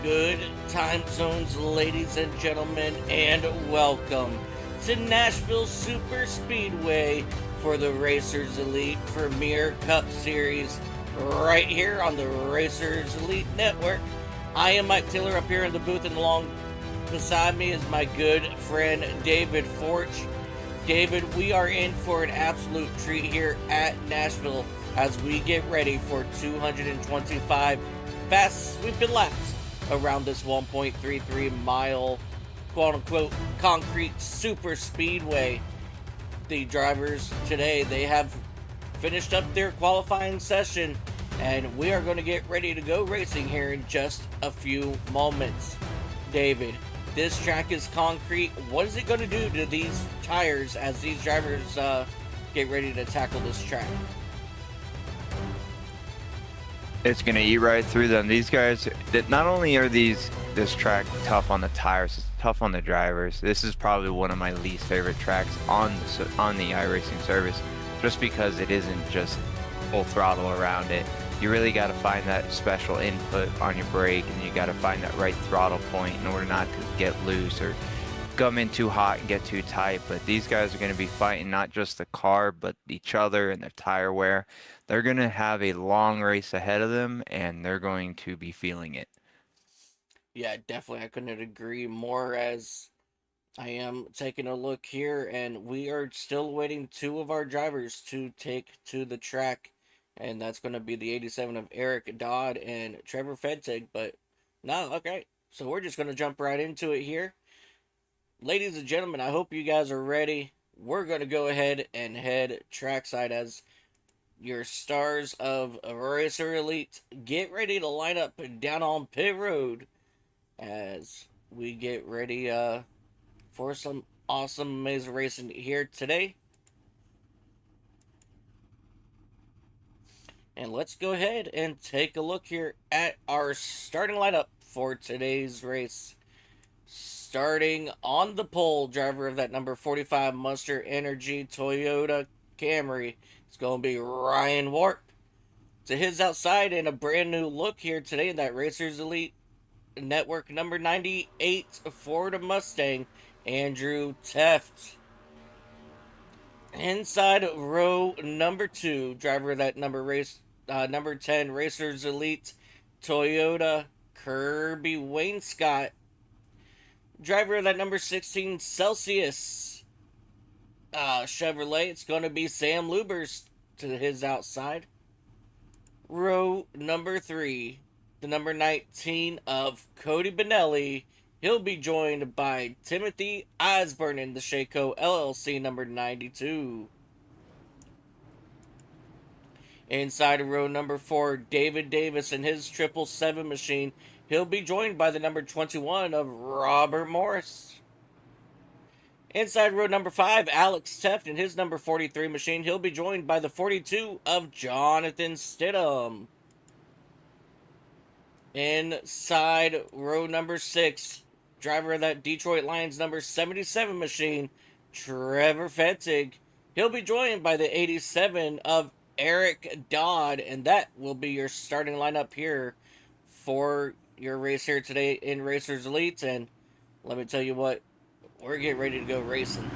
Good time zones, ladies and gentlemen, and welcome to Nashville Superspeedway for the Racers Elite Premier Cup Series right here on the Racers Elite Network. I am Mike Taylor up here in the booth, and along beside me is my good friend David Forch. David, we are in for an absolute treat here at Nashville as we get ready for 225 fast sweeping laps around this 1.33 mile quote-unquote concrete super speedway. The drivers today, they have finished up their qualifying session, and we are going to get ready to go racing here in just a few moments. David, this track is concrete. What is it going to do to these tires as these drivers get ready to tackle this track? It's going to eat right through them. These guys, that not only are this track tough on the tires, it's tough on the drivers. This is probably one of my least favorite tracks on the iRacing service, just because it isn't just full throttle around it. You really got to find that special input on your brake, and you got to find that right throttle point in order not to get loose or come in too hot and get too tight. But these guys are going to be fighting not just the car, but each other and their tire wear. They're going to have a long race ahead of them, and they're going to be feeling it. Yeah, definitely. I couldn't agree more, as I am taking a look here, and we are still waiting two of our drivers to take to the track, and that's going to be the 87 of Eric Dodd and Trevor Fettig. But no, okay, so we're just going to jump right into it here. Ladies and gentlemen, I hope you guys are ready. We're going to go ahead and head trackside as your stars of Racer Elite get ready to line up down on pit road as we get ready for some awesome, amazing racing here today. And let's go ahead and take a look here at our starting lineup for today's race. Starting on the pole, driver of that number 45 Monster Energy Toyota Camry, it's going to be Ryan Warp. To his outside, in a brand new look here today in that Racers Elite Network number 98 Ford Mustang, Andrew Teft. Inside row number 2, driver of that number 10 Racers Elite Toyota Kirby Wainscott. Driver of that number 16 Celsius Chevrolet, it's going to be Sam Lubers to his outside. Row number 3, the number 19 of Cody Benelli. He'll be joined by Timothy Osborne in the Shaco LLC number 92. Inside of row number 4, David Davis in his 777 machine. He'll be joined by the number 21 of Robert Morris. Inside row number 5, Alex Teft in his number 43 machine. He'll be joined by the 42 of Jonathan Stidham. Inside row number 6, driver of that Detroit Lions number 77 machine, Trevor Fettig. He'll be joined by the 87 of Eric Dodd, and that will be your starting lineup here for your race here today in Racers Elite. And let me tell you what, we're getting ready to go racing.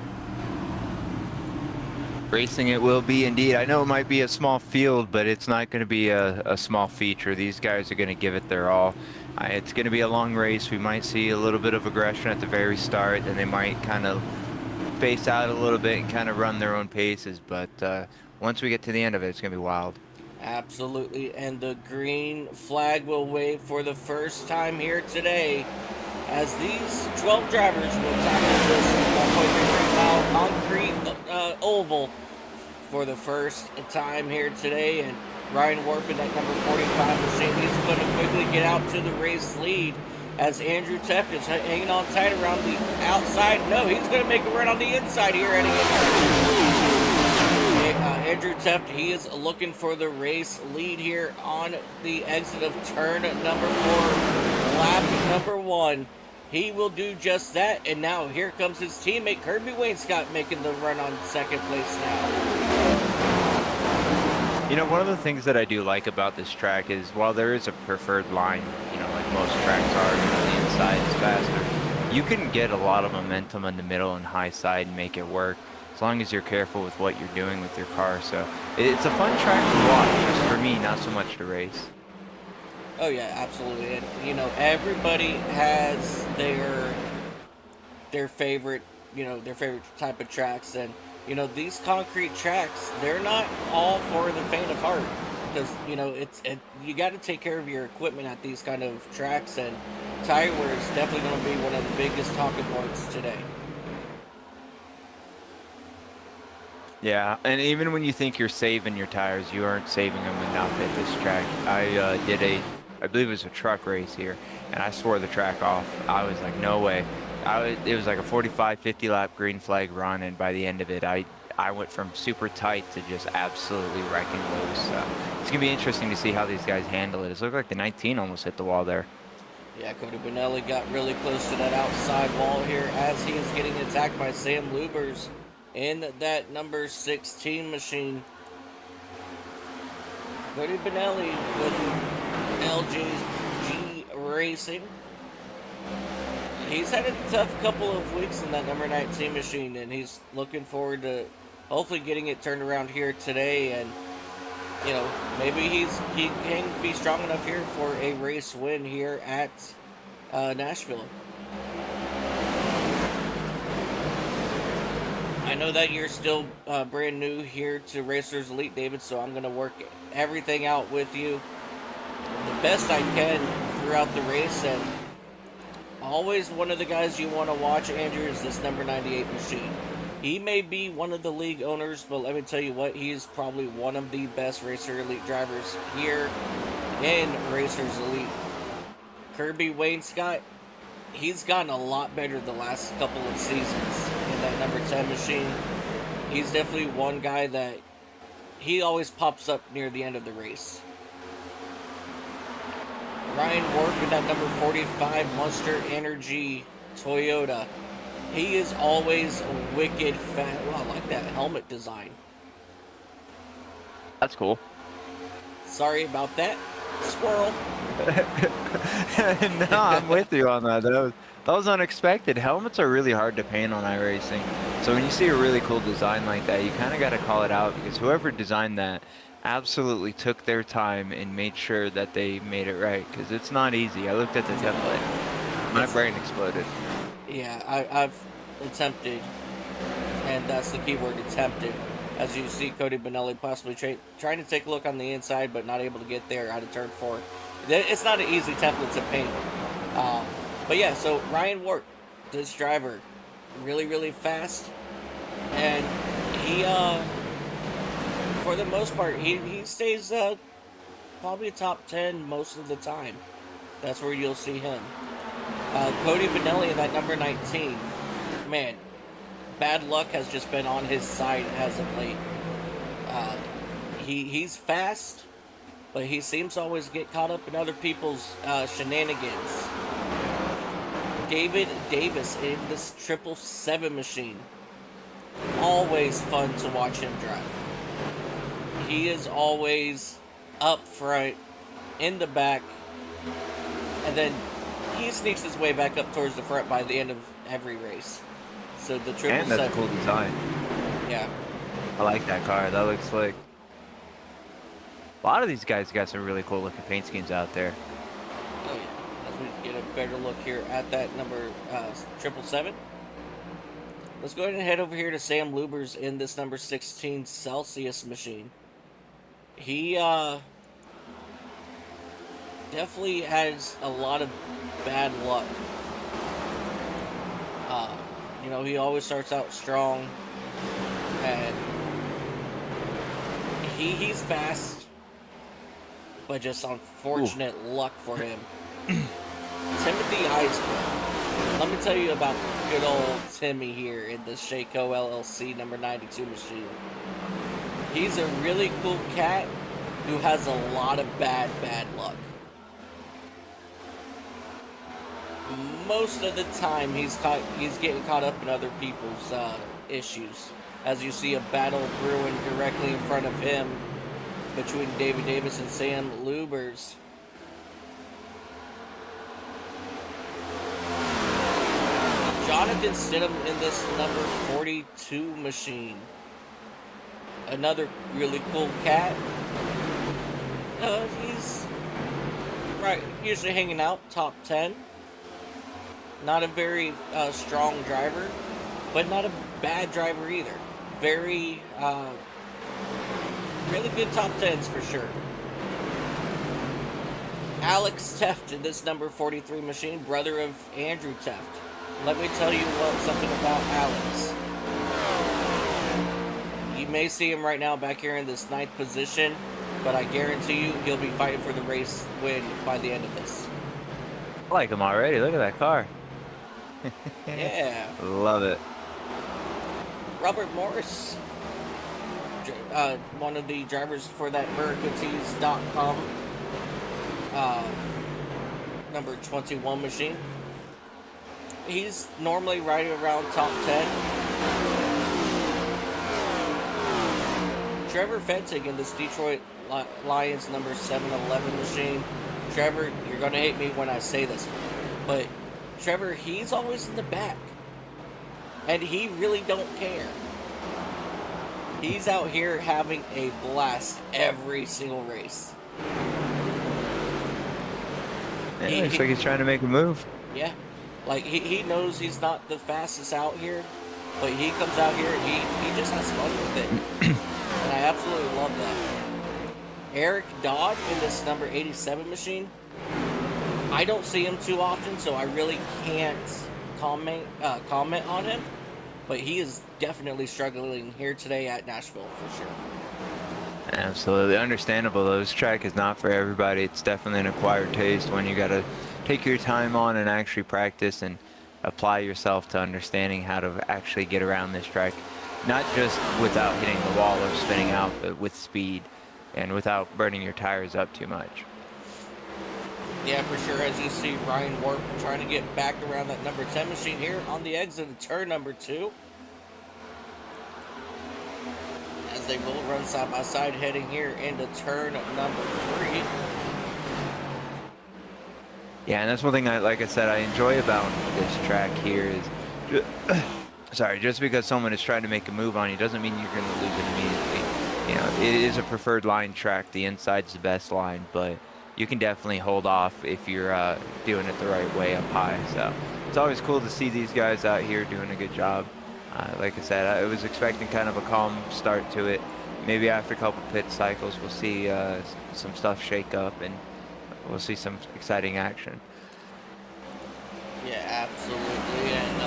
Racing it will be indeed. I know it might be a small field, but it's not going to be a small feature. These guys are going to give it their all. It's going to be a long race. We might see a little bit of aggression at the very start, and they might kind of space out a little bit and kind of run their own paces. But once we get to the end of it, it's going to be wild. Absolutely, and the green flag will wave for the first time here today as these 12 drivers will tackle this 1.3 mile concrete oval for the first time here today. And Ryan Warp in that number 45 machine, he's going to quickly get out to the race lead as Andrew Teft is hanging on tight around the outside. No, he's going to make a run on the inside here heading in. Andrew Teft, he is looking for the race lead here on the exit of turn number 4, lap number 1. He will do just that, and now here comes his teammate Kirby Wainscott making the run on second place now. You know, one of the things that I do like about this track is while there is a preferred line, you know, like most tracks are. The inside is faster. You can get a lot of momentum on the middle and high side and make it work, as long as you're careful with what you're doing with your car. So it's a fun track to watch, just for me, not so much to race. Oh yeah, absolutely. And you know, everybody has their favorite, you know, their favorite type of tracks. And you know, these concrete tracks, they're not all for the faint of heart, because you know, you got to take care of your equipment at these kind of tracks, and tire wear is definitely going to be one of the biggest talking points today. Yeah, and even when you think you're saving your tires, you aren't saving them enough at this track. I believe it was a truck race here, and I swore the track off. I was like, no way. It was like a 45, 50 lap green flag run, and by the end of it, I went from super tight to just absolutely wrecking loose. So it's gonna be interesting to see how these guys handle it. It looked like the 19 almost hit the wall there. Yeah, Cody Bonelli got really close to that outside wall here as he is getting attacked by Sam Lubers in that number 16 machine. Cody Bonelli with LGG Racing. He's had a tough couple of weeks in that number 19 machine, and he's looking forward to hopefully getting it turned around here today. And you know, maybe he can be strong enough here for a race win here at Nashville. I know that you're still brand new here to Racers Elite, David, so I'm going to work everything out with you the best I can throughout the race. And always one of the guys you want to watch, Andrew, is this number 98 machine. He may be one of the league owners, but let me tell you what, he is probably one of the best Racer Elite drivers here in Racers Elite. Kirby Wainscott, he's gotten a lot better the last couple of seasons in that number 10 machine. He's definitely one guy that he always pops up near the end of the race. Ryan Ward with that number 45 Monster Energy Toyota. He is always wicked fat. Wow, I like that helmet design. That's cool. Sorry about that, squirrel. No, I'm with you on that. That was unexpected. Helmets are really hard to paint on iRacing. So when you see a really cool design like that, you kind of got to call it out, because whoever designed that absolutely took their time and made sure that they made it right, because it's not easy. I looked at the template. My brain exploded. Yeah, I've attempted, and that's the key word, attempted. As you see Cody Bonelli possibly trying to take a look on the inside, but not able to get there out of turn 4. It's not an easy template to paint. But yeah, so Ryan Ward, this driver, really, really fast. And he, for the most part, he stays probably top 10 most of the time. That's where you'll see him. Cody Bonelli in that number 19. Man, bad luck has just been on his side as of late. He's fast, but he seems to always get caught up in other people's shenanigans. David Davis in this 777 machine. Always fun to watch him drive. He is always up front, in the back, and then he sneaks his way back up towards the front by the end of every race. So the 777. And that's a cool design. Yeah. I like that car. That looks slick. A lot of these guys got some really cool looking paint schemes out there. Oh yeah. As we get a better look here at that number 777. Let's go ahead and head over here to Sam Lubers in this number 16 Celsius machine. He definitely has a lot of bad luck. You know, he always starts out strong, and he's fast, but just unfortunate luck for him. Timothy Eisman. Let me tell you about good old Timmy here in the Shaco LLC number 92 machine. He's a really cool cat who has a lot of bad luck. Most of the time, he's getting caught up in other people's issues. As you see a battle brewing directly in front of him between David Davis and Sam Lubers. Jonathan Stidham in this number 42 machine. Another really cool cat. He's usually hanging out top 10. Not a very strong driver, but not a bad driver either. Very, really good top 10s for sure. Alex Teft in this number 43 machine, brother of Andrew Teft. Let me tell you something about Alex. You may see him right now back here in this 9th position, but I guarantee you he'll be fighting for the race win by the end of this. I like him already. Look at that car. Yeah. Love it. Robert Morris, one of the drivers for that Mercatees.com number 21 machine. He's normally right around top 10. Trevor Fentig in this Detroit Lions number 711 machine. Trevor, you're going to hate me when I say this, but Trevor, he's always in the back. And he really don't care. He's out here having a blast every single race. Yeah, looks like he's trying to make a move. Yeah. Like, he knows he's not the fastest out here, but he comes out here and he just has fun with it. And I absolutely love that. Eric Dodd in this number 87 machine. I don't see him too often, so I really can't comment on him. But he is definitely struggling here today at Nashville for sure. Absolutely understandable. This track is not for everybody. It's definitely an acquired taste, when you got to take your time on and actually practice and apply yourself to understanding how to actually get around this track, not just without hitting the wall or spinning out, but with speed and without burning your tires up too much. Yeah, for sure. As you see, Ryan Warp trying to get back around that number 10 machine here on the exit of turn number 2. As they both run side by side heading here into turn number 3. Yeah, and that's one thing like I said, I enjoy about this track here is, sorry, just because someone is trying to make a move on you doesn't mean you're going to lose it immediately. You know, it is a preferred line track. The inside's the best line, but you can definitely hold off if you're doing it the right way up high. So it's always cool to see these guys out here doing a good job. Like I said, I was expecting kind of a calm start to it. Maybe after a couple pit cycles, we'll see some stuff shake up and we'll see some exciting action. Yeah, absolutely. And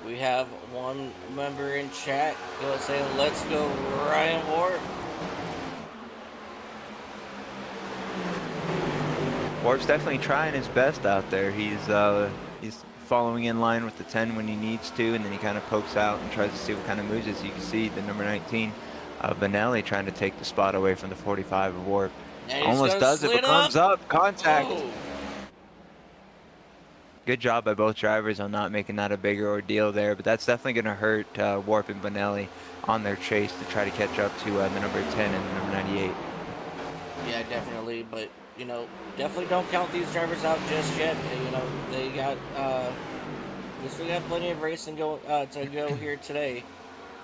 we have one member in chat saying, "Let's go, Ryan Ward." Warp's definitely trying his best out there. He's following in line with the 10 when he needs to, and then he kind of pokes out and tries to see what kind of moves. As you can see, the number 19, Benelli, trying to take the spot away from the 45 of Warp. Almost does it, but comes up. Contact. Whoa. Good job by both drivers on not making that a bigger ordeal there, but that's definitely going to hurt Warp and Benelli on their chase to try to catch up to the number 10 and the number 98. Yeah, definitely, but you know, definitely don't count these drivers out just yet. You know, they got we got plenty of racing to go here today,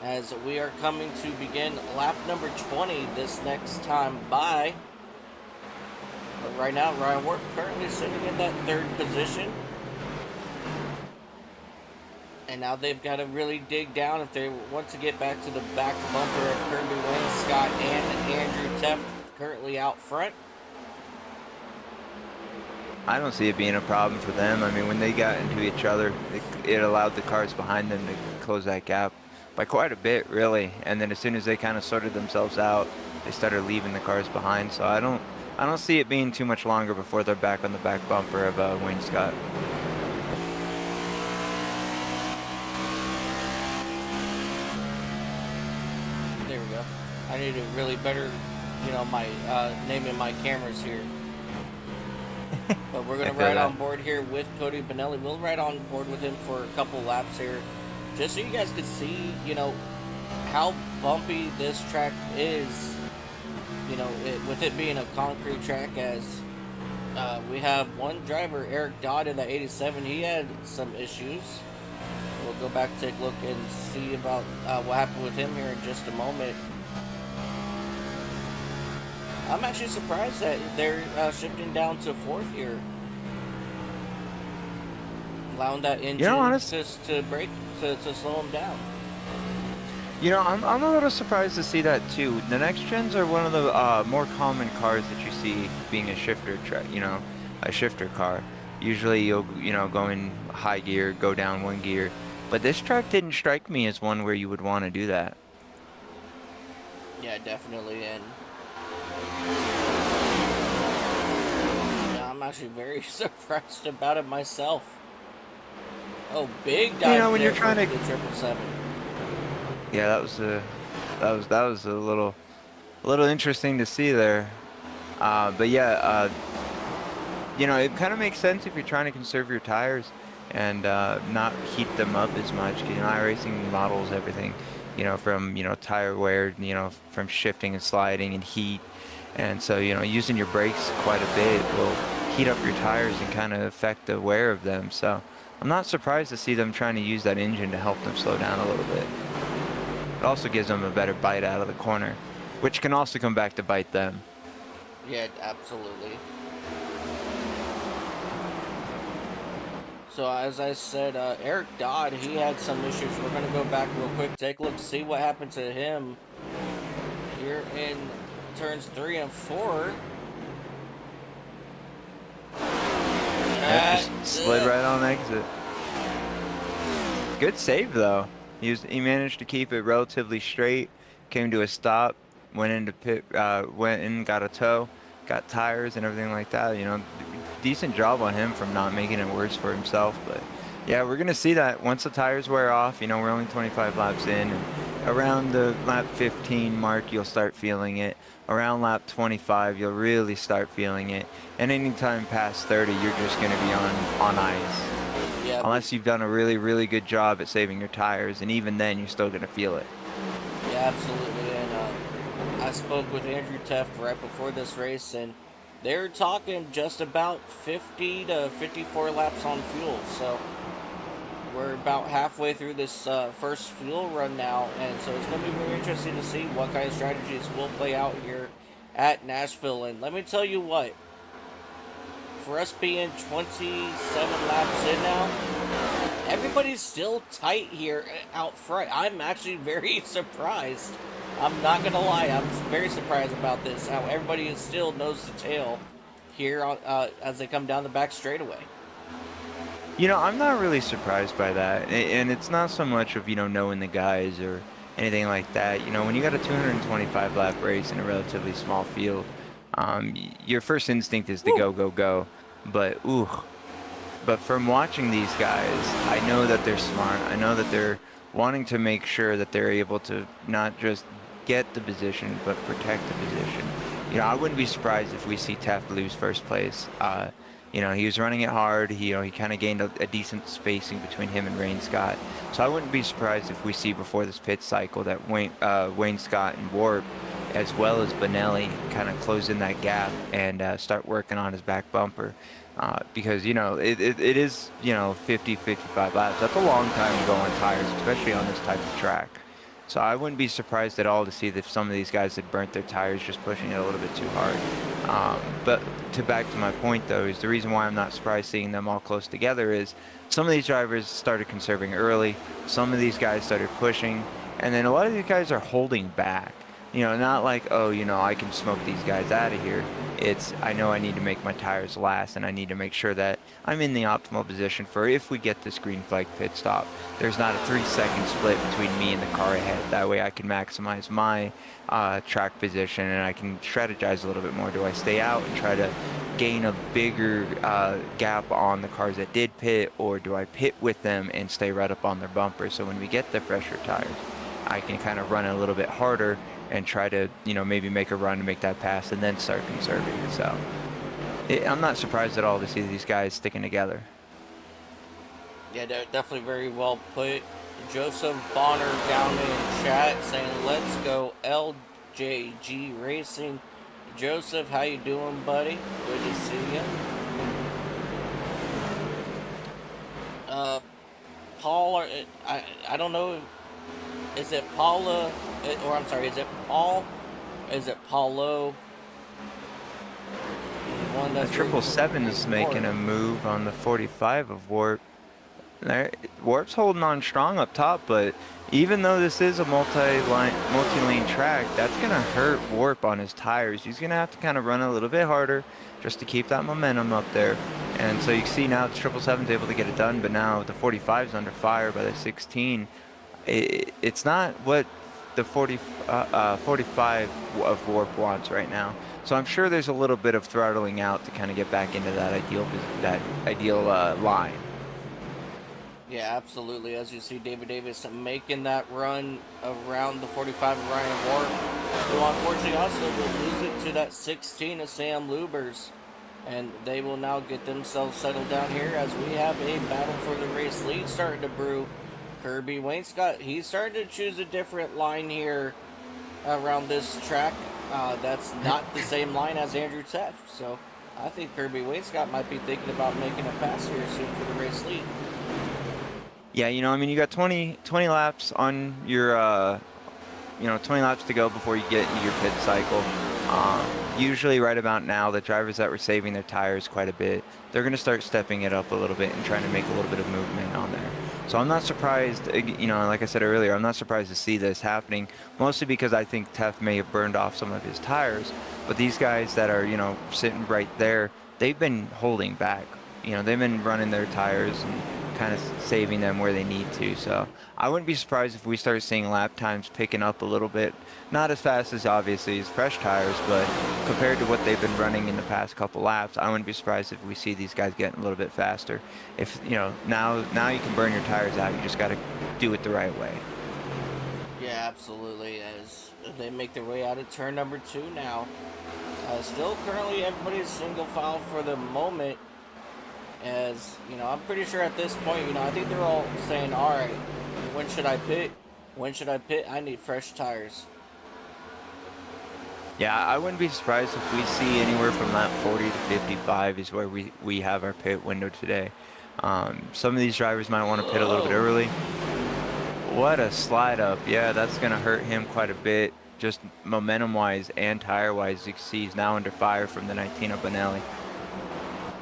as we are coming to begin lap number 20 this next time by. But right now, Ryan Ward currently sitting in that 3rd position. And now they've got to really dig down if they want to get back to the back bumper of Kirby Wayne Scott and Andrew Teft currently out front. I don't see it being a problem for them. I mean, when they got into each other, it allowed the cars behind them to close that gap by quite a bit, really. And then as soon as they kind of sorted themselves out, they started leaving the cars behind. So I don't see it being too much longer before they're back on the back bumper of Wayne Scott. There we go. I need to really better, you know, my naming my cameras here. But we're going to ride on board here with Cody Benelli. We'll ride on board with him for a couple laps here, just so you guys can see, you know, how bumpy this track is. You know, with it being a concrete track, as We have one driver, Eric Dodd, in the 87. He had some issues. We'll go back, take a look, and see about what happened with him here in just a moment. I'm actually surprised that they're shifting down to fourth here, allowing that engine just to break to slow him down. You know, I'm a little surprised to see that too. The next gens are one of the more common cars that you see being a shifter track. You know, a shifter car. Usually you'll go in high gear, go down one gear, but this track didn't strike me as one where you would want to do that. Yeah, definitely, and yeah, I'm actually very surprised about it myself. Oh, big dive! You know, when you're trying to the 777. Yeah, that was a little interesting to see there. But yeah, you know, it kind of makes sense if you're trying to conserve your tires and not heat them up as much. You know, iRacing models everything, you know, from tire wear, you know, from shifting and sliding and heat, and so using your brakes quite a bit will heat up your tires and kind of affect the wear of them. So I'm not surprised to see them trying to use that engine to help them slow down a little bit. It also gives them a better bite out of the corner, which can also come back to bite them. Yeah, absolutely. So as I said, Eric Dodd, he had some issues. We're going to go back real quick, take a look, see what happened to him here in turns 3 and 4. Just slid right on exit. Good save though. He managed to keep it relatively straight, came to a stop, went into pit, went in, got a tow, got tires and everything like that. You know, decent job on him from not making it worse for himself. But yeah, we're gonna see that once the tires wear off. You know, we're only 25 laps in, and around the lap 15 mark, you'll start feeling it. Around lap 25, you'll really start feeling it. And anytime past 30, you're just gonna be on ice. Yeah, unless you've done a really, really good job at saving your tires, and even then, you're still gonna feel it. Yeah, absolutely. And I spoke with Andrew Teft right before this race, and they're talking just about 50 to 54 laps on fuel. So we're about halfway through this first fuel run now, and so it's going to be very interesting to see what kind of strategies will play out here at Nashville. And let me tell you what, for us being 27 laps in now, everybody's still tight here out front. I'm actually very surprised. I'm not going to lie, I'm very surprised about this, how everybody is still nose to tail here as they come down the back straightaway. You know, I'm not really surprised by that, and it's not so much of, knowing the guys or anything like that. You know, when you got a 225 lap race in a relatively small field, your first instinct is to go, but but from watching these guys, I know that they're smart. I know that they're wanting to make sure that they're able to not just get the position, but protect the position. You know, I wouldn't be surprised if we see Teft lose first place. You know, he was running it hard. He kind of gained a decent spacing between him and Wayne Scott. So I wouldn't be surprised if we see before this pit cycle that Wayne Scott and Warp, as well as Benelli, kind of close in that gap and start working on his back bumper. Because, it is, 50, 55 laps. That's a long time to go on tires, especially on this type of track. So I wouldn't be surprised at all to see that some of these guys had burnt their tires just pushing it a little bit too hard. But back to my point, though, is the reason why I'm not surprised seeing them all close together is some of these drivers started conserving early, some of these guys started pushing, and then a lot of these guys are holding back. Not like, oh, I can smoke these guys out of here. It's, I know I need to make my tires last, and I need to make sure that I'm in the optimal position for if we get this green flag pit stop. There's not a 3-second split between me and the car ahead. That way I can maximize my track position, and I can strategize a little bit more. Do I stay out and try to gain a bigger gap on the cars that did pit, or do I pit with them and stay right up on their bumper? So when we get the fresher tires, I can kind of run a little bit harder and try to, maybe make a run to make that pass and then start conserving. So I'm not surprised at all to see these guys sticking together. Yeah, definitely very well put. Joseph Bonner down in chat saying, let's go LJG Racing. Joseph, how you doing, buddy? Good to see you. Paul, or I don't know. Is it Paula, or I'm sorry, is it Paul? Is it Paulo? One The that's 777 is making a move on the 45 of Warp. Warp's holding on strong up top, but even though this is a multi-lane track, that's gonna hurt Warp on his tires. He's gonna have to kind of run a little bit harder just to keep that momentum up there. And so you can see now the 777's able to get it done, but now the 45's under fire by the 16. It's not what the 45 of Warp wants right now. So I'm sure there's a little bit of throttling out to kind of get back into that ideal line. Yeah, absolutely. As you see, David Davis making that run around the 45 of Ryan Ward, who unfortunately also will lose it to that 16 of Sam Lubers. And they will now get themselves settled down here as we have a battle for the race lead starting to brew. Kirby Wainscott, he's starting to choose a different line here around this track. That's not the same line as Andrew Teff. So I think Kirby Wainscott might be thinking about making a pass here soon for the race lead. Yeah, you know, I mean, you got 20 laps on your, 20 laps to go before you get your pit cycle. Usually right about now, the drivers that were saving their tires quite a bit, they're going to start stepping it up a little bit and trying to make a little bit of movement on there. So I'm not surprised, like I said earlier, I'm not surprised to see this happening, mostly because I think Teff may have burned off some of his tires. But these guys that are, sitting right there, they've been holding back. They've been running their tires and kind of saving them where they need to. So I wouldn't be surprised if we start seeing lap times picking up a little bit. Not as fast as obviously as fresh tires, but compared to what they've been running in the past couple laps, I wouldn't be surprised if we see these guys getting a little bit faster. If now you can burn your tires out, you just got to do it the right way. Yeah, absolutely. As they make their way out of turn number 2 now, still currently everybody's single file for the moment. As I'm pretty sure at this point, I think they're all saying, all right, when should I pit? When should I pit? I need fresh tires. Yeah, I wouldn't be surprised if we see anywhere from lap 40 to 55 is where we have our pit window today. Some of these drivers might want to pit a little bit early. What a slide up. Yeah, that's going to hurt him quite a bit, just momentum-wise and tire-wise. You can see he's now under fire from the 19 of Bonelli.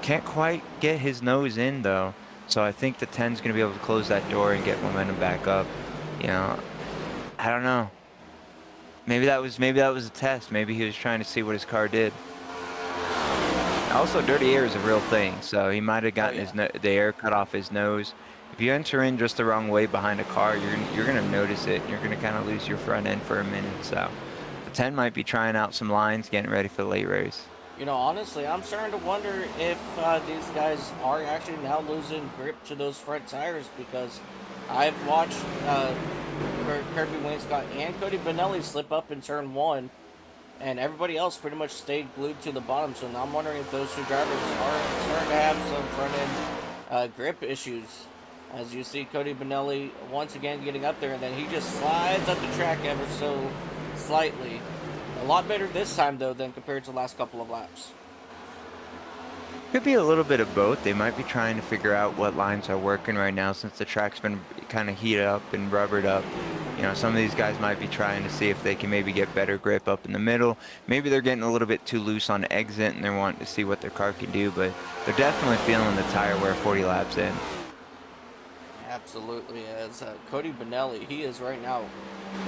Can't quite get his nose in though, so I think the 10's going to be able to close that door and get momentum back up. I don't know. Maybe that was a test. Maybe he was trying to see what his car did. Also, dirty air is a real thing, so he might have gotten the air cut off his nose. If you enter in just the wrong way behind a car, you're going to notice it. You're going to kind of lose your front end for a minute. So the 10 might be trying out some lines, getting ready for the late race. Honestly, I'm starting to wonder if these guys are actually now losing grip to those front tires, because I've watched Kirby Wainscott and Cody Bonelli slip up in turn 1, and everybody else pretty much stayed glued to the bottom. So now I'm wondering if those two drivers are starting to have some front end grip issues. As you see Cody Bonelli once again getting up there, and then he just slides up the track ever so slightly. A lot better this time, though, than compared to the last couple of laps. Could be a little bit of both. They might be trying to figure out what lines are working right now since the track's been kind of heated up and rubbered up. Some of these guys might be trying to see if they can maybe get better grip up in the middle. Maybe they're getting a little bit too loose on exit and they're wanting to see what their car can do, but they're definitely feeling the tire wear 40 laps in. Absolutely. As Cody Bonelli, he is right now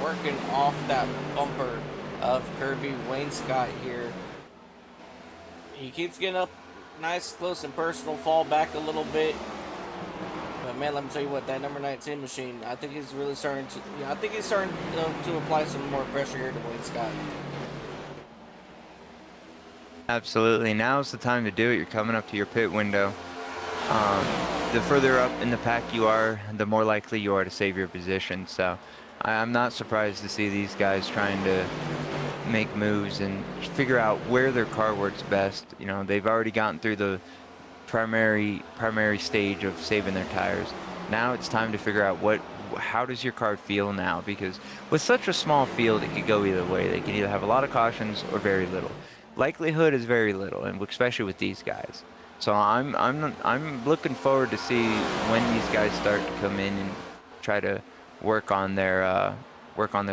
working off that bumper of Kirby Wainscott here. He keeps getting up nice, close, and personal, fall back a little bit. But man, let me tell you what, that number 19 machine, I think he's really starting to, to apply some more pressure here to Wainscott. Absolutely. Now's the time to do it. You're coming up to your pit window. The further up in the pack you are, the more likely you are to save your position. So I'm not surprised to see these guys trying to make moves and figure out where their car works best. They've already gotten through the primary stage of saving their tires. Now it's time to figure out how does your car feel now, because with such a small field it could go either way. They can either have a lot of cautions or very little. Likelihood is very little, and especially with these guys. So I'm looking forward to see when these guys start to come in and try to work on their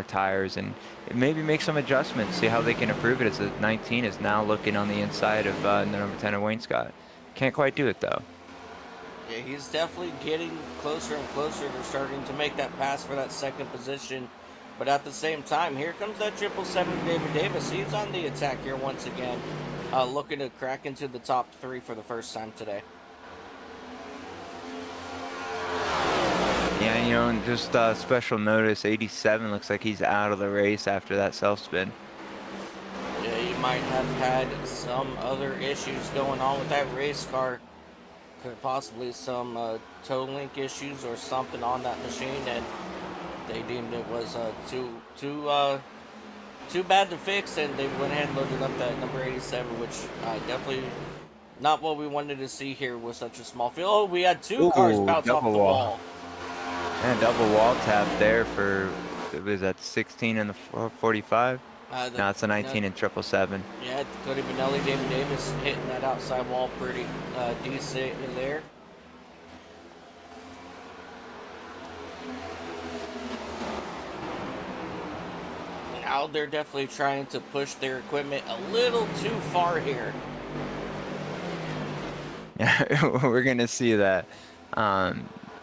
tires and maybe make some adjustments, see how they can improve it. As the 19 is now looking on the inside of the number 10 of Wayne Scott. Can't quite do it though. Yeah, he's definitely getting closer and closer to starting to make that pass for that second position. But at the same time, here comes that 777 David Davis. He's on the attack here once again, looking to crack into the top 3 for the first time today. Yeah, you know, and just special notice, 87 looks like he's out of the race after that self-spin. Yeah, he might have had some other issues going on with that race car. Could possibly some toe link issues or something on that machine, and they deemed it was too bad to fix, and they went ahead and loaded up that number 87, which definitely not what we wanted to see here with such a small field. Oh, we had 2 cars bounce off the wall. And double wall tap there for, was that 16 and the 45? No, it's a 19 and 777. Yeah, Cody Benelli, David Davis hitting that outside wall pretty decent in there. Now they're definitely trying to push their equipment a little too far here. We're gonna see that.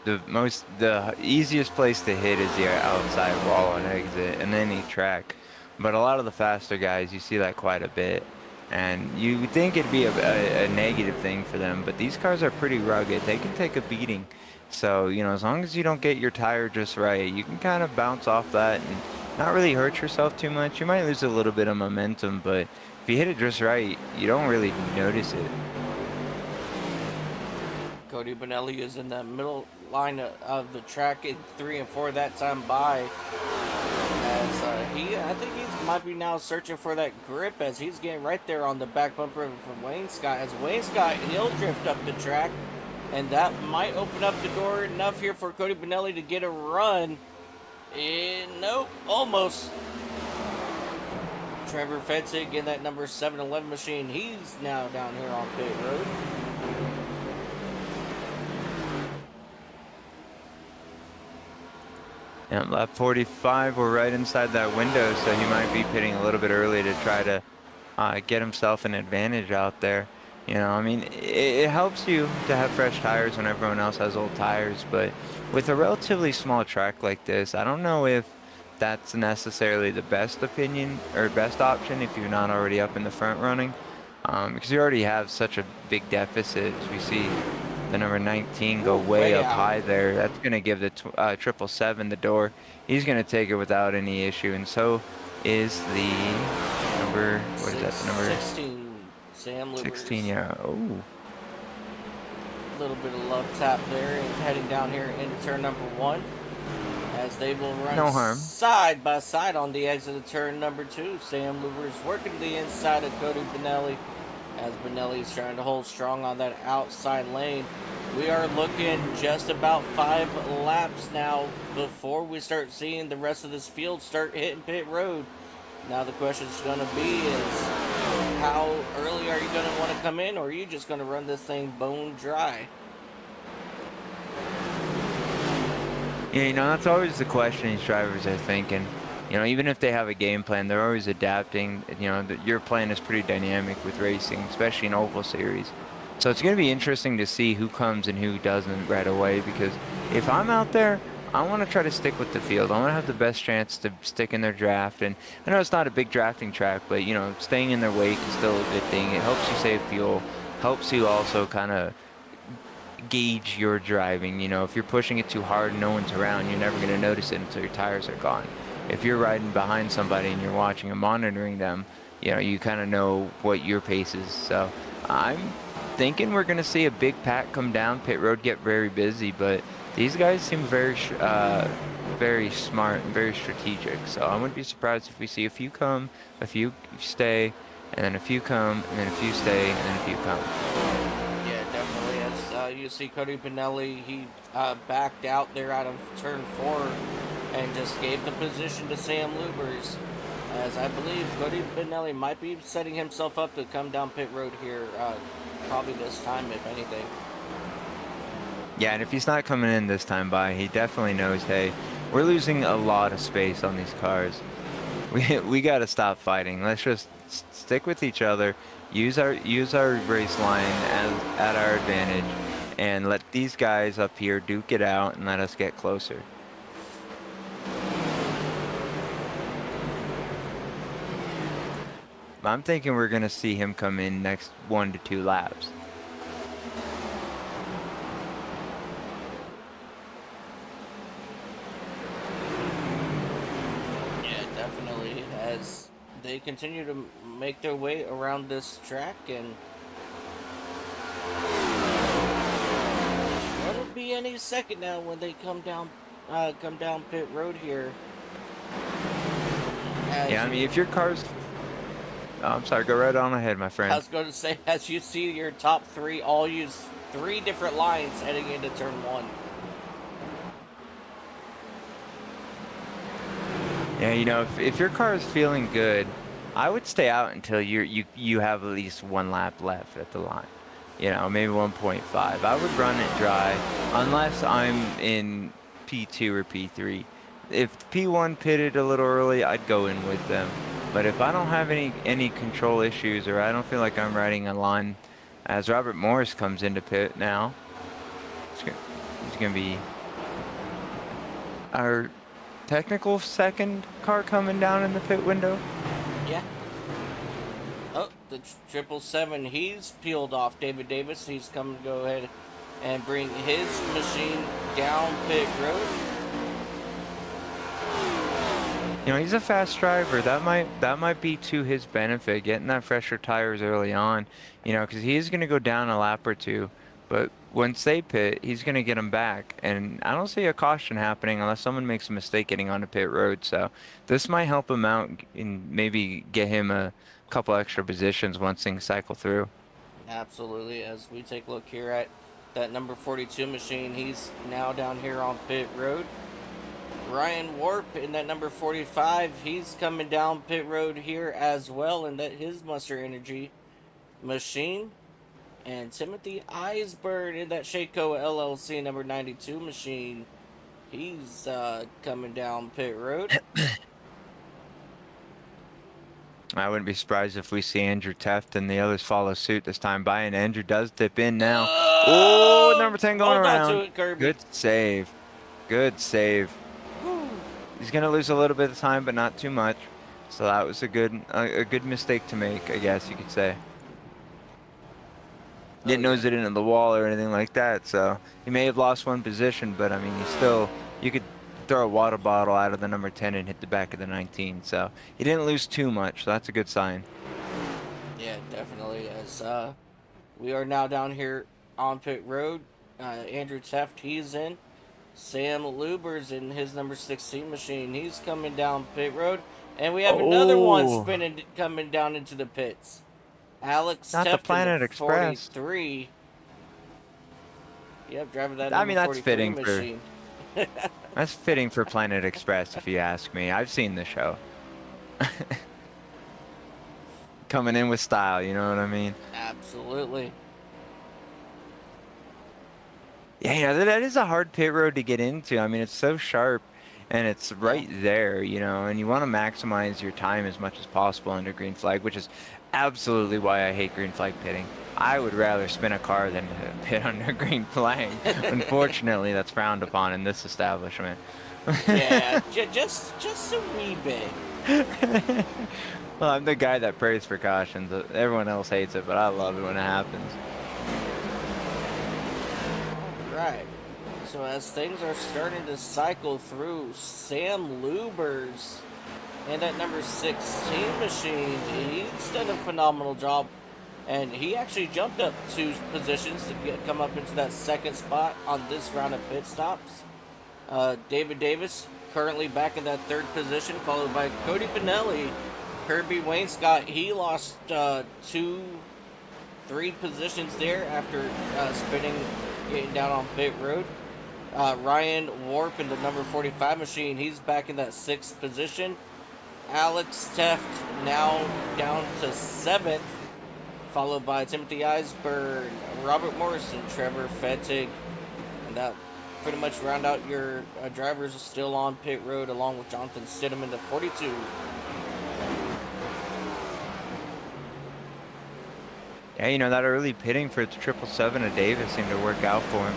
The easiest place to hit is the outside wall on exit and any track. But a lot of the faster guys, you see that quite a bit. And you would think it'd be a negative thing for them, but these cars are pretty rugged. They can take a beating. So, you know, as long as you don't get your tire just right, you can kind of bounce off that and not really hurt yourself too much. You might lose a little bit of momentum, but if you hit it just right, you don't really notice it. Cody Benelli is in the middle line of the track in 3 and 4 that time by. As I think he might be now searching for that grip as he's getting right there on the back bumper from Wayne Scott. As Wayne Scott, he'll drift up the track, and that might open up the door enough here for Cody Benelli to get a run. And nope, almost. Trevor Fetzig in that number 711 machine. He's now down here on pit road. And lap 45, we're right inside that window, so he might be pitting a little bit early to try to get himself an advantage out there. You know, I mean, it helps you to have fresh tires when everyone else has old tires, but with a relatively small track like this, I don't know if that's necessarily the best opinion or best option if you're not already up in the front running, because you already have such a big deficit. As we see the number 19 go way up high there, that's going to give the 777 the door. He's going to take it without any issue, and so is the number, what is that, the number 16. Sam Lubers. 16, yeah. Oh. A little bit of love tap there and heading down here into turn number 1 as they will run side by side on the exit of turn number 2. Sam Lubers working to the inside of Cody Benelli as Benelli's trying to hold strong on that outside lane. We are looking just about 5 laps now before we start seeing the rest of this field start hitting pit road. Now the question is going to be is how early are you going to want to come in, or are you just going to run this thing bone dry? Yeah, you know, that's always the question these drivers are thinking. You know, even if they have a game plan, they're always adapting. You know, your plan is pretty dynamic with racing, especially in oval series. So it's going to be interesting to see who comes and who doesn't right away, because if I'm out there, I want to try to stick with the field. I want to have the best chance to stick in their draft. And I know it's not a big drafting track, but, you know, staying in their wake is still a good thing. It helps you save fuel, helps you also kind of gauge your driving. You know, if you're pushing it too hard and no one's around, you're never going to notice it until your tires are gone. If you're riding behind somebody and you're watching and monitoring them, you know, you kind of know what your pace is. So I'm thinking we're going to see a big pack come down, pit road get very busy, but these guys seem very smart and very strategic. So I wouldn't be surprised if we see a few come, a few stay, and then a few come, and then a few stay, and then a few come. Yeah, definitely. As you see Cody Benelli, he backed out there out of turn 4 and just gave the position to Sam Lubers, as I believe Cody Benelli might be setting himself up to come down pit road here probably this time, if anything. Yeah, and if he's not coming in this time by, he definitely knows, hey, we're losing a lot of space on these cars. We got to stop fighting. Let's just stick with each other, use our race line at our advantage, and let these guys up here duke it out and let us get closer. I'm thinking we're going to see him come in next 1 to 2 laps. Yeah, definitely. As they continue to make their way around this track, and will it be any second now when they come down pit road here? Yeah, I mean, if your car's... Oh, I'm sorry, go right on ahead, my friend. I was going to say, as you see your top three all use 3 different lines heading into turn 1. Yeah, you know, if your car is feeling good, I would stay out until you have at least 1 lap left at the line. You know, maybe 1.5. I would run it dry unless I'm in P2 or P3. If P1 pitted a little early, I'd go in with them. But if I don't have any control issues, or I don't feel like I'm riding a line, as Robert Morris comes into pit now, he's gonna be our technical second car coming down in the pit window. Yeah. Oh, the 777, he's peeled off David Davis. He's coming to go ahead and bring his machine down pit road. You know, he's a fast driver. That might be to his benefit, getting that fresher tires early on. You know, because he is going to go down a lap or 2, but once they pit, he's going to get them back. And I don't see a caution happening unless someone makes a mistake getting onto pit road. So this might help him out and maybe get him a couple extra positions once things cycle through. Absolutely. As we take a look here at that number 42 machine, he's now down here on pit road. Ryan Warp in that number 45, he's coming down pit road here as well in that his Monster Energy machine. And Timothy Eisburn in that Shaco LLC number 92 machine, he's coming down pit road. I wouldn't be surprised if we see Andrew Teft and the others follow suit this time by, and Andrew does dip in now. Oh, number 10 going around. Hold on to it, Kirby. Good save. Good save. He's going to lose a little bit of time, but not too much. So that was a good mistake to make, I guess you could say. Didn't nose it into the wall or anything like that, so he may have lost 1 position, but I mean, you could throw a water bottle out of the number 10 and hit the back of the 19, so he didn't lose too much, so that's a good sign. Yeah, definitely. As we are now down here on pit road, Andrew Teft, he's in. Sam Luber's in his number 16 machine. He's coming down pit road. And we have another one coming down into the pits. Alex Not Teft the Planet in the Express. 43. Yep, driving that I mean, that's 43 fitting machine. That's fitting for Planet Express, if you ask me. I've seen the show. Coming in with style, you know what I mean? Absolutely. Yeah, that is a hard pit road to get into. I mean, it's so sharp, and it's right there, you know, and you want to maximize your time as much as possible under green flag, which is absolutely why I hate green flag pitting. I would rather spin a car than pit under green flag. Unfortunately, that's frowned upon in this establishment. Yeah, just a wee bit. Well, I'm the guy that prays for cautions. Everyone else hates it, but I love it when it happens. Right. So as things are starting to cycle through, Sam Luber's and that number 16 machine, he's done a phenomenal job. And he actually jumped up 2 positions to come up into that second spot on this round of pit stops. David Davis currently back in that 3rd position, followed by Cody Pinelli. Kirby Wainscott, he lost 3 positions there after getting down on pit road. Ryan Warp in the number 45 machine, he's back in that 6th position. Alex Teft now down to 7th, followed by Timothy Eisberg, Robert Morrison, Trevor Fettig, and that pretty much round out your drivers still on pit road, along with Jonathan Stidham in the 42. Yeah, you know, that early pitting for the 777 of Davis seemed to work out for him,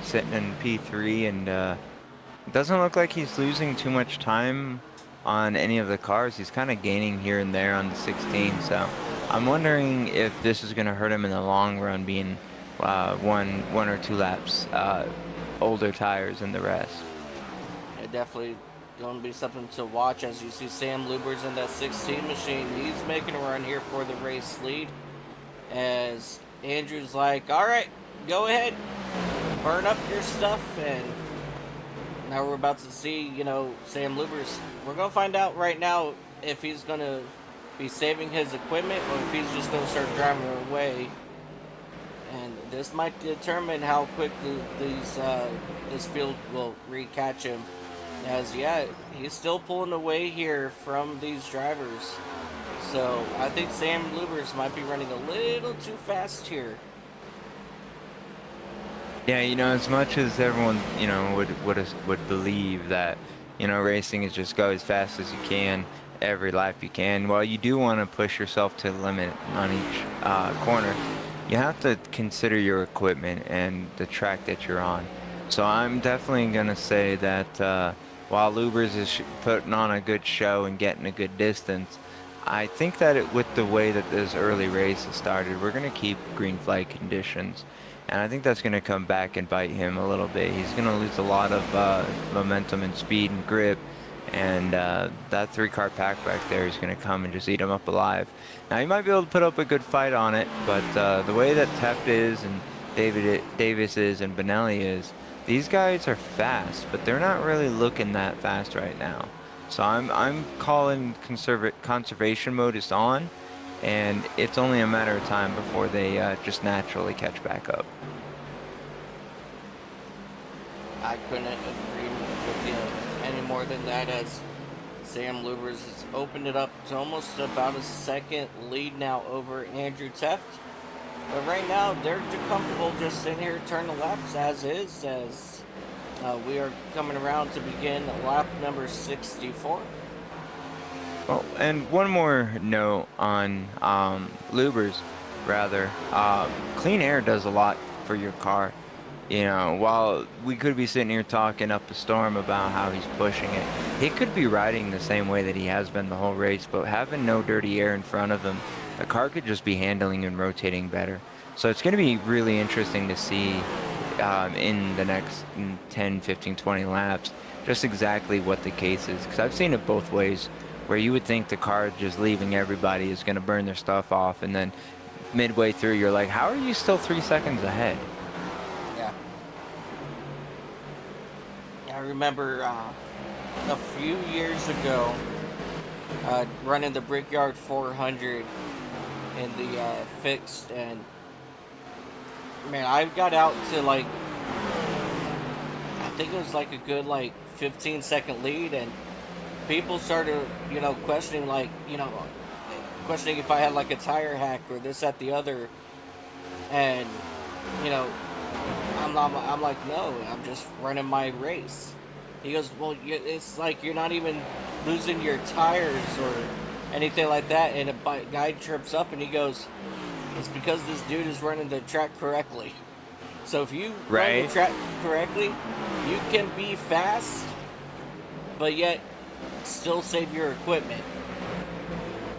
sitting in P3, and it doesn't look like he's losing too much time on any of the cars. He's kind of gaining here and there on the 16, so I'm wondering if this is going to hurt him in the long run, being one or two laps older tires than the rest. It definitely going to be something to watch. As you see, Sam Luber's in that 16 machine. He's making a run here for the race lead, as Andrew's like, all right, go ahead, burn up your stuff. And now we're about to see, you know, Sam Luber's, we're going to find out right now if he's going to be saving his equipment or if he's just going to start driving away. And this might determine how quick this field will recatch him. As, yeah, he's still pulling away here from these drivers. So I think Sam Luber's might be running a little too fast here. Yeah, you know, as much as everyone, you know, would believe that, you know, racing is just go as fast as you can every lap you can. Well, you do want to push yourself to the limit on each corner. You have to consider your equipment and the track that you're on. So I'm definitely going to say that while Luber's is putting on a good show and getting a good distance, I think that with the way that this early race has started, we're going to keep green flag conditions. And I think that's going to come back and bite him a little bit. He's going to lose a lot of momentum and speed and grip. And that three-car pack back there is going to come and just eat him up alive. Now, he might be able to put up a good fight on it, but the way that Teft is and Davis is and Benelli is, these guys are fast, but they're not really looking that fast right now. So I'm calling conservation mode is on, and it's only a matter of time before they just naturally catch back up. I couldn't agree with you any more than that, as Sam Luber's has opened it up to almost about a second lead now over Andrew Teft. But right now, they're comfortable just sitting here turning the laps as is, as we are coming around to begin lap number 64. Oh, and one more note on Luber's, rather. Clean air does a lot for your car. You know, while we could be sitting here talking up a storm about how he's pushing it, he could be riding the same way that he has been the whole race, but having no dirty air in front of him, the car could just be handling and rotating better. So it's going to be really interesting to see in the next 10, 15, 20 laps just exactly what the case is. Because I've seen it both ways, where you would think the car just leaving everybody is going to burn their stuff off, and then midway through you're like, how are you still 3 seconds ahead? I remember a few years ago running the Brickyard 400 in the fixed, and man, I got out to like, I think it was like a good like 15-second lead, and people started, you know, questioning if I had like a tire hack or this, that, the other, and you know, I'm like, no, I'm just running my race. He goes, well, it's like you're not even losing your tires or anything like that. And a guy trips up and he goes, it's because this dude is running the track correctly. So if you run the track correctly, you can be fast, but yet still save your equipment.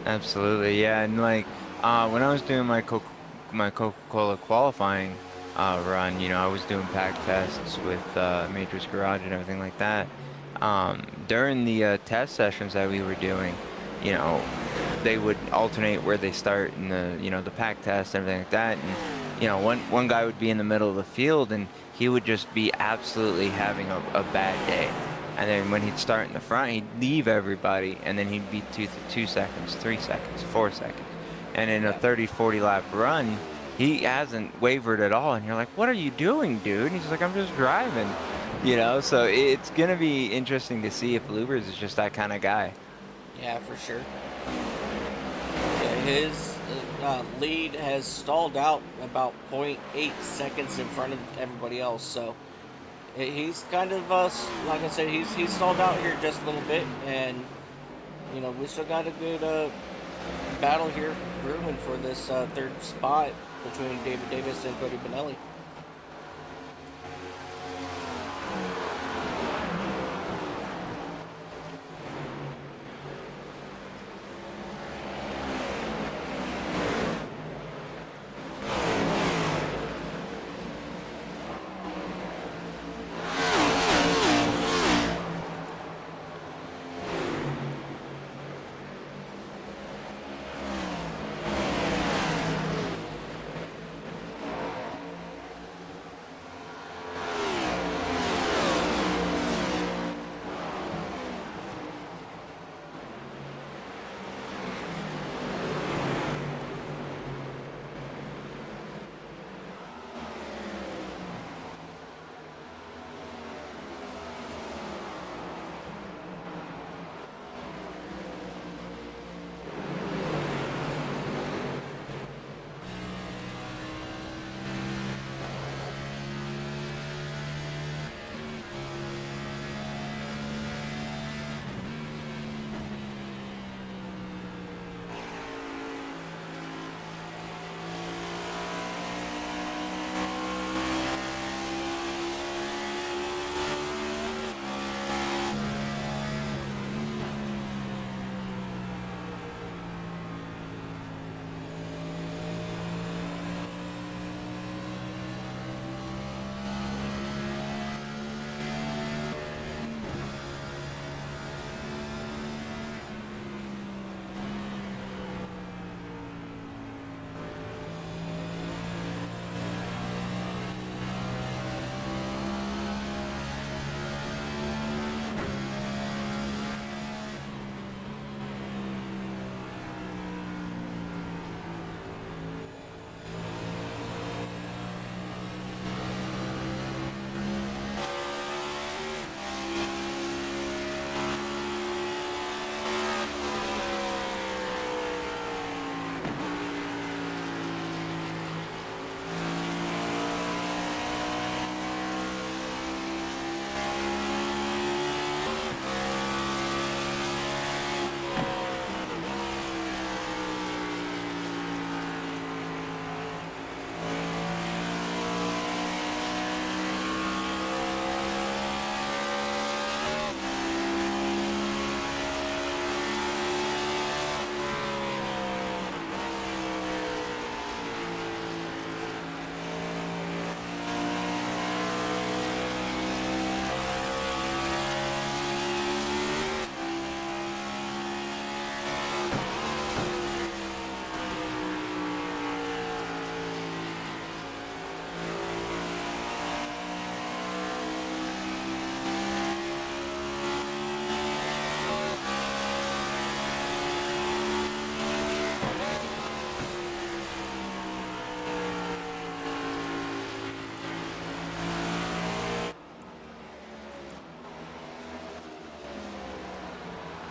Absolutely, yeah. And like when I was doing my Coca-Cola qualifying run, you know, I was doing pack tests with Matrix Garage and everything like that. During the test sessions that we were doing, you know, they would alternate where they start in the, you know, the pack test and everything like that. And, you know, one guy would be in the middle of the field and he would just be absolutely having a bad day. And then when he'd start in the front, he'd leave everybody, and then he'd be 2 seconds, 3 seconds, 4 seconds. And in a 30, 40 lap run, he hasn't wavered at all. And you're like, what are you doing, dude? And he's like, I'm just driving, you know? So it's going to be interesting to see if Luber's is just that kind of guy. Yeah, for sure. Yeah, his lead has stalled out about 0.8 seconds in front of everybody else. So he's kind of, like I said, he's stalled out here just a little bit, and you know, we still got a good battle here brewing for this third spot between David Davis and Cody Benelli.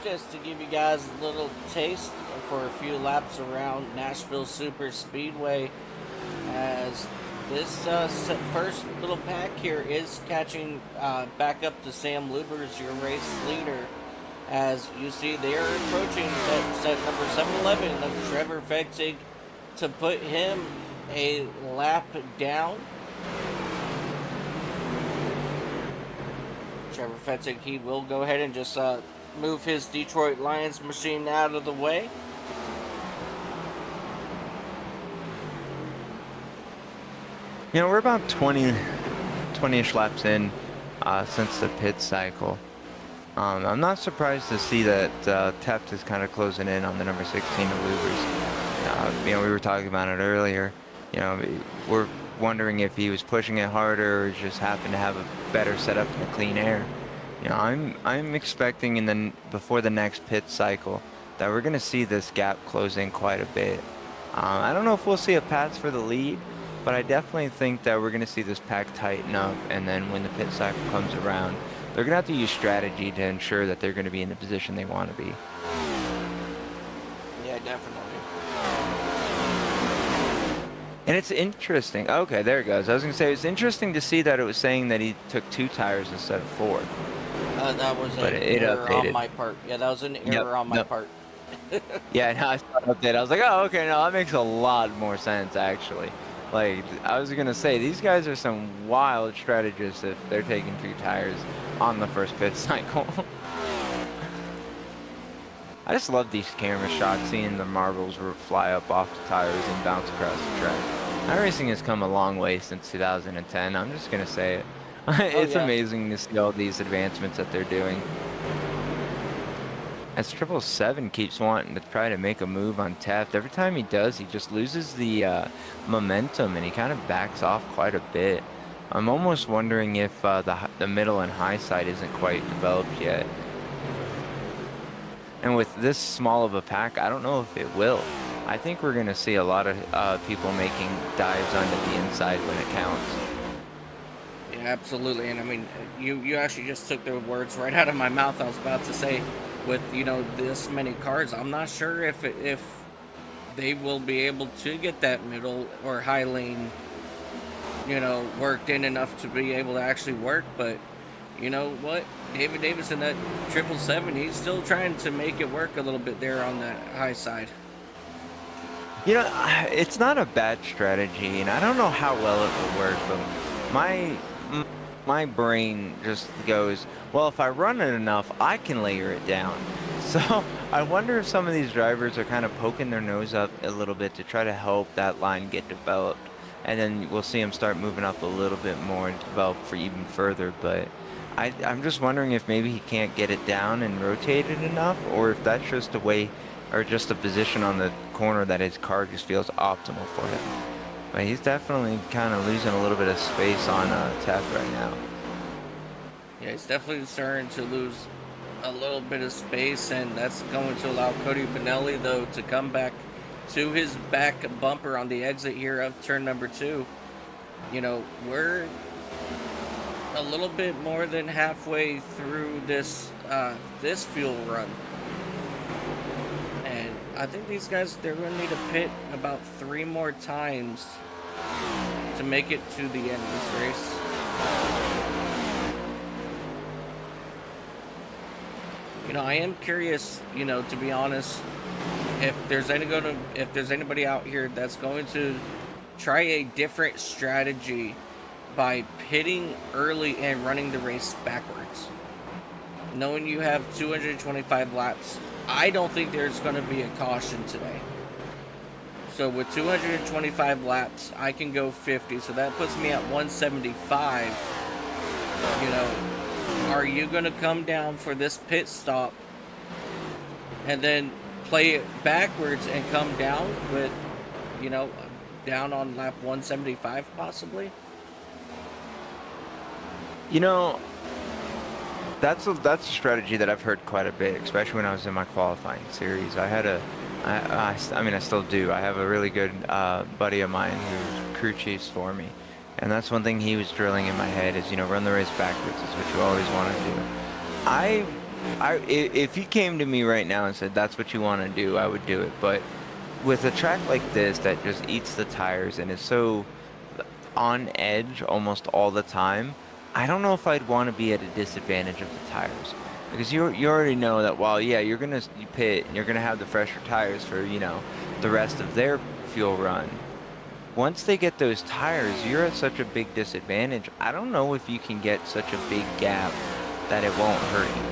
Just to give you guys a little taste for a few laps around Nashville Superspeedway, as this first little pack here is catching back up to Sam Luber's, your race leader. As you see, they are approaching set number 711 of Trevor Fetzig to put him a lap down. Trevor Fetzig, he will go ahead and just move his Detroit Lions machine out of the way. You know, we're about 20-ish laps in since the pit cycle. I'm not surprised to see that Teft is kind of closing in on the number 16 of Lubers. You know, we were talking about it earlier. You know, we're wondering if he was pushing it harder or just happened to have a better setup in the clean air. You know, I'm expecting before the next pit cycle that we're going to see this gap close in quite a bit. I don't know if we'll see a path for the lead, but I definitely think that we're going to see this pack tighten up, and then when the pit cycle comes around, they're going to have to use strategy to ensure that they're going to be in the position they want to be. Yeah, Yeah, definitely. And it's interesting. Okay, there it goes. I was gonna say it's interesting to see that it was saying that he took 2 tires instead of 4, That was but an it error on updated. my part. Yeah, that was an Yep. error on my No. part. Yeah, now I saw an update. I was like, oh, okay, no, that makes a lot more sense actually. Like I was gonna say, these guys are some wild strategists if they're taking 2 tires on the first pit cycle. I just love these camera shots, seeing the marbles fly up off the tires and bounce across the track. iRacing has come a long way since 2010. I'm just gonna say it. Oh It's yeah. amazing to see all these advancements that they're doing. As 777 keeps wanting to try to make a move on Taft, every time he does, he just loses the momentum and he kind of backs off quite a bit. I'm almost wondering if the middle and high side isn't quite developed yet. And with this small of a pack, I don't know if it will. I think we're going to see a lot of people making dives onto the inside when it counts. Yeah, absolutely. And I mean, you actually just took the words right out of my mouth. I was about to say, with this many cars, I'm not sure if they will be able to get that middle or high lane, worked in enough to be able to actually work. But you know what, David Davis in that 777, he's still trying to make it work a little bit there on that high side. It's not a bad strategy, and I don't know how well it will work, but my brain just goes, well, if I run it enough, I can layer it down. So I wonder if some of these drivers are kind of poking their nose up a little bit to try to help that line get developed. And then we'll see them start moving up a little bit more and develop for even further. But I'm just wondering if maybe he can't get it down and rotate it enough, or if that's just a way, or just a position on the corner that his car just feels optimal for him. But he's definitely kind of losing a little bit of space on Taft right now. Yeah, he's definitely starting to lose a little bit of space, and that's going to allow Cody Benelli, though, to come back to his back bumper on the exit here of turn number 2. We're a little bit more than halfway through this fuel run, and I think these guys, they're going to need to pit about 3 more times to make it to the end of this race. I am curious, to be honest, if there's anybody out here that's going to try a different strategy by pitting early and running the race backwards. Knowing you have 225 laps, I don't think there's going to be a caution today. So with 225 laps, I can go 50, so that puts me at 175. Are you going to come down for this pit stop and then play it backwards and come down with, down on lap 175 possibly? That's a strategy that I've heard quite a bit, especially when I was in my qualifying series. I still do. I have a really good buddy of mine who's crew chiefs for me. And that's one thing he was drilling in my head is, run the race backwards is what you always want to do. If he came to me right now and said, that's what you want to do, I would do it. But with a track like this that just eats the tires and is so on edge almost all the time, I don't know if I'd want to be at a disadvantage of the tires. Because you already know that while, yeah, you're going to pit and you're going to have the fresher tires for, the rest of their fuel run. Once they get those tires, you're at such a big disadvantage. I don't know if you can get such a big gap that it won't hurt you,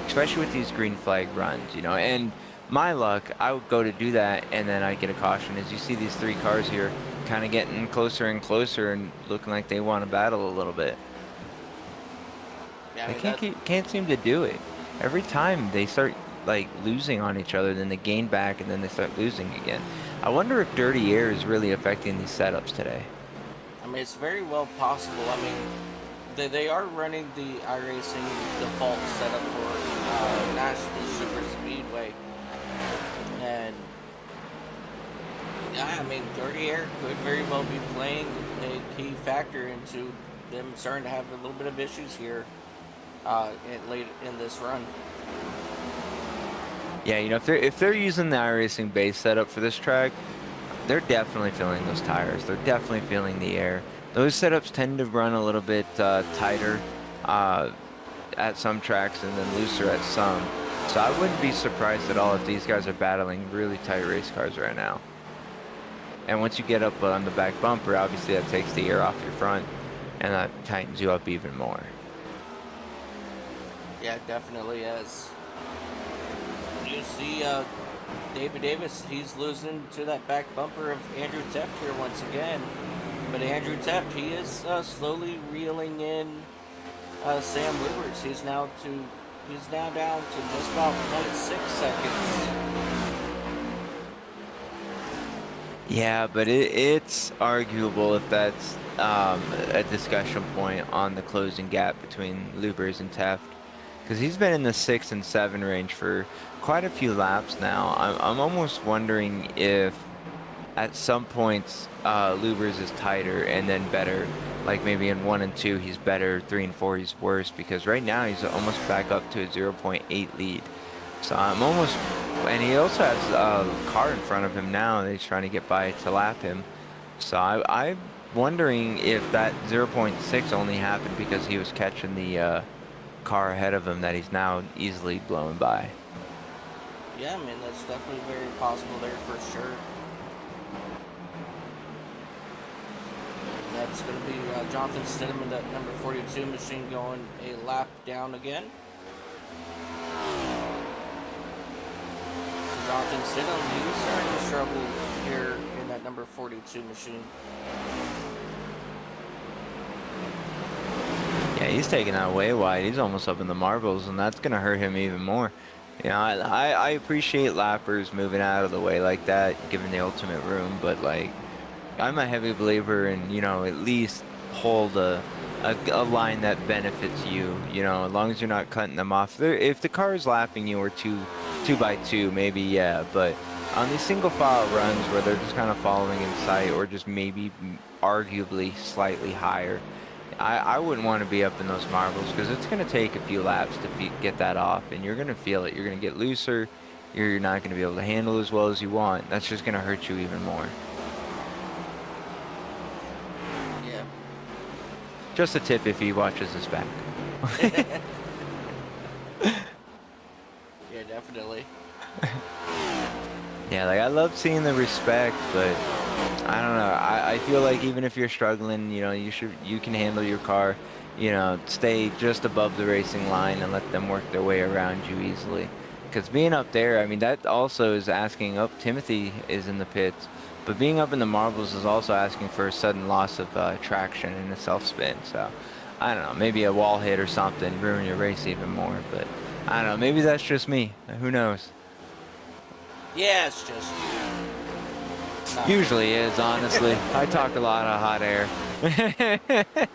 especially with these green flag runs, And my luck, I would go to do that, and then I get a caution. As you see these 3 cars here kind of getting closer and closer and looking like they want to battle a little bit. Yeah, they can't seem to do it. Every time they start losing on each other, then they gain back, and then they start losing again. I wonder if dirty air is really affecting these setups today. I mean, it's very well possible. I mean, they are running the iRacing default setup for Nashville Superspeedway, and yeah, I mean, dirty air could very well be playing a key factor into them starting to have a little bit of issues here late in this run. Yeah, you know, if they're using the iRacing base setup for this track, they're definitely feeling those tires. They're definitely feeling the air. Those setups tend to run a little bit tighter at some tracks and then looser at some. So I wouldn't be surprised at all if these guys are battling really tight race cars right now. And once you get up on the back bumper, obviously that takes the air off your front and that tightens you up even more. Yeah, it definitely is. You see David Davis, he's losing to that back bumper of Andrew Teft here once again. But Andrew Teft, he is slowly reeling in Sam Lubers. He's now down to just about 0.6 seconds. Yeah, but it's arguable if that's a discussion point on the closing gap between Lubers and Teft, because he's been in the 6 and 7 range for quite a few laps now. I'm almost wondering if at some points Lubers is tighter and then better. Like maybe in 1 and 2 he's better, 3 and 4 he's worse, because right now he's almost back up to a 0.8 lead. So I'm almost, and he also has a car in front of him now that he's trying to get by to lap him. So I'm wondering if that 0.6 only happened because he was catching the car ahead of him that he's now easily blowing by. Yeah, I mean, that's definitely very possible there for sure. That's going to be Jonathan Stidham in that number 42 machine going a lap down again. Jonathan Stidham, he's starting to struggle here in that number 42 machine. Yeah, he's taking that way wide. He's almost up in the marbles, and that's going to hurt him even more. You know, I appreciate lappers moving out of the way like that, giving the ultimate room, but like, I'm a heavy believer in, you know, at least hold a line that benefits you, you know, as long as you're not cutting them off. If the car is lapping you or two by two, maybe, yeah, but on these single file runs where they're just kind of following in sight or just maybe arguably slightly higher, I wouldn't want to be up in those marbles, because it's going to take a few laps to get that off, and you're going to feel it. You're going to get looser. You're not going to be able to handle as well as you want. That's just going to hurt you even more. Yeah. Just a tip if he watches this back. Yeah, definitely. Yeah, like I love seeing the respect, but I don't know. I feel like even if you're struggling, you know, you can handle your car, you know, stay just above the racing line and let them work their way around you easily. Because being up there, I mean, that also is asking up. Timothy is in the pits, but being up in the marbles is also asking for a sudden loss of traction in a self spin. So I don't know, maybe a wall hit or something ruin your race even more. But I don't know, maybe that's just me. Who knows? Yeah, it's just Usually is, honestly. I talk a lot of hot air.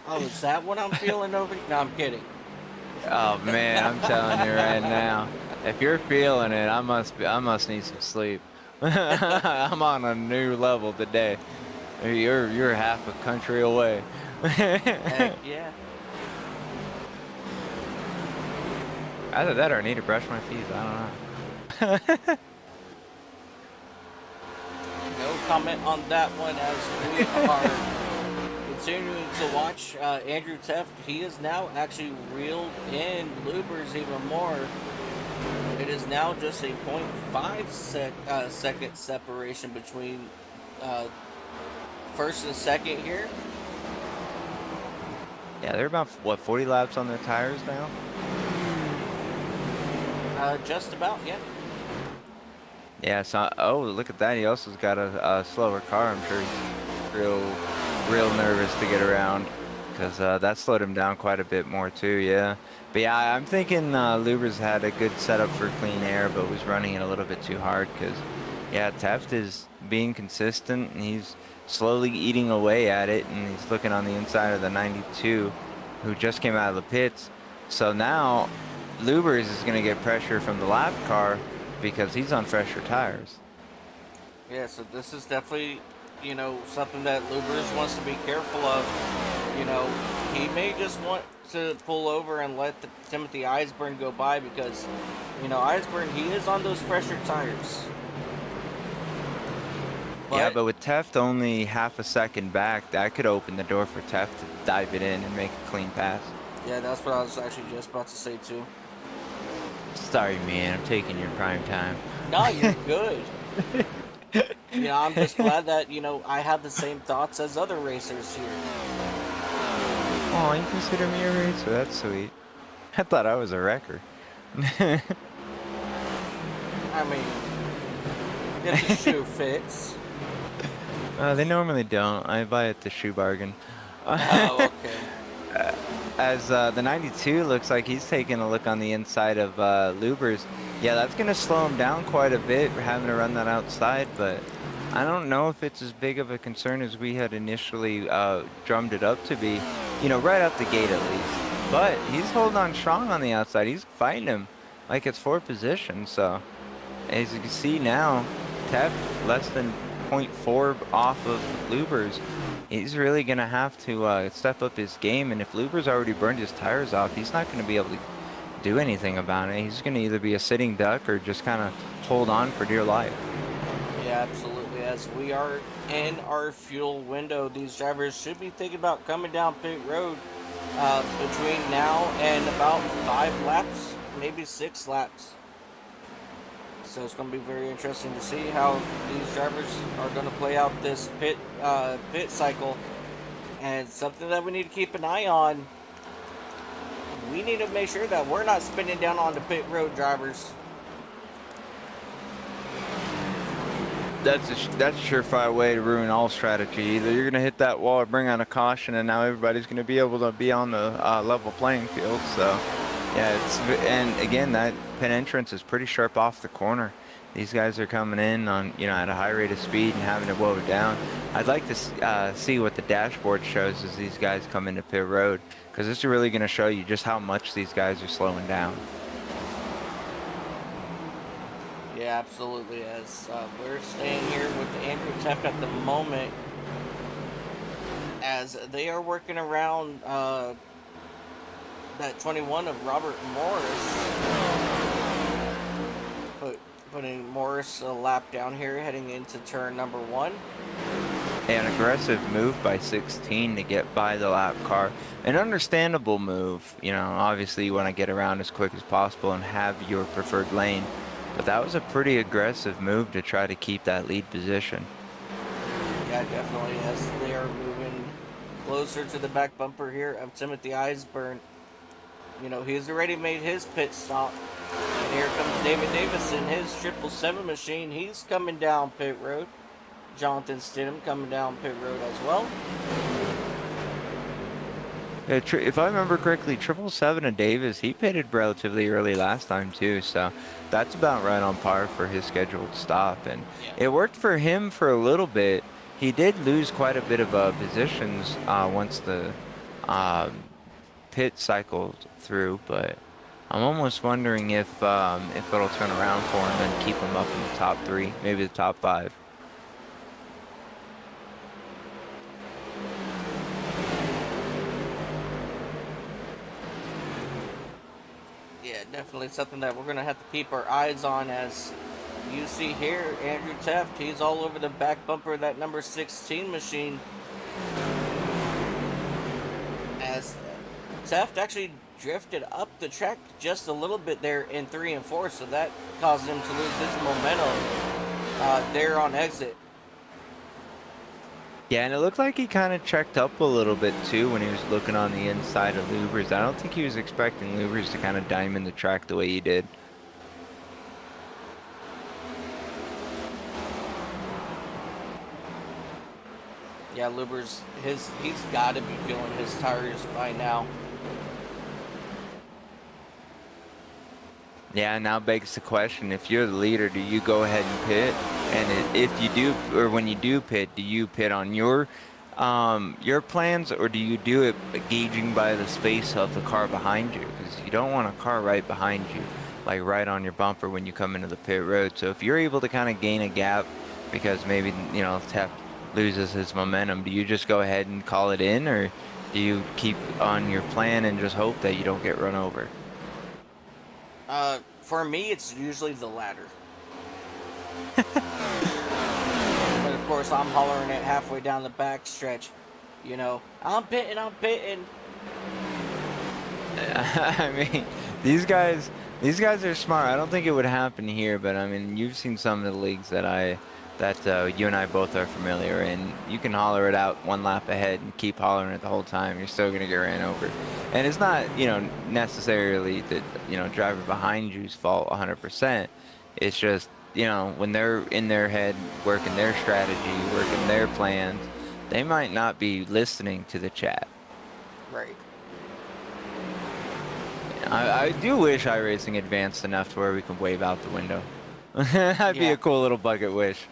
Oh, is that what I'm feeling over? No, I'm kidding. Oh man, I'm telling you right now. If you're feeling it, I must need some sleep. I'm on a new level today. You're half a country away. Heck yeah. Either that or I need to brush my teeth. I don't know. No comment on that one, as we are continuing to watch Andrew Teft. He is now actually reeled in Lubers even more. It is now just a 0.5 second separation between first and second here. Yeah, they're about, what, 40 laps on their tires now? Just about, yeah. Yeah, so, oh, look at that. He also's got a slower car. I'm sure he's real nervous to get around, because that slowed him down quite a bit more too, yeah. But yeah, I'm thinking Lubers had a good setup for clean air, but was running it a little bit too hard, because, yeah, Teft is being consistent, and he's slowly eating away at it, and he's looking on the inside of the 92, who just came out of the pits. So now Lubers is going to get pressure from the lap car, because he's on fresher tires. Yeah, so this is definitely, you know, something that Lubers wants to be careful of. You know, he may just want to pull over and let Timothy Eisburn go by because, you know, Eisburn, he is on those fresher tires. Yeah, but with Teft only half a second back, that could open the door for Teft to dive it in and make a clean pass. Yeah, that's what I was actually just about to say too. Sorry, man, I'm taking your prime time. No, you're good. You know, I'm just glad that, you know, I have the same thoughts as other racers here. Oh, you consider me a racer? That's sweet. I thought I was a wrecker. I mean, if the shoe fits. They normally don't. I buy at the shoe bargain. Oh, okay. As the 92 looks like he's taking a look on the inside of Lubers. Yeah, that's going to slow him down quite a bit, having to run that outside, but I don't know if it's as big of a concern as we had initially drummed it up to be, you know, right out the gate at least. But he's holding on strong on the outside. He's fighting him like it's for position. So as you can see now, Teft less than 0.4 off of Lubers. He's really going to have to step up his game. And if Lubers already burned his tires off, he's not going to be able to do anything about it. He's going to either be a sitting duck or just kind of hold on for dear life. Yeah, absolutely. As we are in our fuel window, these drivers should be thinking about coming down pit road between now and about 5 laps, maybe 6 laps. So it's going to be very interesting to see how these drivers are going to play out this pit cycle. And something that we need to keep an eye on, we need to make sure that we're not spinning down on the pit road, drivers. That's a surefire way to ruin all strategy. Either you're going to hit that wall or bring on a caution, and now everybody's going to be able to be on the level playing field. So, yeah, and again, that pit entrance is pretty sharp off the corner. These guys are coming in on, you know, at a high rate of speed and having to blow it down. I'd like to see what the dashboard shows as these guys come into pit road, because this is really going to show you just how much these guys are slowing down. Yeah, absolutely. As we're staying here with Andrew Teft at the moment, as they are working around that 21 of Robert Morris, putting Morris a lap down here, heading into turn number 1. An aggressive move by 16 to get by the lap car. An understandable move. You know, obviously you want to get around as quick as possible and have your preferred lane. But that was a pretty aggressive move to try to keep that lead position. Yeah, definitely. As they are moving closer to the back bumper here of Timothy Eisburn. You know, he's already made his pit stop. And here comes David Davis in his 777 machine. He's coming down pit road. Jonathan Stidham coming down pit road as well. If I remember correctly, 777 and Davis, he pitted relatively early last time too, so that's about right on par for his scheduled stop. And it worked for him for a little bit. He did lose quite a bit of positions once the pit cycled through, but I'm almost wondering if it'll turn around for him and keep him up in the top 3, maybe the top 5. Yeah, definitely something that we're going to have to keep our eyes on. As you see here, Andrew Teft, he's all over the back bumper of that number 16 machine. As Teft actually drifted up the track just a little bit there in 3 and 4, so that caused him to lose his momentum there on exit. Yeah, and it looked like he kind of checked up a little bit too when he was looking on the inside of Lubers. I don't think he was expecting Lubers to kind of diamond the track the way he did. Yeah, Lubers, he's got to be feeling his tires by now. Yeah, now begs the question, if you're the leader, do you go ahead and pit? And if you do, or when you do pit, do you pit on your plans, or do you do it gauging by the space of the car behind you? Because you don't want a car right behind you, like right on your bumper when you come into the pit road. So if you're able to kind of gain a gap because maybe, you know, Teft loses his momentum, do you just go ahead and call it in, or Do you keep on your plan and just hope that you don't get run over? For me, it's usually the latter. But of course, I'm hollering it halfway down the back stretch. You know, I'm pitting, I'm pitting. I mean, these guys are smart. I don't think it would happen here, but I mean, you've seen some of the leagues that you and I both are familiar in. You can holler it out one lap ahead and keep hollering it the whole time. You're still gonna get ran over, and it's not, necessarily the driver behind you's fault 100%. It's just, when they're in their head working their strategy, working their plans, they might not be listening to the chat. Right. I do wish iRacing advanced enough to where we can wave out the window. That'd be Yeah. a cool little bucket wish.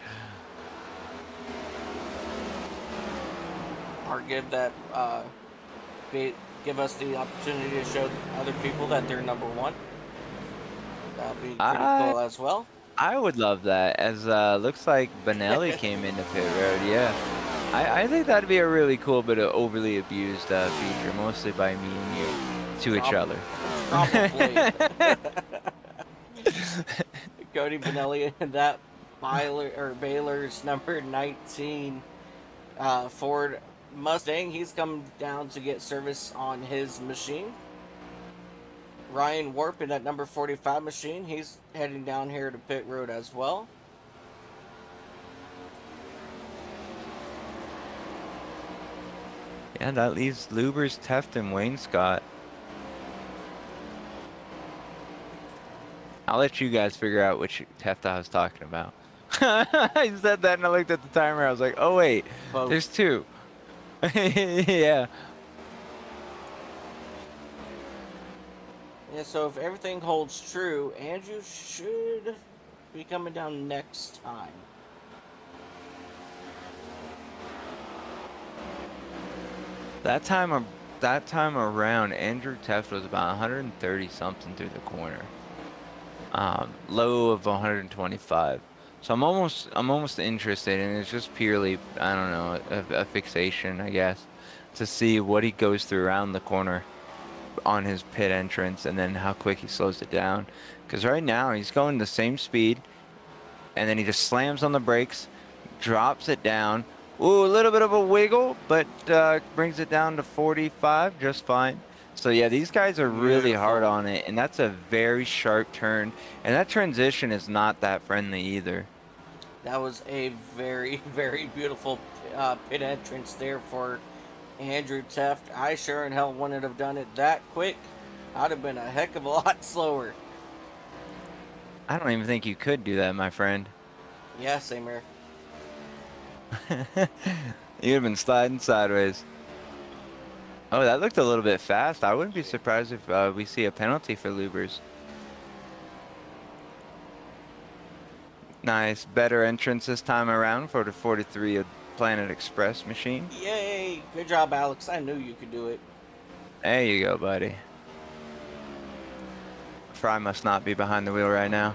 Or give that, give us the opportunity to show other people that they're number one. That'd be pretty cool as well. I would love that. As looks like Benelli came into pit road. Yeah, I think that'd be a really cool but overly abused feature, mostly by me and you to each other. Probably. Cody Benelli and that Baylor's number 19 Ford Mustang. He's come down to get service on his machine. Ryan Warp in that number 45 machine. He's heading down here to pit road as well. Yeah, that leaves Lubers, Teft, and Wayne Scott. I'll let you guys figure out which Teft I was talking about. I said that and I looked at the timer. I was like, oh wait, Both. There's two. Yeah. Yeah, so if everything holds true, Andrew should be coming down next time. That time around, Andrew Teft was about 130 something through the corner. Low of 125. So I'm almost interested, and it's just purely, I don't know, a fixation, I guess, to see what he goes through around the corner on his pit entrance, and then how quick he slows it down. Because right now he's going the same speed, and then he just slams on the brakes, drops it down. Ooh, a little bit of a wiggle, but brings it down to 45 just fine. So yeah, these guys are really hard on it, and that's a very sharp turn, and that transition is not that friendly either. That was a very, very beautiful pit entrance there for Andrew Teft. I sure in hell wouldn't have done it that quick. I'd have been a heck of a lot slower. I don't even think you could do that, my friend. Yeah, same here. You'd have been sliding sideways. Oh, that looked a little bit fast. I wouldn't be surprised if we see a penalty for Lubers. Nice, better entrance this time around for the 43 Planet Express machine. Yay! Good job, Alex. I knew you could do it. There you go, buddy. Fry must not be behind the wheel right now.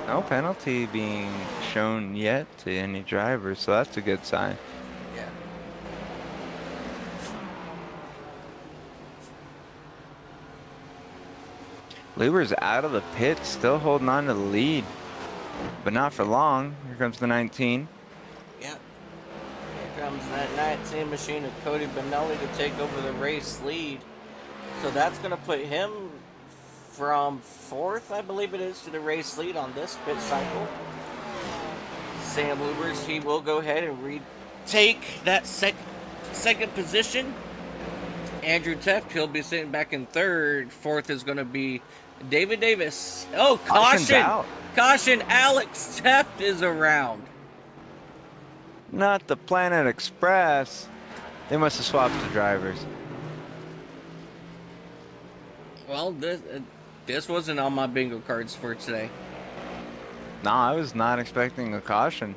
No penalty being shown yet to any driver, so that's a good sign. Yeah. Luber's out of the pit, still holding on to the lead, but not for long. Here comes the 19. Yep. Here comes that 19 machine of Cody Benelli to take over the race lead. So that's going to put him from 4th, I believe it is, to the race lead on this pit cycle. Sam Lubers, he will go ahead and retake that second position. Andrew Teft, he'll be sitting back in 3rd. 4th is going to be David Davis. Oh, caution! Caution, Alex Teft is around. Not the Planet Express. They must have swapped the drivers. Well, this wasn't on my bingo cards for today. No, I was not expecting a caution.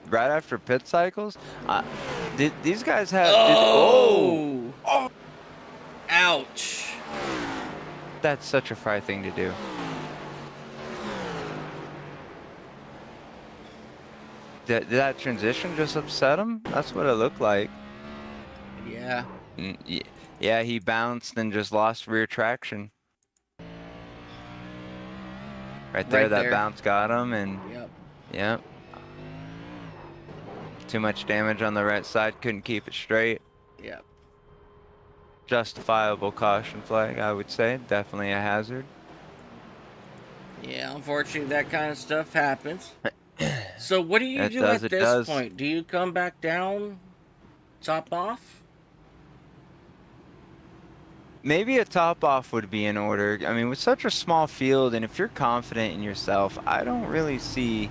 Right after pit cycles? These guys have... Oh! Ouch. That's such a Fry thing to do. Did that transition just upset him? That's what it looked like. Yeah. Yeah, he bounced and just lost rear traction. Right there, Right that there. bounce got him, and Yep. yep. Too much damage on the right side, couldn't keep it straight. Yep. Justifiable caution flag, I would say. Definitely a hazard. Yeah, unfortunately, that kind of stuff happens. So, what do you It do does, at it this does. point? Do you come back down, top off? Maybe a top off would be in order. I mean, with such a small field, and if you're confident in yourself, I don't really see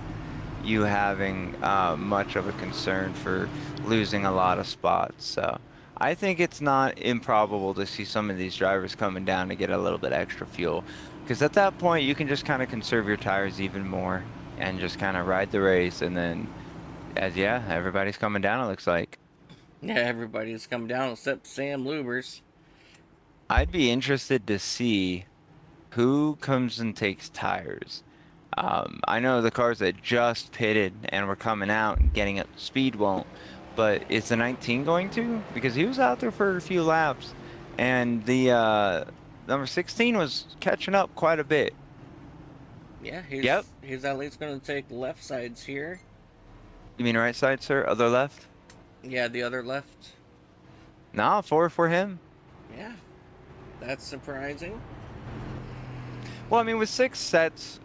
you having much of a concern for losing a lot of spots. So I think it's not improbable to see some of these drivers coming down to get a little bit extra fuel. Because at that point, you can just kind of conserve your tires even more and just kind of ride the race. And then, yeah, everybody's coming down, it looks like. Yeah, everybody's come down except Sam Lubers. I'd be interested to see who comes and takes tires. I know the cars that just pitted and were coming out and getting up to speed won't, but is the 19 going to? Because he was out there for a few laps, and the number 16 was catching up quite a bit. Yeah, Yep. he's at least going to take left sides here. You mean right side, sir? Other left? Yeah, the other left. Nah, four for him. Yeah, that's surprising. Well, I mean, with 6 sets,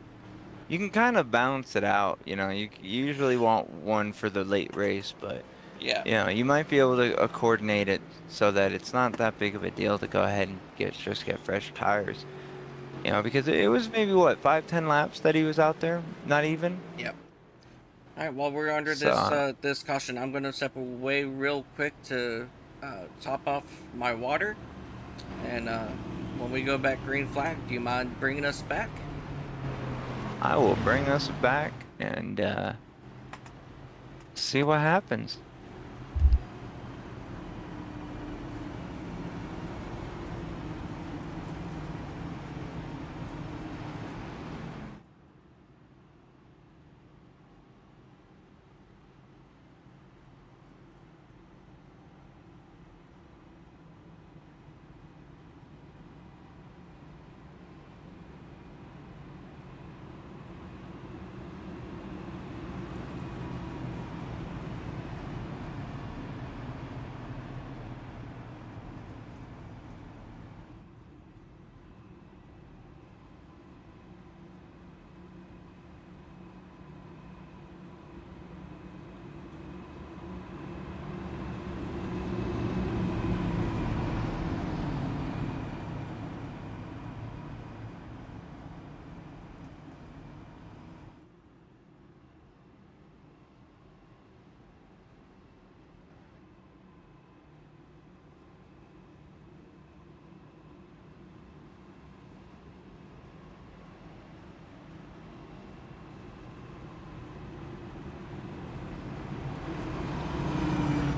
you can kind of balance it out. You know, you usually want one for the late race, but Yeah. you know, you might be able to coordinate it so that it's not that big of a deal to go ahead and just get fresh tires. You know, because it was maybe what, 5-10 laps that he was out there, not even. Yep. All right. While we're under this caution, I'm going to step away real quick to top off my water, and when we go back green flag, do you mind bringing us back? I will bring us back and see what happens.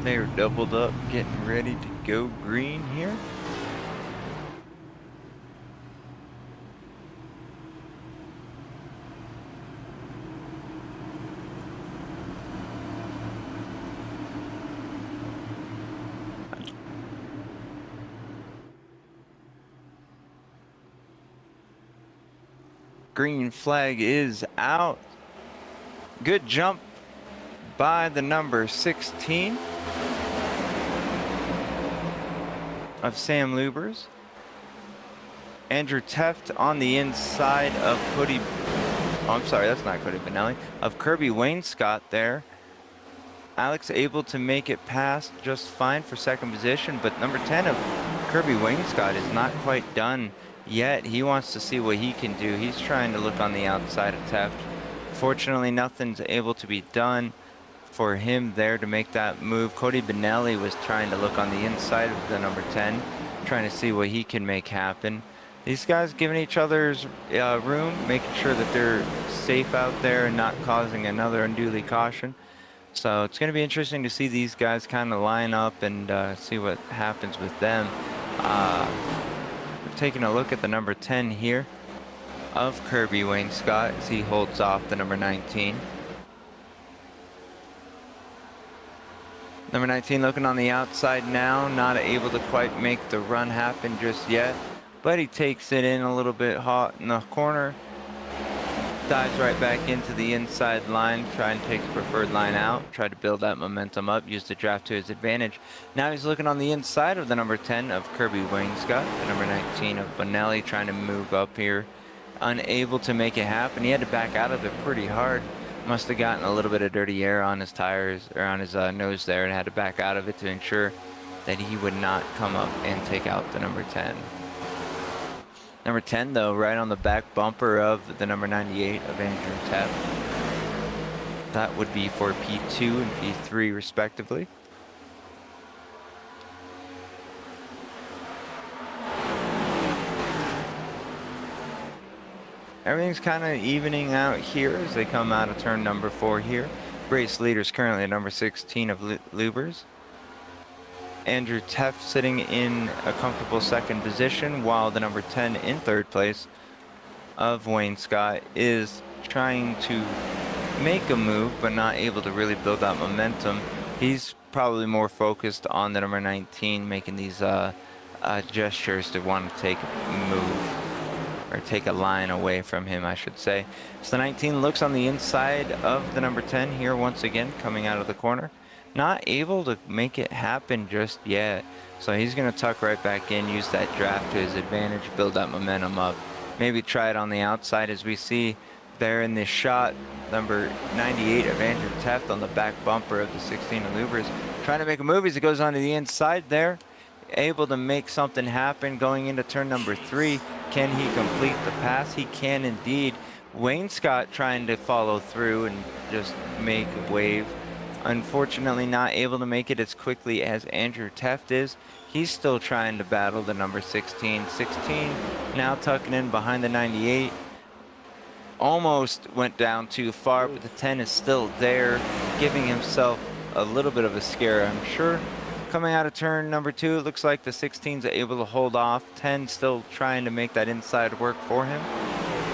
They're doubled up, getting ready to go green here. Green flag is out. Good jump by the number 16 of Sam Lubers. Andrew Teft on the inside of Cody. Oh, I'm sorry, that's not Cody Benelli. Of Kirby Wainscott there. Alex able to make it past just fine for second position, but number 10 of Kirby Wainscott is not quite done yet. He wants to see what he can do. He's trying to look on the outside of Teft. Fortunately, nothing's able to be done for him there to make that move. Cody Benelli was trying to look on the inside of the number 10, trying to see what he can make happen. These guys giving each other's room, making sure that they're safe out there and not causing another unduly caution. So it's going to be interesting to see these guys kind of line up and see what happens with them. We're taking a look at the number 10 here of Kirby Wainscott as he holds off the number 19. Number 19 looking on the outside now, not able to quite make the run happen just yet, but he takes it in a little bit hot in the corner, dives right back into the inside line, try and take the preferred line out, try to build that momentum up, use the draft to his advantage. Now he's looking on the inside of the number 10 of Kirby Wainscott, the number 19 of Bonelli, trying to move up here, unable to make it happen. He had to back out of it pretty hard. Must have gotten a little bit of dirty air on his tires, or on his nose there, and had to back out of it to ensure that he would not come up and take out the number 10. Number 10, though, right on the back bumper of the number 98 of Andrew Teff. That would be for P2 and P3, respectively. Everything's kind of evening out here as they come out of turn number 4 here. Race leaders currently at number 16 of Lubers. Andrew Teff sitting in a comfortable second position, while the number 10 in third place of Wainscott is trying to make a move but not able to really build that momentum. He's probably more focused on the number 19 making these gestures to want to take a move, or take a line away from him, I should say. So the 19 looks on the inside of the number 10 here once again, coming out of the corner. Not able to make it happen just yet. So he's going to tuck right back in, use that draft to his advantage, build that momentum up. Maybe try it on the outside, as we see there in this shot, number 98 of Andrew Teff on the back bumper of the 16 of Lubers. Trying to make a move as he goes onto the inside there. Able to make something happen going into turn number 3. Can he complete the pass? He can indeed. Wainscott trying to follow through and just make a wave. Unfortunately not able to make it as quickly as Andrew Teff is. He's still trying to battle the number 16. 16 now tucking in behind the 98. Almost went down too far, but the 10 is still there, giving himself a little bit of a scare, I'm sure. Coming out of turn number 2, it looks like the 16's able to hold off. 10 still trying to make that inside work for him.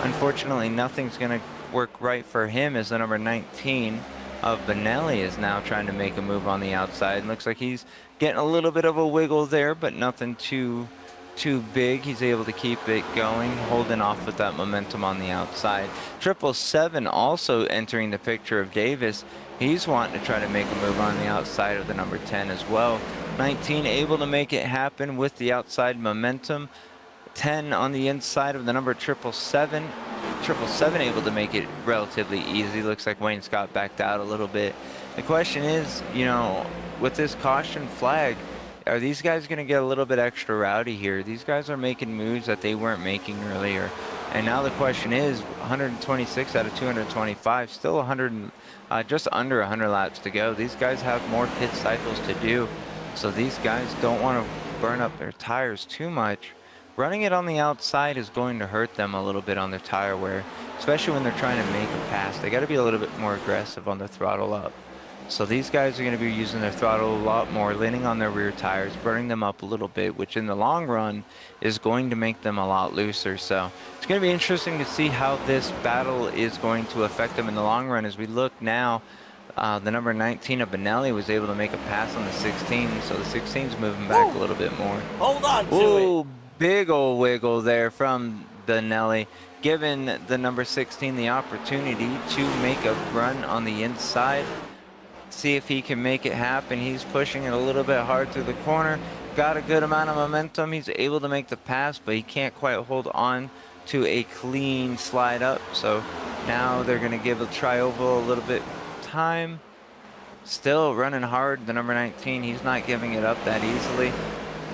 Unfortunately, nothing's going to work right for him, as the number 19 of Bonelli is now trying to make a move on the outside. And looks like he's getting a little bit of a wiggle there, but nothing too big. He's able to keep it going, holding off with that momentum on the outside. 777 also entering the picture of Davis. He's wanting to try to make a move on the outside of the number 10 as well. 19 able to make it happen with the outside momentum. 10 on the inside of the number 777. 777 able to make it relatively easy. Looks like Wainscott backed out a little bit. The question is, you know, with this caution flag, are these guys going to get a little bit extra rowdy here? These guys are making moves that they weren't making earlier. And now the question is, 126 out of 225, still 100, just under 100 laps to go. These guys have more pit cycles to do, so these guys don't want to burn up their tires too much. Running it on the outside is going to hurt them a little bit on their tire wear, especially when they're trying to make a pass. They got to be a little bit more aggressive on the throttle up. So these guys are going to be using their throttle a lot more, leaning on their rear tires, burning them up a little bit, which in the long run is going to make them a lot looser. So it's going to be interesting to see how this battle is going to affect them in the long run. As we look now, the number 19 of Bonelli was able to make a pass on the 16, so the 16's moving back a little bit more. Hold on to it. Big old wiggle there from Bonelli, giving the number 16 the opportunity to make a run on the inside. See if he can make it happen. He's pushing it a little bit hard through the corner. Got a good amount of momentum. He's able to make the pass, but he can't quite hold on to a clean slide up. So now they're going to give a tri-oval a little bit time. Still running hard, the number 19. He's not giving it up that easily.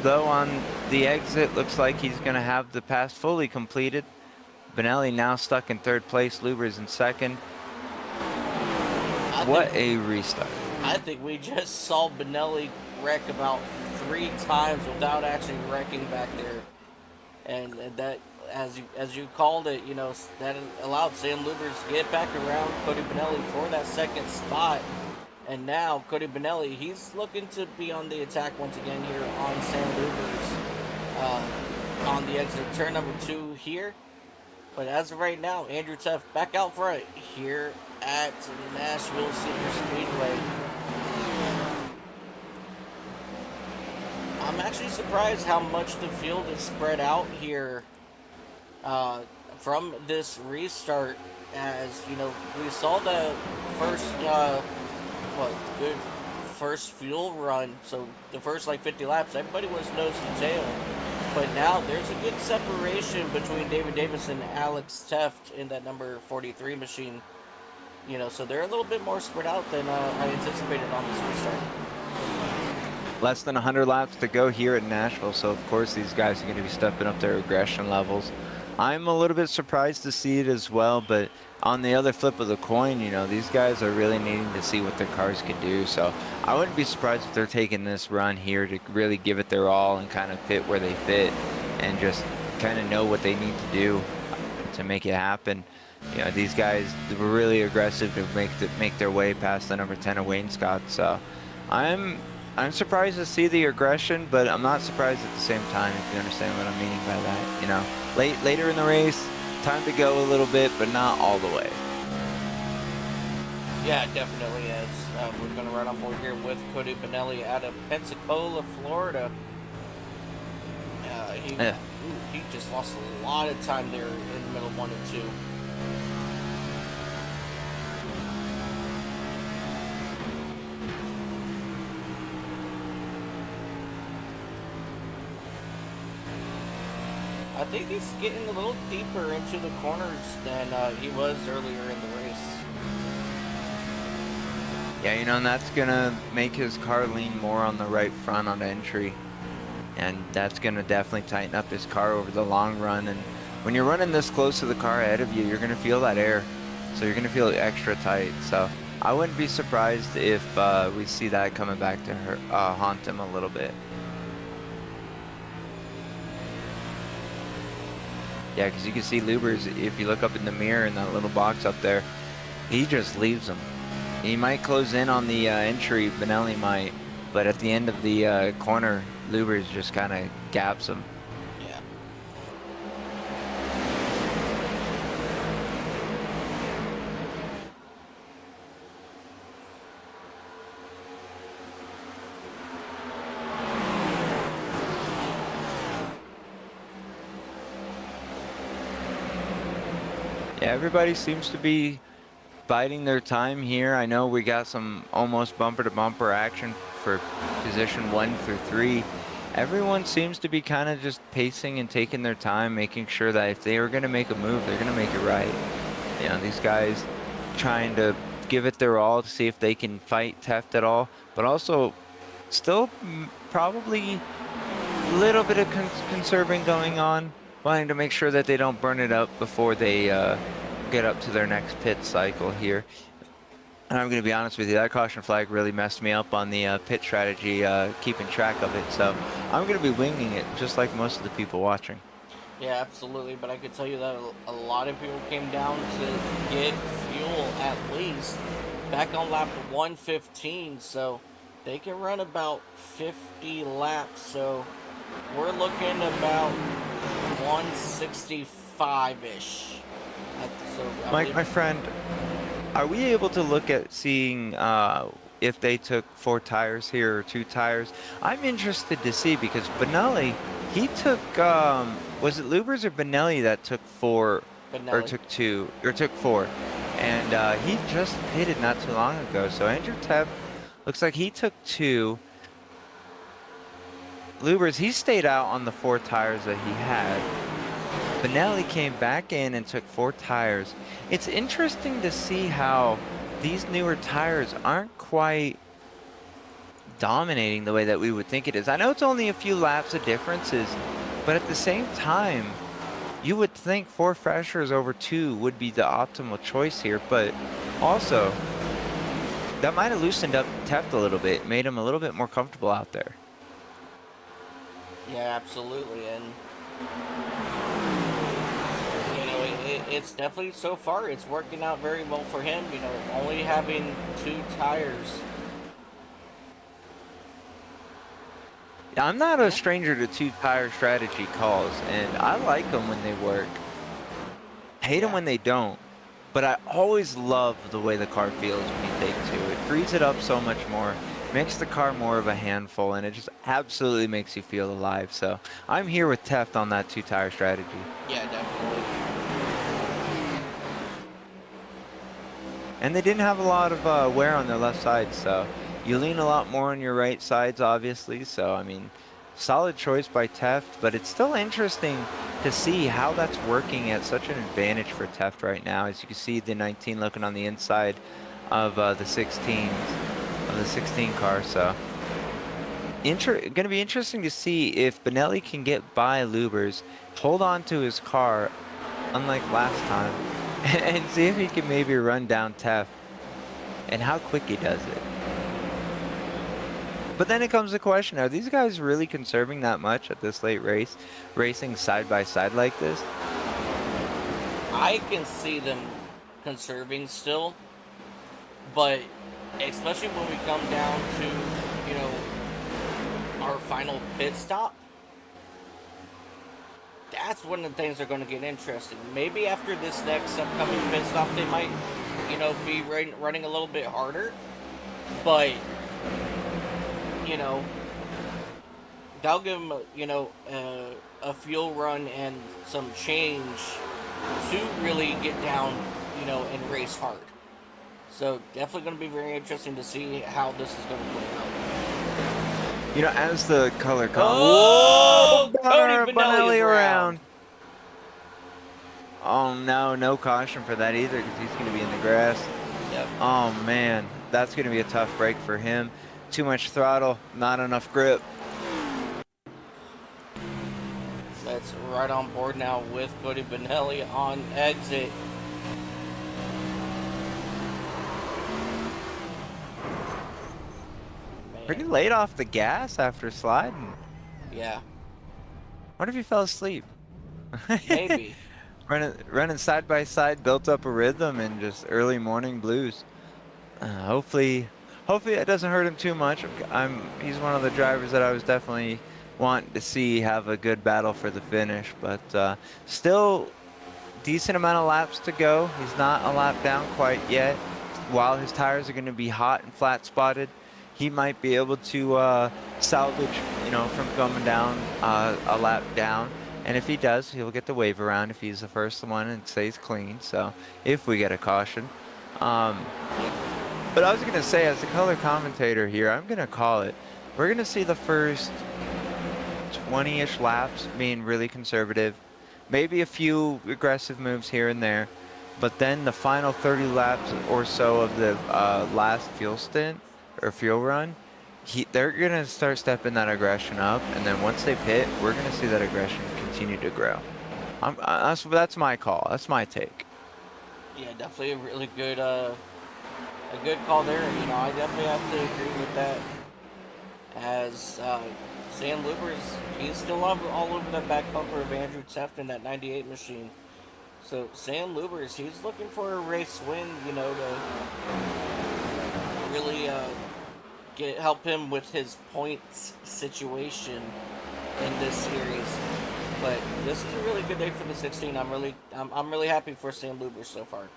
Though on the exit, looks like he's going to have the pass fully completed. Bonelli now stuck in third place. Lubers in second. What a restart. I think we just saw Bonelli wreck about 3 times without actually wrecking back there. And that, as you called it, you know, that allowed Sam Lubers to get back around Cody Bonelli for that second spot. And now Cody Bonelli, he's looking to be on the attack once again here on Sam Lubers on the exit of turn number 2 here. But as of right now, Andrew Teff back out front here at Nashville Superspeedway. I'm actually surprised how much the field is spread out here from this restart. As you know, we saw the first good first fuel run. So the first like 50 laps, everybody was nose to tail. But now there's a good separation between David Davis and Alex Teft in that number 43 machine. You know, so they're a little bit more spread out than I anticipated on this restart. Less than 100 laps to go here at Nashville, so of course these guys are going to be stepping up their aggression levels. I'm a little bit surprised to see it as well, but on the other flip of the coin, you know, these guys are really needing to see what their cars can do. So I wouldn't be surprised if they're taking this run here to really give it their all and kind of fit where they fit and just kind of know what they need to do to make it happen. You know, these guys were really aggressive to make their way past the number 10 of Wayne Scott. So I'm surprised to see the aggression, but I'm not surprised at the same time, if you understand what I'm meaning by that. You know, later in the race, time to go a little bit, but not all the way. Yeah, it definitely is. We're going to run on board here with Cody Benelli out of Pensacola, Florida. He just lost a lot of time there in the middle 1 and 2. I think he's getting a little deeper into the corners than he was earlier in the race. Yeah, you know, and that's going to make his car lean more on the right front on entry. And that's going to definitely tighten up his car over the long run. And when you're running this close to the car ahead of you, you're going to feel that air. So you're going to feel it extra tight. So I wouldn't be surprised if we see that coming back to haunt him a little bit. Yeah, because you can see Lubers, if you look up in the mirror in that little box up there, he just leaves him. He might close in on the entry, Benelli might, but at the end of the corner, Lubers just kind of gaps him. Yeah. Yeah, everybody seems to be biding their time here. I know we got some almost bumper-to-bumper action for position 1 through 3. Everyone seems to be kind of just pacing and taking their time, making sure that if they are going to make a move, they're going to make it right. You know, these guys trying to give it their all to see if they can fight Teft at all, but also still probably a little bit of conserving going on, wanting to make sure that they don't burn it up before they get up to their next pit cycle here. And I'm going to be honest with you, that caution flag really messed me up on the pit strategy, keeping track of it. So I'm going to be winging it, just like most of the people watching. Yeah, absolutely. But I could tell you that a lot of people came down to get fuel at least back on lap 115. So they can run about 50 laps. So we're looking about 165-ish. My friend, are we able to look at seeing if they took 4 tires here or 2 tires? I'm interested to see because Benelli, he took, was it Lubers or Benelli that took 4 Benelli. or took 2 or took 4? And he just pitted not too long ago. So Andrew Teft looks like he took 2. Lubers, he stayed out on the 4 tires that he had. Benelli came back in and took 4 tires. It's interesting to see how these newer tires aren't quite dominating the way that we would think it is. I know it's only a few laps of differences, but at the same time, you would think 4 freshers over 2 would be the optimal choice here, but also that might have loosened up Teft a little bit, made him a little bit more comfortable out there. Yeah, absolutely. And it's definitely, so far, it's working out very well for him, you know, only having 2 tires. I'm not a stranger to 2-tire strategy calls, and I like them when they work. Hate them when they don't, but I always love the way the car feels when you take 2. It frees it up so much more, makes the car more of a handful, and it just absolutely makes you feel alive. So I'm here with Teft on that 2-tire strategy. Yeah, definitely. And they didn't have a lot of wear on their left side, so you lean a lot more on your right sides, obviously. So, I mean, solid choice by Teft, but it's still interesting to see how that's working at such an advantage for Teft right now. As you can see, the 19 looking on the inside of the 16 car. So, going to be interesting to see if Benelli can get by Lubers, hold on to his car, unlike last time, and see if he can maybe run down Teft and how quick he does it. But then it comes the question, are these guys really conserving that much at this late race, racing side by side like this? I can see them conserving still, but especially when we come down to, you know, our final pit stop, that's when the things are going to get interesting. Maybe after this next upcoming pit stop, they might, you know, be running a little bit harder. But, you know, that'll give them, you know, a fuel run and some change to really get down, you know, and race hard. So definitely going to be very interesting to see how this is going to play out. You know, as the color comes, oh, Cody Benelli around. Oh no, no caution for that either, because he's going to be in the grass. Yep. Oh man, that's going to be a tough break for him. Too much throttle, not enough grip. That's right on board now with Cody Benelli on exit. Pretty late off the gas after sliding. Yeah. What if he fell asleep? Maybe. running side by side, built up a rhythm, and just early morning blues. Hopefully it doesn't hurt him too much. He's one of the drivers that I was definitely wanting to see have a good battle for the finish, but still decent amount of laps to go. He's not a lap down quite yet. While his tires are going to be hot and flat spotted, he might be able to salvage, you know, from coming down a lap down. And if he does, he'll get the wave around if he's the first one and stays clean. So if we get a caution. But I was going to say, as the color commentator here, I'm going to call it. We're going to see the first 20-ish laps being really conservative. Maybe a few aggressive moves here and there. But then the final 30 laps or so of the last fuel stint, or fuel run, they're going to start stepping that aggression up, and then once they pit, we're going to see that aggression continue to grow. That's my call. That's my take. Yeah, definitely a really good a good call there. You know, I definitely have to agree with that. As Sam Lubers, he's still all over that back bumper of Andrew Teft in that 98 machine. So Sam Lubers, he's looking for a race win, you know, to really help him with his points situation in this series. But this is a really good day for the 16. I'm really happy for Sam Lubers so far.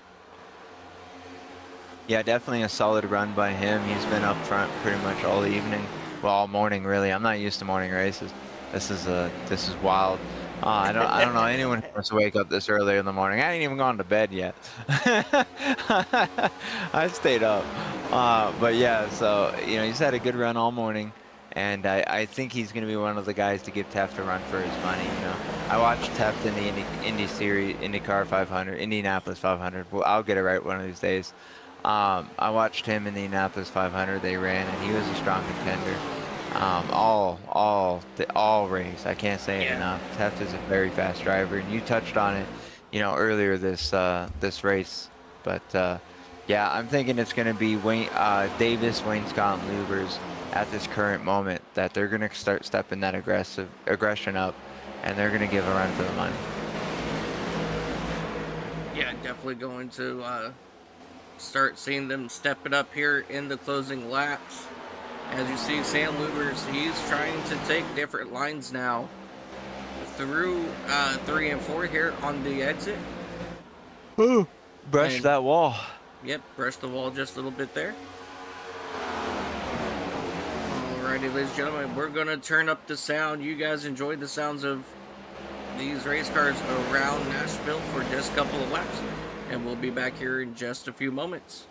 Yeah, definitely a solid run by him. He's been up front pretty much all evening, well, all morning really. I'm not used to morning races. This is wild. I don't know anyone who wants to wake up this early in the morning. I ain't even gone to bed yet. I stayed up. But yeah, so, you know, he's had a good run all morning, and I think he's going to be one of the guys to give Teft a run for his money. You know, I watched Teft in the Indy Series, IndyCar 500, Indianapolis 500. Well, I'll get it right one of these days. I watched him in the Indianapolis 500 they ran, and he was a strong contender. All race. I can't say it enough. Teft is a very fast driver, and you touched on it, you know, earlier this race. But yeah, I'm thinking it's going to be Davis, Wayne Scott, and Lubers at this current moment that they're going to start stepping that aggression up, and they're going to give a run for the money. Yeah, definitely going to start seeing them step it up here in the closing laps. As you see, Sam Lubers, he's trying to take different lines now through 3 and 4 here on the exit. Ooh, brush that wall. Yep, brush the wall just a little bit there. Alrighty, ladies and gentlemen, we're gonna turn up the sound. You guys enjoyed the sounds of these race cars around Nashville for just a couple of laps, and we'll be back here in just a few moments.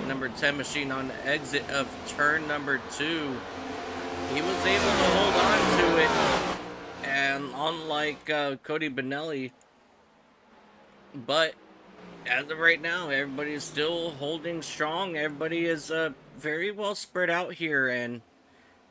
Number 10 machine on the exit of turn number 2. He was able to hold on to it, and unlike Cody Benelli, but as of right now, everybody is still holding strong. Everybody is very well spread out here, and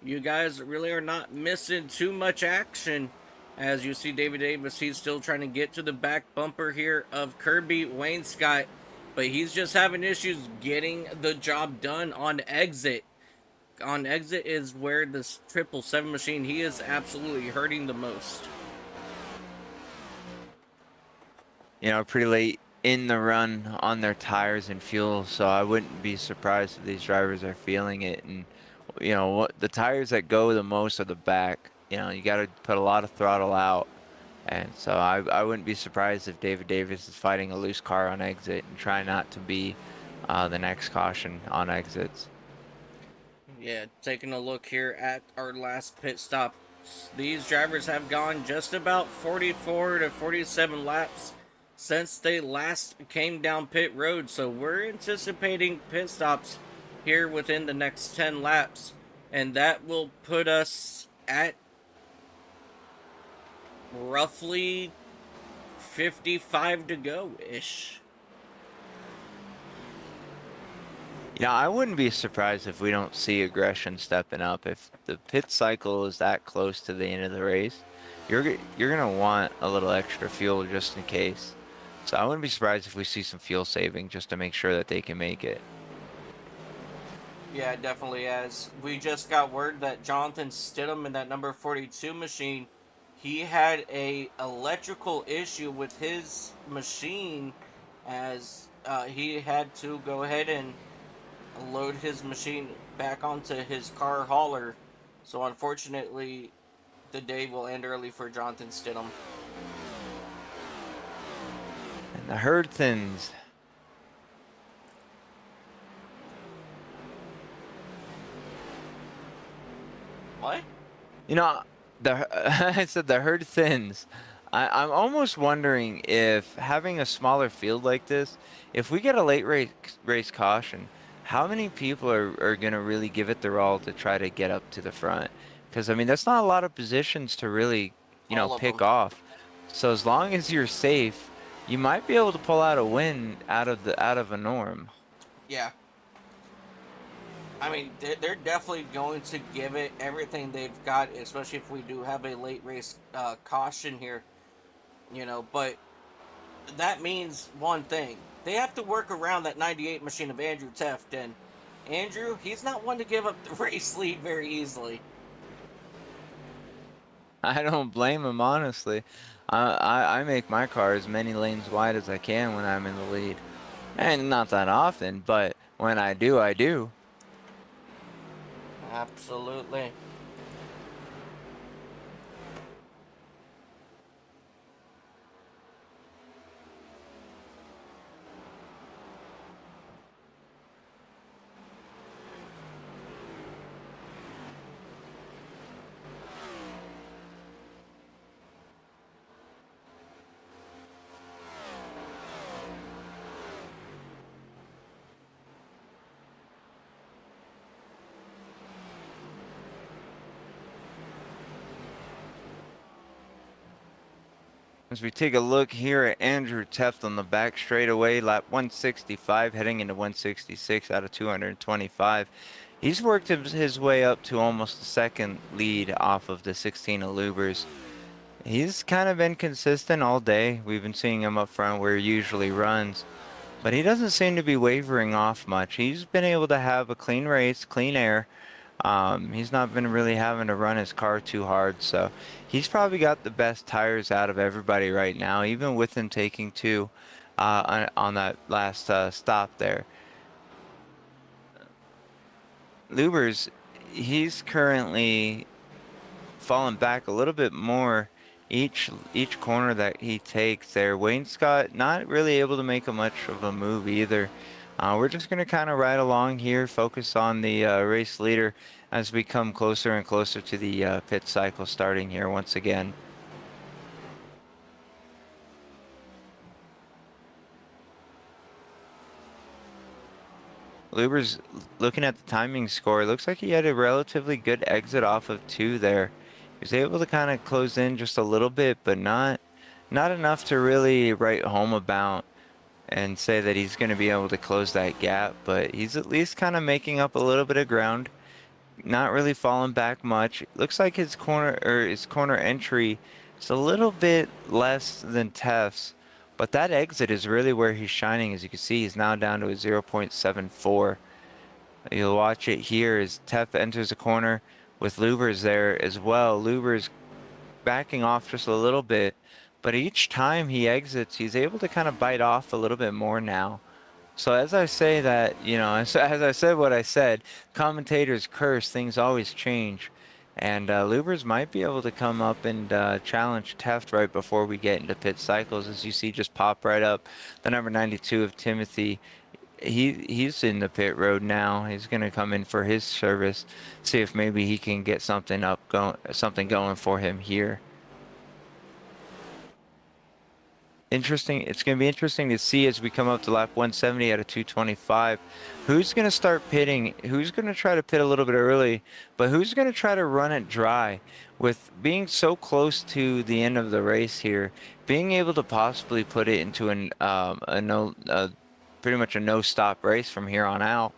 you guys really are not missing too much action. As you see, David Davis, he's still trying to get to the back bumper here of Kirby Wainscott. but he's just having issues getting the job done on exit. On exit is where this 777 machine, he is absolutely hurting the most. You know, pretty late in the run on their tires and fuel, so I wouldn't be surprised if these drivers are feeling it. And you know, what the tires that go the most are the back. You know, you got to put a lot of throttle out. And so I wouldn't be surprised if David Davis is fighting a loose car on exit and try not to be the next caution on exits. Yeah, taking a look here at our last pit stop. These drivers have gone just about 44 to 47 laps since they last came down pit road. So we're anticipating pit stops here within the next 10 laps. And that will put us at roughly 55 to go-ish. You know, I wouldn't be surprised if we don't see aggression stepping up. If the pit cycle is that close to the end of the race, you're gonna want a little extra fuel just in case. So I wouldn't be surprised if we see some fuel saving just to make sure that they can make it. Yeah, definitely. As we just got word that Jonathan Stidham in that number 42 machine, he had a electrical issue with his machine, as he had to go ahead and load his machine back onto his car hauler. So unfortunately, the day will end early for Jonathan Stidham. And the herd thins. What? You know, I said the herd thins. I'm almost wondering if having a smaller field like this, if we get a late race caution, how many people are going to really give it their all to try to get up to the front? Because, I mean, that's not a lot of positions to really, you know, All of pick them. off. So as long as you're safe, you might be able to pull out a win out of a norm. Yeah. I mean, they're definitely going to give it everything they've got, especially if we do have a late race caution here, you know. But that means one thing: they have to work around that 98 machine of Andrew Teft, and Andrew, he's not one to give up the race lead very easily. I don't blame him, honestly. I make my car as many lanes wide as I can when I'm in the lead. And not that often, but when I do, I do. Absolutely. As we take a look here at Andrew Teft on the back straightaway, lap 165, heading into 166 out of 225. He's worked his way up to almost the second lead off of the 16 Alubers. He's kind of been consistent all day. We've been seeing him up front where he usually runs, but he doesn't seem to be wavering off much. He's been able to have a clean race, clean air. He's not been really having to run his car too hard, so he's probably got the best tires out of everybody right now, even with him taking two on that last stop there. Lubers, he's currently fallen back a little bit more each corner that he takes there. Wayne Scott not really able to make much of a move either. We're just going to kind of ride along here, focus on the race leader as we come closer and closer to the pit cycle starting here once again. Luber's looking at the timing score. It looks like he had a relatively good exit off of two there. He was able to kind of close in just a little bit, but not enough to really write home about and say that he's going to be able to close that gap, but he's at least kind of making up a little bit of ground, not really falling back much. It looks like his corner entry is a little bit less than Teft's, But that exit is really where he's shining. As you can see, he's now down to a 0.74. You'll watch it here as Tef enters the corner with Lubers there as well. Lubers backing off just a little bit, but each time he exits, he's able to kind of bite off a little bit more now. So as I say that, as I said what I said, commentators curse, things always change. And Lubers might be able to come up and challenge Teft right before we get into pit cycles. As you see, just pop right up the number 92 of Timothy. He's in the pit road now. He's gonna come in for his service, see if maybe he can get something going for him here. Interesting. It's going to be interesting to see as we come up to lap 170 out of 225. Who's going to start pitting? Who's going to try to pit a little bit early, but who's going to try to run it dry? With being so close to the end of the race here, being able to possibly put it into pretty much a no-stop race from here on out.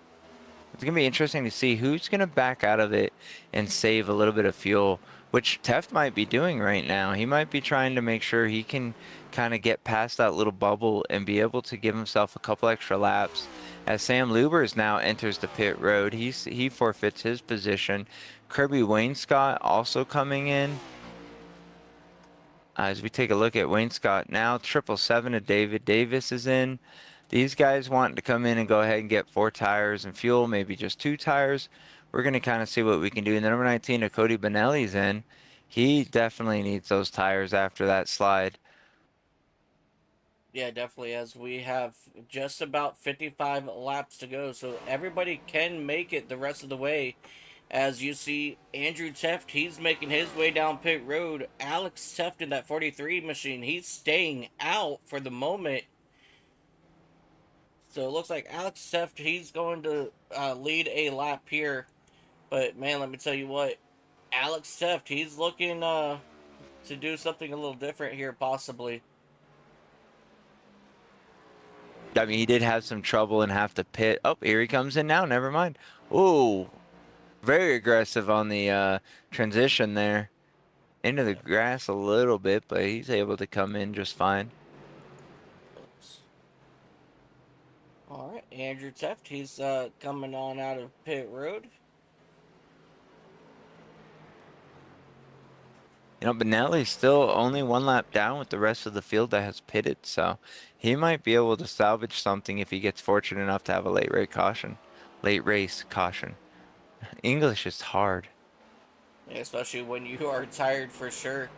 It's going to be interesting to see who's going to back out of it and save a little bit of fuel, which Teft might be doing right now. He might be trying to make sure he can kind of get past that little bubble and be able to give himself a couple extra laps. As Sam Lubers now enters the pit road, he forfeits his position. Kirby Wainscott also coming in. As we take a look at Wainscott now, 777 of David Davis is in. These guys want to come in and go ahead and get 4 tires and fuel, maybe just 2 tires. We're going to kind of see what we can do. And the number 19 of Cody Benelli's in. He definitely needs those tires after that slide. Yeah, definitely, as we have just about 55 laps to go, so everybody can make it the rest of the way. As you see, Andrew Teft, he's making his way down pit road. Alex Teft in that 43 machine, he's staying out for the moment. So it looks like Alex Teft, he's going to lead a lap here. But, man, let me tell you what, Alex Teft, he's looking to do something a little different here, possibly. I mean, he did have some trouble and have to pit. Oh, here he comes in now. Never mind. Ooh, very aggressive on the transition there. Into the grass a little bit, but he's able to come in just fine. Oops. All right, Andrew Teft, he's coming on out of pit road. Benelli's still only 1 lap down with the rest of the field that has pitted, so he might be able to salvage something if he gets fortunate enough to have a late race caution. English is hard. Yeah, especially when you are tired for sure.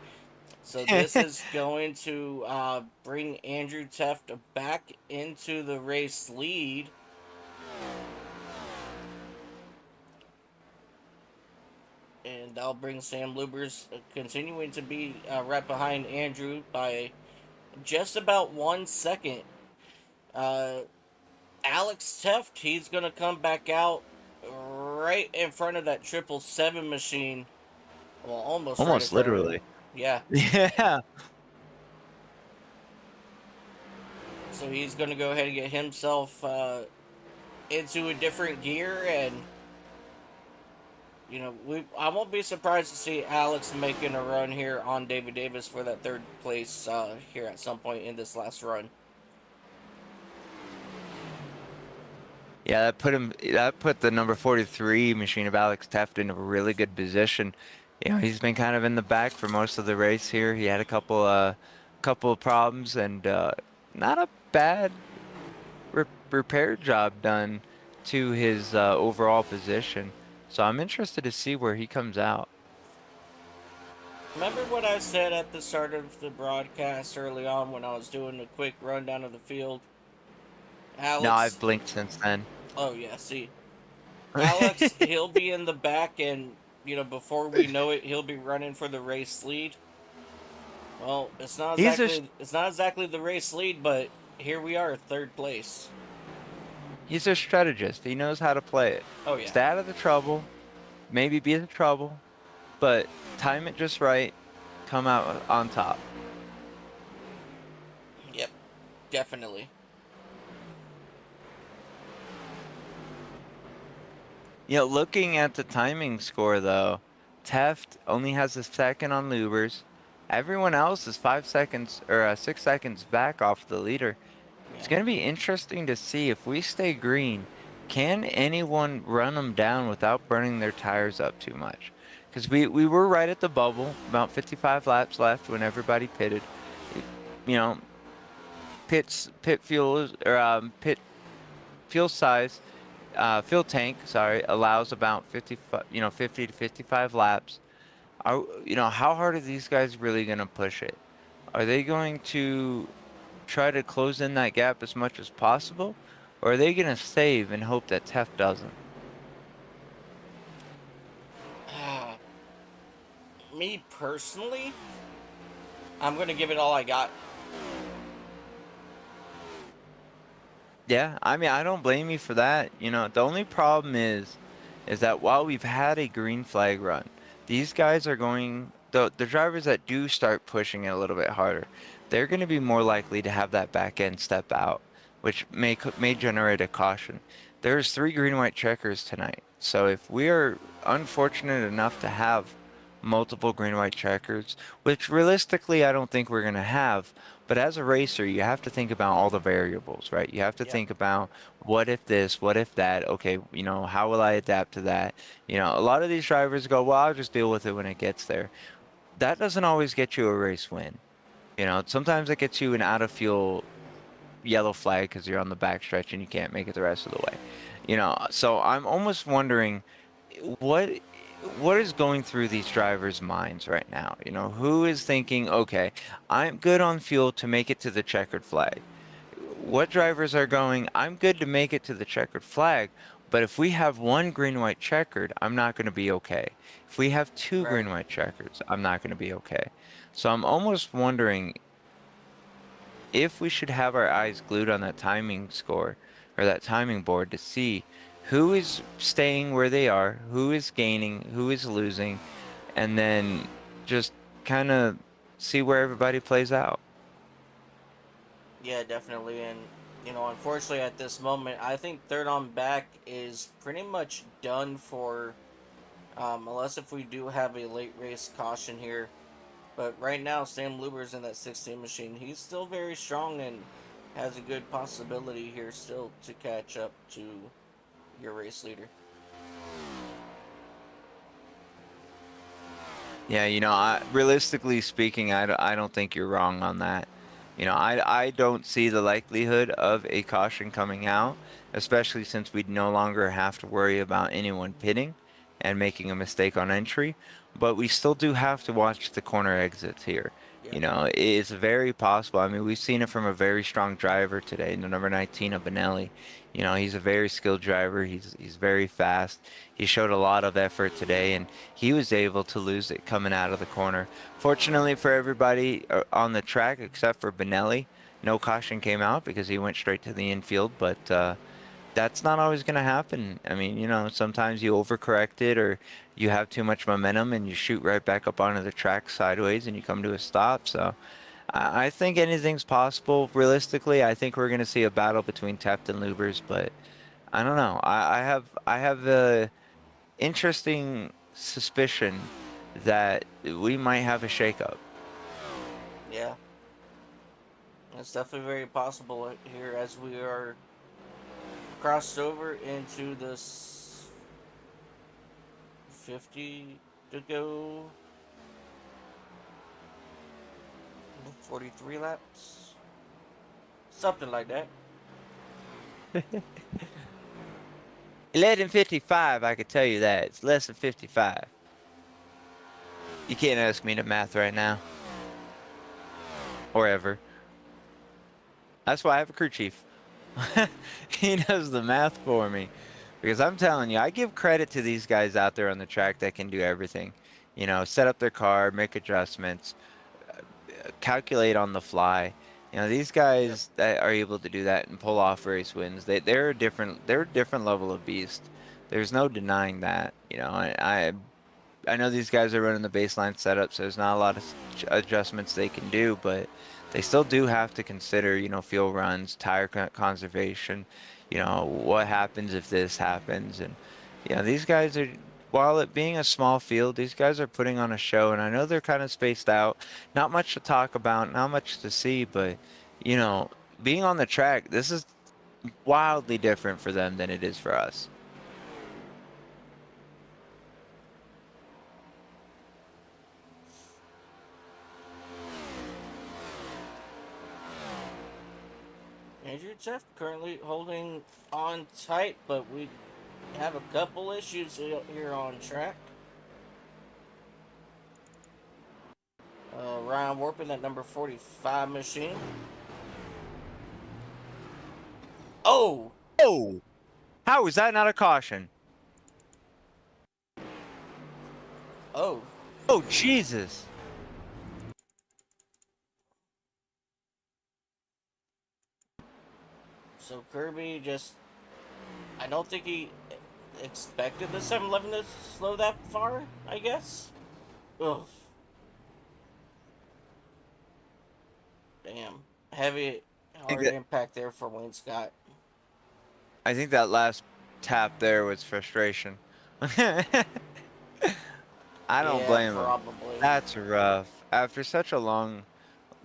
So this is going to bring Andrew Teft back into the race lead. And that'll bring Sam Lubers continuing to be right behind Andrew by just about 1 second. Alex Teft, he's going to come back out right in front of that 777 machine. Well, almost right literally. Yeah. Yeah. So he's going to go ahead and get himself into a different gear, and I won't be surprised to see Alex making a run here on David Davis for that 3rd place here at some point in this last run. Yeah, that put the number 43 machine of Alex Teft in a really good position. He's been kind of in the back for most of the race here. He had a couple of problems and not a bad repair job done to his overall position. So I'm interested to see where he comes out. Remember what I said at the start of the broadcast early on when I was doing a quick rundown of the field? Alex, no, I've blinked since then. Oh, yeah, see. Alex, he'll be in the back, and, before we know it, he'll be running for the race lead. Well, it's not exactly the race lead, but here we are, 3rd place. He's a strategist. He knows how to play it. Oh, yeah. Stay out of the trouble. Maybe be in the trouble. But time it just right. Come out on top. Yep. Definitely. Looking at the timing score, though, Teft only has a second on Lubers, Everyone else is 5 seconds or 6 seconds back off the leader. It's Yeah. going to be interesting to see if we stay green, can anyone run them down without burning their tires up too much? Because we were right at the bubble, about 55 laps left when everybody pitted. You know, pit fuel or pit fuel size, fuel tank, sorry, allows about 50 to 55 laps. How hard are these guys really going to push it? Are they going to try to close in that gap as much as possible? Or are they going to save and hope that Tef doesn't? Me personally, I'm gonna give it all I got. Yeah, I mean, I don't blame you for that. The only problem is that while we've had a green flag run, these guys are the drivers that do start pushing it a little bit harder, they're going to be more likely to have that back end step out, which may generate a caution. There's 3 green-white checkers tonight. So if we are unfortunate enough to have multiple green-white checkers, which realistically I don't think we're going to have, but as a racer, you have to think about all the variables, right? You have to Yep. think about what if this, what if that? Okay, how will I adapt to that? A lot of these drivers go, well, I'll just deal with it when it gets there. That doesn't always get you a race win. Sometimes it gets you an out of fuel yellow flag because you're on the backstretch and you can't make it the rest of the way. So I'm almost wondering what what is going through these drivers' minds right now? Who is thinking, okay, I'm good on fuel to make it to the checkered flag? What drivers are going, I'm good to make it to the checkered flag, but if we have one green-white checkered, I'm not going to be okay. If we have two Right. green-white checkers, I'm not going to be okay. So I'm almost wondering if we should have our eyes glued on that timing score or that timing board to see who is staying where they are, who is gaining, who is losing, and then just kind of see where everybody plays out. Yeah, definitely. And, unfortunately at this moment, I think third on back is pretty much done for, unless if we do have a late race caution here. But right now, Sam Luber's in that 16 machine. He's still very strong and has a good possibility here still to catch up to your race leader. Yeah, realistically speaking, I don't think you're wrong on that. I don't see the likelihood of a caution coming out, especially since we'd no longer have to worry about anyone pitting and making a mistake on entry. But we still do have to watch the corner exits here. Yeah. It's very possible. I mean, we've seen it from a very strong driver today, the number 19 of Benelli. He's a very skilled driver. He's very fast. He showed a lot of effort today, and he was able to lose it coming out of the corner. Fortunately for everybody on the track, except for Benelli, no caution came out because he went straight to the infield, but that's not always going to happen. I mean, sometimes you overcorrect it or you have too much momentum and you shoot right back up onto the track sideways and you come to a stop. So I think anything's possible. Realistically, I think we're going to see a battle between Teft and Lubers, but I don't know. I have a interesting suspicion that we might have a shakeup. Yeah. It's definitely very possible here as we are crossed over into this 50 to go, 43 laps, something like that. 11:55, I could tell you that. It's less than 55. You can't ask me to math right now. Or ever. That's why I have a crew chief. He does the math for me. Because I'm telling you, I give credit to these guys out there on the track that can do everything. Set up their car, make adjustments, calculate on the fly. These guys that are able to do that and pull off race wins, they're a different level of beast. There's no denying that. I know these guys are running the baseline setup, so there's not a lot of adjustments they can do, but they still do have to consider, fuel runs, tire conservation, what happens if this happens. And, these guys are, while it being a small field, these guys are putting on a show, and I know they're kind of spaced out. Not much to talk about, not much to see, but you know, being on the track, this is wildly different for them than it is for us. Andrew Jeff currently holding on tight, but we have a couple issues here on track. Ryan Warpin at number 45 machine. Oh! Oh, how is that not a caution? Oh. Oh, Jesus. So Kirby just... I don't think he expected the 7-Eleven to slow that far, I guess. Ugh. Damn. Heavy, hard impact there for Wayne Scott. I think that last tap there was frustration. I don't blame him. Probably. That's rough. After such a long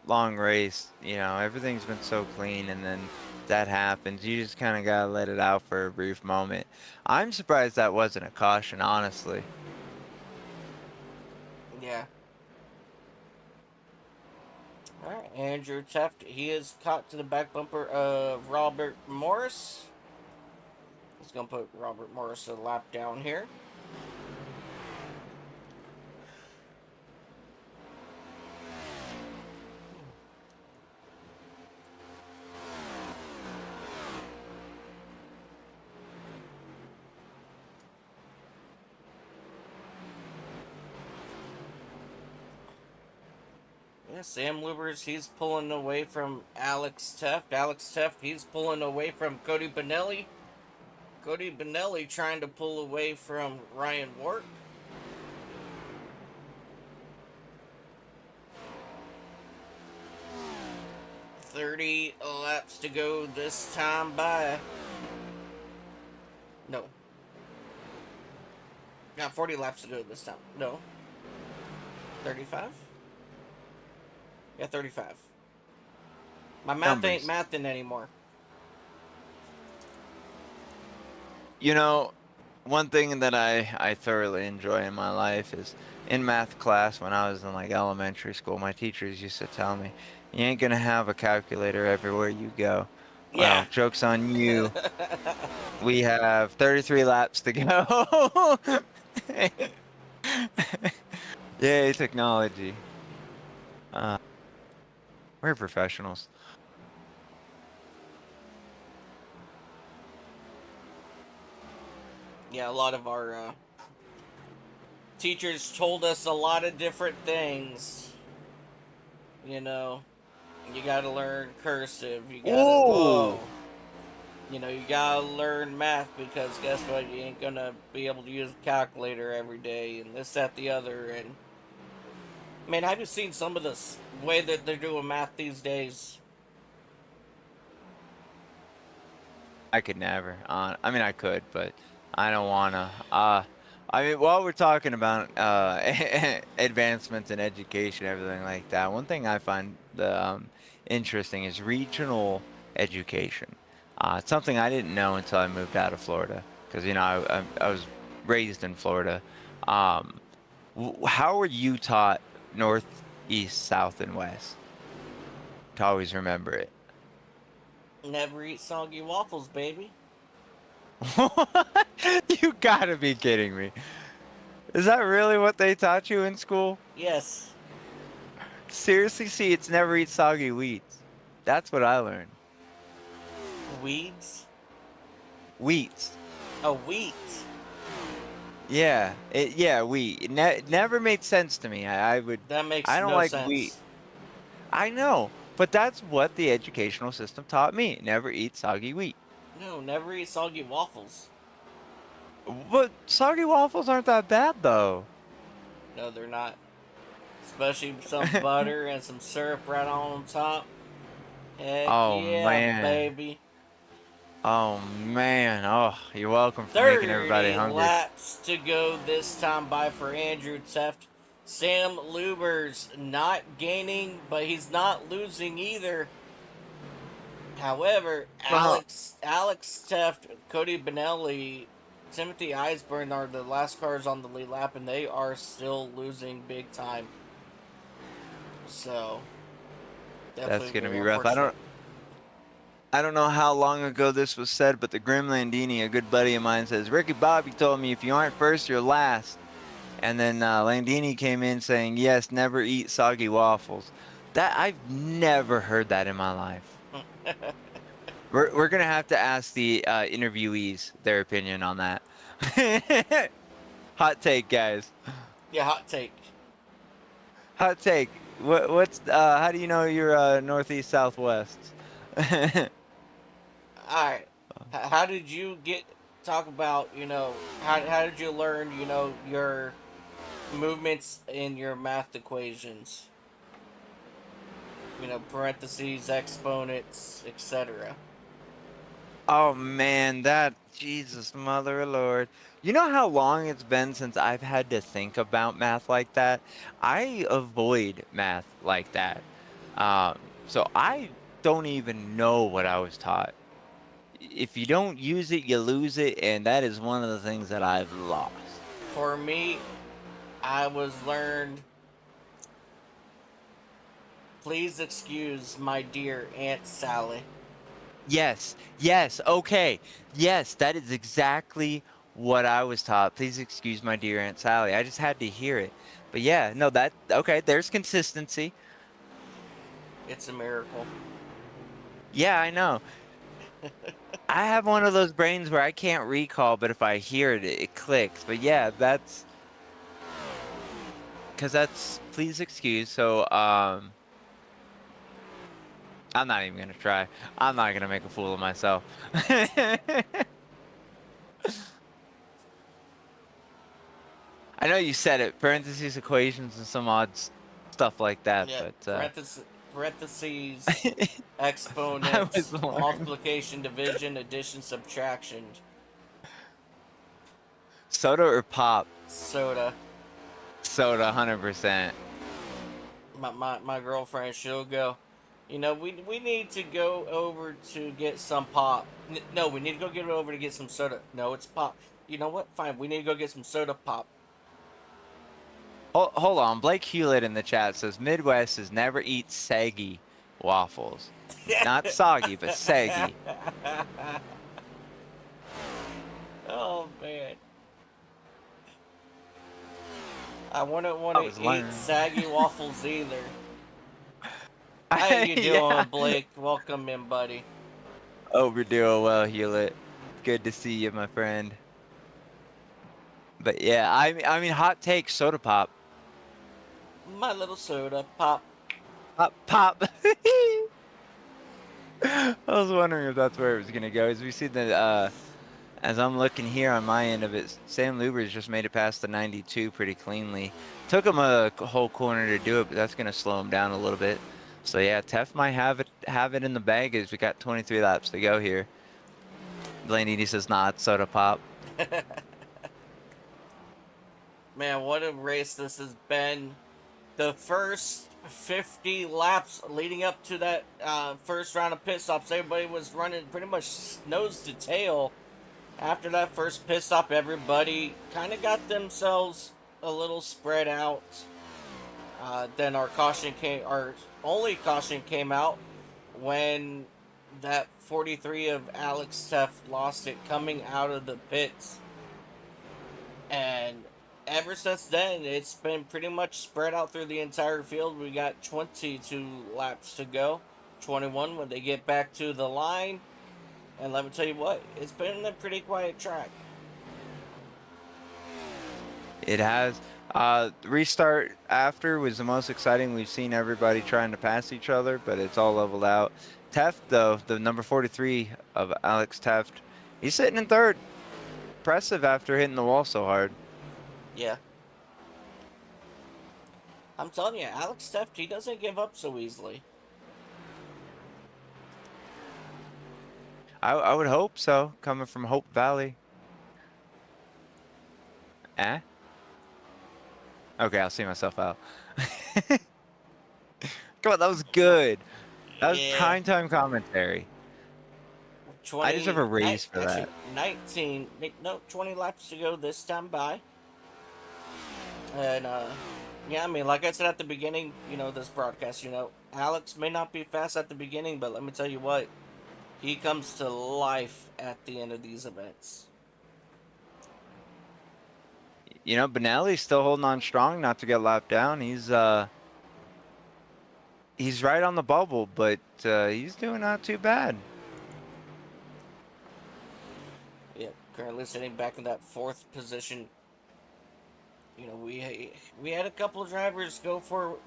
race, you know, everything's been so clean, and then that happens. You just kind of gotta let it out for a brief moment. I'm surprised that wasn't a caution, honestly. Yeah. Alright, Andrew Taft, he is caught to the back bumper of Robert Morris. He's going to put Robert Morris a lap down here. Yeah, Sam Lubers, he's pulling away from Alex Teft. Alex Teft, he's pulling away from Cody Benelli. Cody Benelli trying to pull away from Ryan Wart. $30 laps to go this time by. No. Got 40 laps to go this time. No. 35? Yeah, 35. My math ain't mathing anymore. You know, one thing that I thoroughly enjoy in my life is in math class when I was in like elementary school, my teachers used to tell me, you ain't gonna have a calculator everywhere you go. Yeah. Well, joke's on you. We have 33 laps to go. Yay, technology. We're professionals. Yeah, a lot of our teachers told us a lot of different things. You know, you gotta learn cursive. You gotta, whoa. You know, you gotta learn math because guess what? You ain't gonna be able to use a calculator every day and this, that, the other. And man, have you seen some of the way that they're doing math these days? I could never. I mean, I could, but I don't wanna. I mean, while we're talking about advancements in education, everything like that, one thing I find interesting is regional education. It's something I didn't know until I moved out of Florida, because you know I was raised in Florida. How were you taught north, east, south, and west? To always remember it. Never eat soggy waffles, baby. You gotta be kidding me. Is that really what they taught you in school? Yes. Seriously? See, it's never eat soggy weeds. That's what I learned. Weeds? Wheats. Oh, wheat. Yeah, wheat. It never made sense to me. I don't no like sense. wheat. I know, but that's what the educational system taught me. Never eat soggy wheat. No, never eat soggy waffles. But soggy waffles aren't that bad, though. No, they're not. Especially some butter and some syrup right on top. Heck Oh, yeah, man. baby. Oh man. Oh, you're welcome for making everybody 30 hungry. laps to go this time by for Andrew Teft. Sam Luber's not gaining, but he's not losing either. However, Well, Alex Teft, Cody Benelli, Timothy Eisburn are the last cars on the lead lap, and they are still losing big time. So that's definitely gonna very be rough. unfortunate. I don't know how long ago this was said, but the Grim Landini, a good buddy of mine, says, Ricky Bobby told me if you aren't first, you're last. And then Landini came in saying, yes, never eat soggy waffles. That I've never heard that in my life. We're gonna have to ask the interviewees their opinion on that. Hot take, guys. Yeah, hot take. Hot take. What's how do you know you're northeast southwest? All right. How did you talk about, how did you learn, your movements in your math equations? Parentheses, exponents, etc. Oh man, that Jesus, Mother of Lord. You know how long it's been since I've had to think about math like that? I avoid math like that. So I don't even know what I was taught. If you don't use it, you lose it, and that is one of the things that I've lost. For me, I was learned, please excuse my dear Aunt Sally. Yes, yes, okay. Yes, that is exactly what I was taught. Please excuse my dear Aunt Sally. I just had to hear it. But yeah, no, okay, there's consistency. It's a miracle. Yeah, I know. I have one of those brains where I can't recall, but if I hear it, it clicks. But yeah, please excuse. So, I'm not even gonna try. I'm not gonna make a fool of myself. I know you said it, parentheses, equations, and some odd stuff like that, Yeah, but parentheses, I was exponents, learning. multiplication, division, addition, subtraction, Soda or pop? soda. Soda, 100%. My girlfriend, she'll go, we need to go over to get some pop. No, we need to go get over to get some soda. No, it's pop. You know what? Fine, we need to go get some soda pop. Hold on, Blake Hewlett in the chat says Midwest is never eat saggy waffles. Not soggy, but saggy. Oh man. I wouldn't want I to was eat learning. saggy waffles either. How you Yeah. doing, Blake? Welcome in, buddy. Hope you're doing well, Hewlett. Good to see you, my friend. But yeah, I mean, hot take, soda pop. My little soda pop. Pop, pop. I was wondering if that's where it was gonna go. As we see the, as I'm looking here on my end of it, Sam Luber's just made it past the 92 pretty cleanly. Took him a whole corner to do it, but that's gonna slow him down a little bit. So yeah, Tef might have it in the bag as we got 23 laps to go here. Blandini says, nah, it's soda pop. Man, what a race this has been. The first 50 laps leading up to that first round of pit stops, everybody was running pretty much nose to tail. After that first pit stop, everybody kind of got themselves a little spread out. Then our only caution came out when that 43 of Alex Teff lost it coming out of the pits. And ever since then, it's been pretty much spread out through the entire field. We got 22 laps to go. 21 when they get back to the line. And let me tell you what, it's been a pretty quiet track. It has. Restart after was the most exciting. We've seen everybody trying to pass each other, but it's all leveled out. Teft, though, the number 43 of Alex Teft, he's sitting in third. Impressive after hitting the wall so hard. Yeah. I'm telling you, Alex Teff, he doesn't give up so easily. I would hope so, coming from Hope Valley. Eh? Okay, I'll see myself out. Come on, that was good. That was Yeah. primetime commentary. I deserve a raise for Actually, that. 19, no, 20 laps to go this time by. And, yeah, I mean, like I said at the beginning, this broadcast, Alex may not be fast at the beginning, but let me tell you what, he comes to life at the end of these events. Benelli's still holding on strong, not to get lapped down. He's right on the bubble, but he's doing not too bad. Yeah, currently sitting back in that fourth position. We had a couple of drivers go for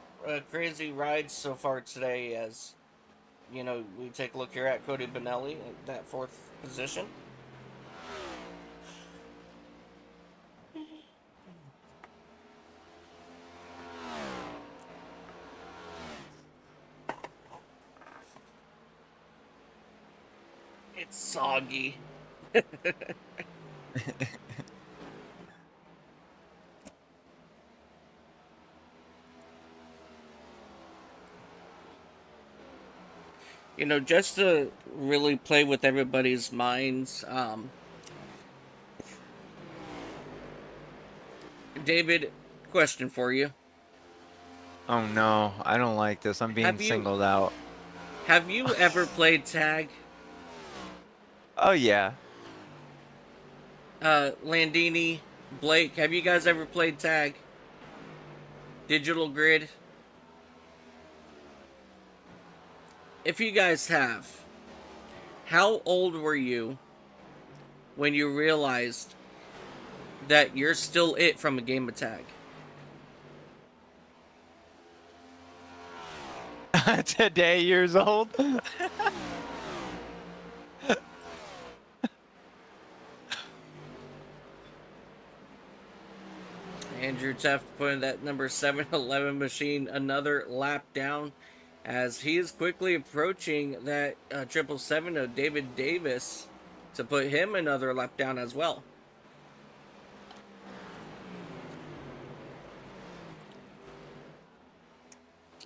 crazy rides so far today. As we take a look here at Cody Benelli, that fourth position. It's soggy. Just to really play with everybody's minds, David, question for you. Oh no, I don't like this. I'm being singled out. Have you ever played tag? Oh yeah. Landini, Blake, have you guys ever played tag? Digital Grid? If you guys have, how old were you when you realized that you're still it from a game of tag? Today, years old. Andrew Taft putting that number 711 machine another lap down, as he is quickly approaching that 777 of David Davis to put him another lap down as well.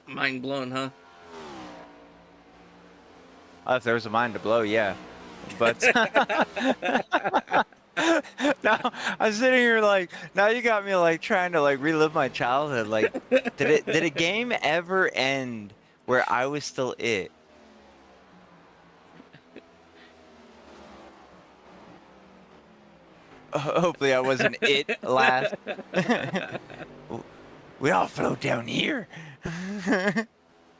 Mind blown, huh? If there was a mind to blow, yeah. But now I'm sitting here like, now you got me like trying to like relive my childhood. Like, did a game ever end where I was still it? Hopefully I wasn't it last. We all float down here.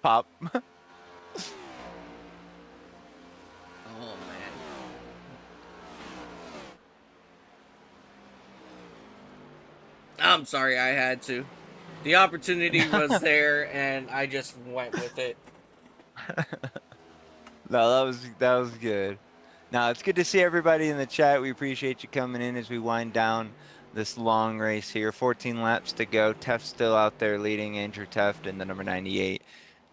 Pop. Oh, man. I'm sorry, I had to. The opportunity was there, and I just went with it. No, that was good. Now, it's good to see everybody in the chat. We appreciate you coming in as we wind down this long race here. 14 laps to go. Teft's still out there leading. Andrew Teft in the number 98.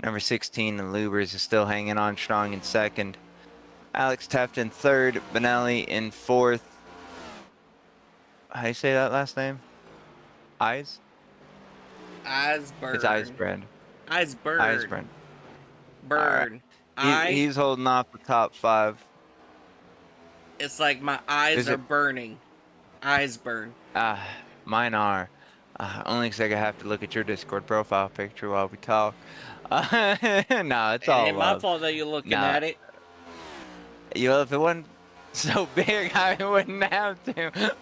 Number 16, the Lubers, is still hanging on strong in second. Alex Teft in third. Benelli in fourth. How do you say that last name? Eyes? Eisberg. It's Eisbrand. Eisberg. Eisbrand. Bird. Right. He's holding off the top 5. It's like my eyes are burning. Eyes burn. Mine are. Only because I have to look at your Discord profile picture while we talk. No, it's all ain't my fault that you're looking at it. If it wasn't so big, I wouldn't have to.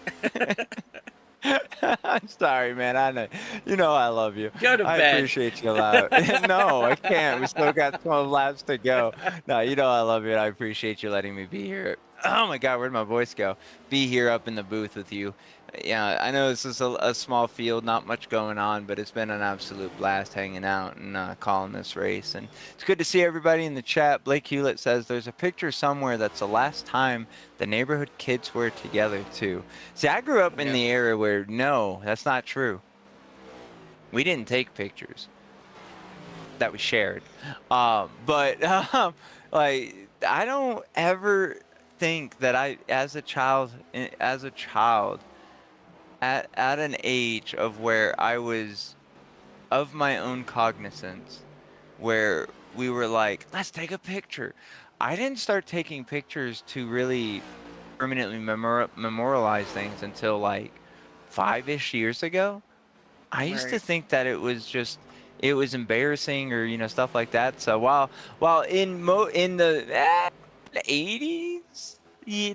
I'm sorry, man. I know. I love you. Go to bed. I appreciate you a lot. No, I can't. We still got 12 laps to go. No, I love you. I appreciate you letting me be here. Oh my God, where'd my voice go? Be here up in the booth with you. Yeah, I know this is a small field, not much going on, but it's been an absolute blast hanging out and calling this race. And it's good to see everybody in the chat. Blake Hewlett says there's a picture somewhere that's the last time the neighborhood kids were together too. See, I grew up in the era where, no, that's not true. We didn't take pictures that we shared. But like, I don't ever think that as a child, at an age of where I was of my own cognizance, where we were like, let's take a picture. I didn't start taking pictures to really permanently memorialize things until like 5-ish years ago. I used to Right. think that it was embarrassing or stuff like that. So while in the 80s,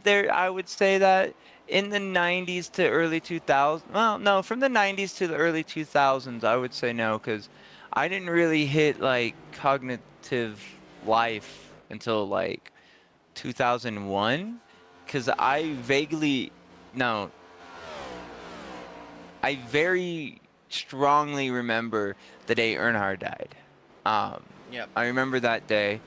there I would say that in the 90s to early 2000s, well, no, from the 90s to the early 2000s, I would say no, because I didn't really hit like cognitive life until like 2001, because no, I very strongly remember the day Earnhardt died. Yep. I remember that day.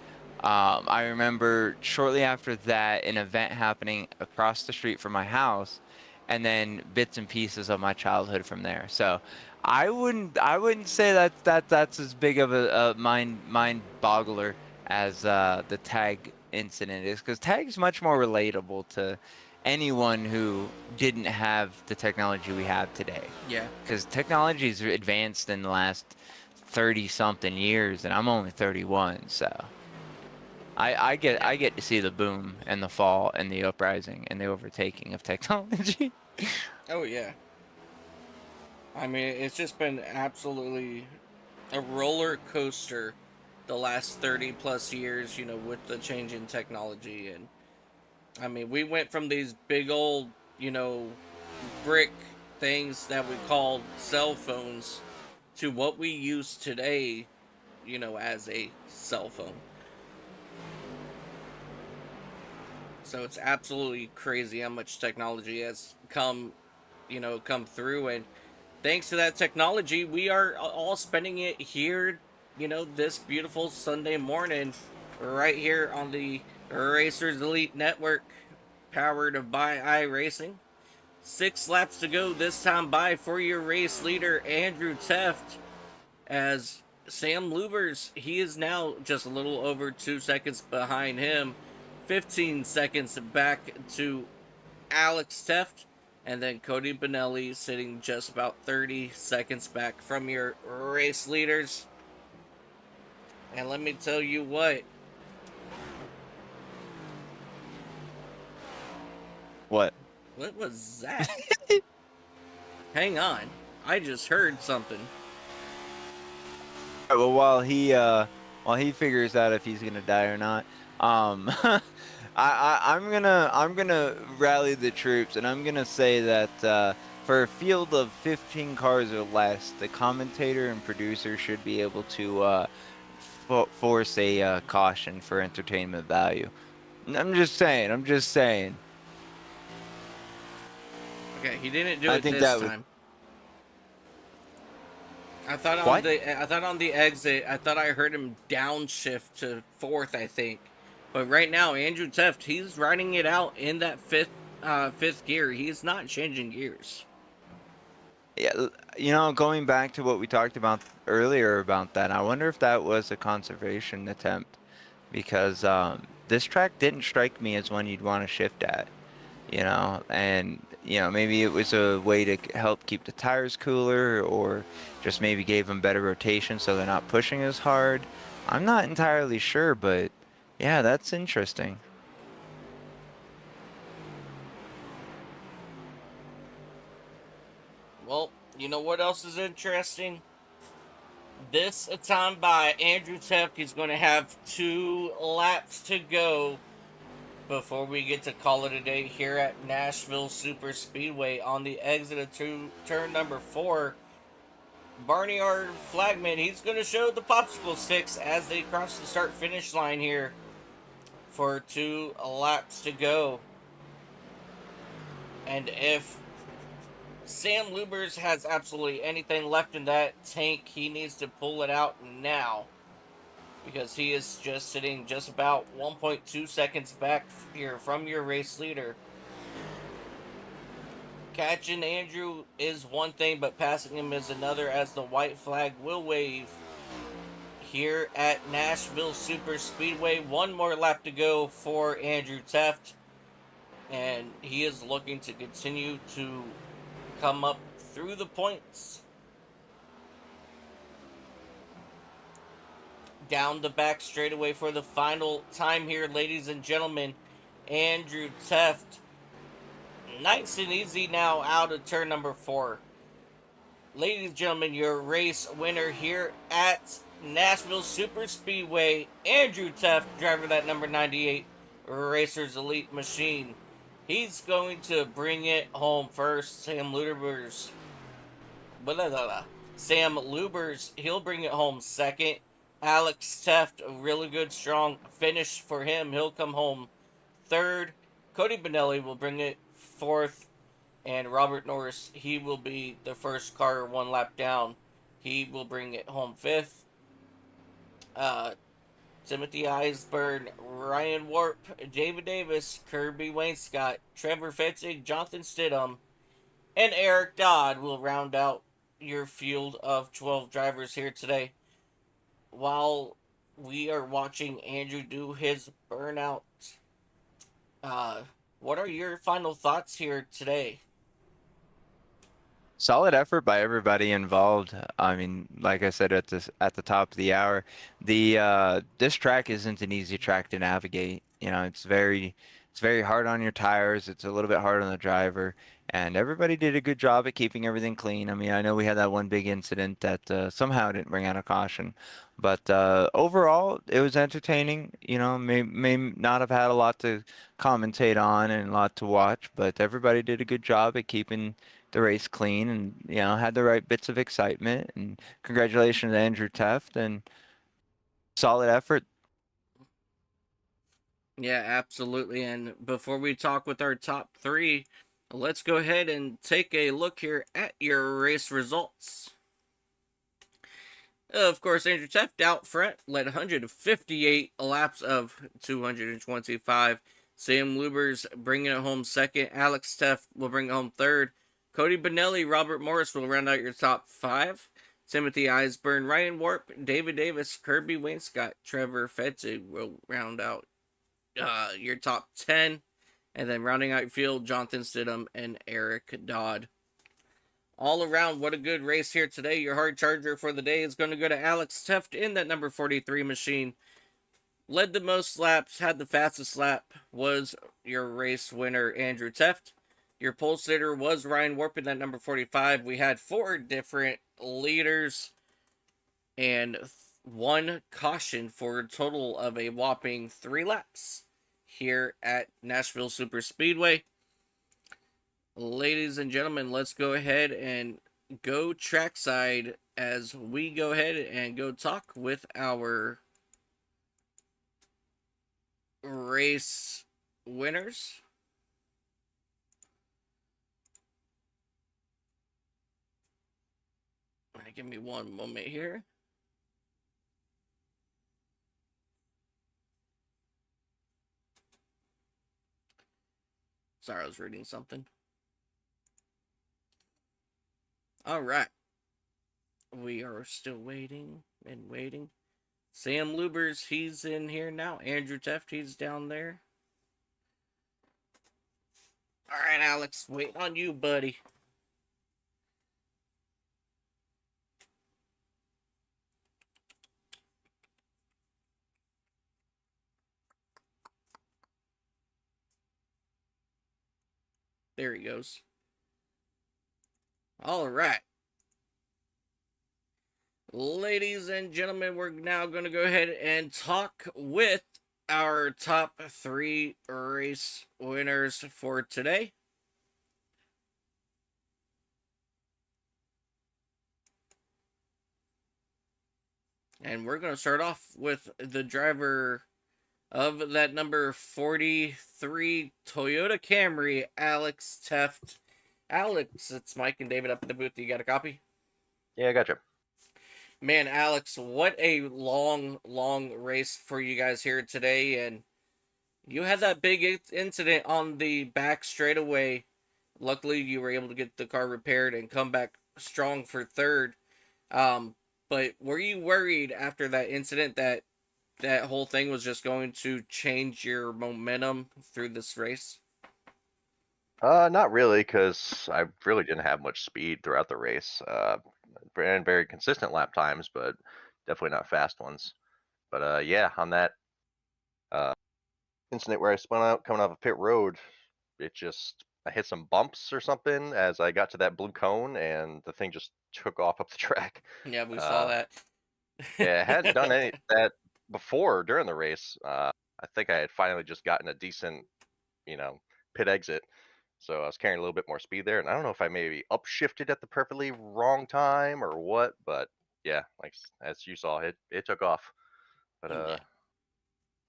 I remember shortly after that an event happening across the street from my house, and then bits and pieces of my childhood from there. So I wouldn't say that's as big of a mind boggler as the tag incident is, because tag is much more relatable to anyone who didn't have the technology we have today. Yeah. Because technology's advanced in the last 30 something years, and I'm only 31, so I get to see the boom and the fall and the uprising and the overtaking of technology. Oh yeah. I mean, it's just been absolutely a roller coaster the last 30 plus years, with the change in technology. And I mean, we went from these big old, brick things that we called cell phones to what we use today, as a cell phone. So it's absolutely crazy how much technology has come through. And thanks to that technology, we are all spending it here, this beautiful Sunday morning, right here on the Racers Elite Network, powered by iRacing. 6 laps to go this time by for your race leader, Andrew Teft, as Sam Lubers, he is now just a little over 2 seconds behind him, 15 seconds back to Alex Teft, and then Cody Bonelli sitting just about 30 seconds back from your race leaders. And let me tell you what. What? What was that? Hang on. I just heard something. Well, while he figures out if he's gonna die or not, I'm gonna rally the troops, and I'm gonna say that for a field of 15 cars or less, the commentator and producer should be able to force a caution for entertainment value. I'm just saying. I'm just saying. Okay, he didn't do I it think this that would. time. I thought What? on the exit, I thought I heard him downshift to fourth, I think. But right now, Andrew Teft, he's riding it out in that fifth gear. He's not changing gears. Yeah, going back to what we talked about earlier about that, I wonder if that was a conservation attempt, because this track didn't strike me as one you'd want to shift at, and maybe it was a way to help keep the tires cooler, or just maybe gave them better rotation so they're not pushing as hard. I'm not entirely sure, but yeah, that's interesting. Well, you know what else is interesting? This time by Andrew Teft, he's going to have 2 laps to go before we get to call it a day here at Nashville Superspeedway. On the exit of turn number 4, Barnyard Flagman, he's going to show the popsicle sticks as they cross the start-finish line here for 2 laps to go. And if Sam Lubers has absolutely anything left in that tank, he needs to pull it out now, because he is just sitting just about 1.2 seconds back here from your race leader. Catching Andrew is one thing, but passing him is another, as the white flag will wave here at Nashville Superspeedway. 1 more lap to go for Andrew Teft. and he is looking to continue to come up through the points. Down the back straightaway for the final time here, ladies and gentlemen. Andrew Teft, nice and easy now out of turn number 4. Ladies and gentlemen, your race winner here at Nashville Superspeedway, Andrew Teft, driver of that number 98 Racers Elite machine. He's going to bring it home first. Sam Lubers, he'll bring it home second. Alex Teft, a really good, strong finish for him. He'll come home third. Cody Benelli will bring it fourth. And Robert Norris, he will be the first car one lap down. He will bring it home fifth. Timothy Eisburn, Ryan Warp, David Davis, Kirby Wainscott, Trevor Fetzig, Jonathan Stidham, and Eric Dodd will round out your field of 12 drivers here today. While we are watching Andrew do his burnout, what are your final thoughts here today? Solid effort by everybody involved. I mean, like I said at the top of the hour, this track isn't an easy track to navigate. You know, it's very hard on your tires. It's a little bit hard on the driver, and everybody did a good job at keeping everything clean. I mean, I know we had that one big incident that somehow didn't bring out a caution, but overall it was entertaining. You know, may not have had a lot to commentate on and a lot to watch, but everybody did a good job at keeping the race clean and, you know, had the right bits of excitement. And congratulations to Andrew Teft and solid effort. Yeah, absolutely. And before we talk with our top 3, let's go ahead and take a look here at your race results. Of course, Andrew Teft out front led 158 laps of 225. Sam Lubers bringing it home second. Alex Teft will bring it home third. Cody Benelli, Robert Morris will round out your top 5. Timothy Eisburn, Ryan Warp, David Davis, Kirby Wainscott, Trevor Fetzig will round out your top 10. And then rounding out your field, Jonathan Stidham and Eric Dodd. All around, what a good race here today. Your hard charger for the day is going to go to Alex Teft in that number 43 machine. Led the most laps, had the fastest lap, was your race winner, Andrew Teft. Your pole sitter was Ryan Warp in that number 45. We had 4 different leaders and 1 caution for a total of a whopping 3 laps here at Nashville Superspeedway. Ladies and gentlemen, let's go ahead and go trackside as we go ahead and go talk with our race winners. Give me one moment here. Sorry, I was reading something. All right. We are still waiting and waiting. Sam Lubers, he's in here now. Andrew Teft, he's down there. All right, Alex, waiting on you, buddy. There he goes. All right. Ladies and gentlemen, we're now going to go ahead and talk with our top 3 race winners for today. And we're going to start off with the driver of that number 43 Toyota Camry, Alex Teft. Alex, it's Mike and David up in the booth. You got a copy? Yeah, I gotcha. Man, Alex, what a long race for you guys here today. And you had that big incident on the back straightaway. Luckily, you were able to get the car repaired and come back strong for third. But were you worried after that incident that that whole thing was just going to change your momentum through this race? Not really, because I really didn't have much speed throughout the race. And very consistent lap times, but definitely not fast ones. But yeah, on that uh, incident where I spun out coming off a pit road, I hit some bumps or something as I got to that blue cone, and the thing just took off up the track. Yeah, we saw Uh, that. yeah, I hadn't done any of that before during the race. I think I had finally just gotten a decent, you know, pit exit. So I was carrying a little bit more speed there, and I don't know if I maybe upshifted at the perfectly wrong time or what, but yeah, like as you saw, it took off. But Yeah.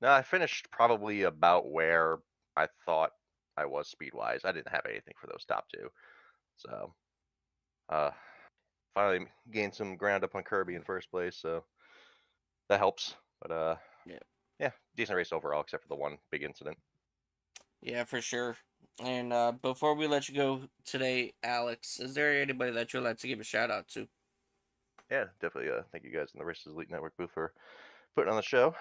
no, I finished probably about where I thought I was speed wise. I didn't have anything for those top two, so uh, finally gained some ground up on Kirby in first place, so that helps. But Yeah. yeah, decent race overall, except for the one big incident. Yeah, for sure. And before we let you go today, Alex, is there anybody that you'd like to give a shout out to? Yeah, definitely. Thank you guys in the Races Elite Network booth for putting on the show.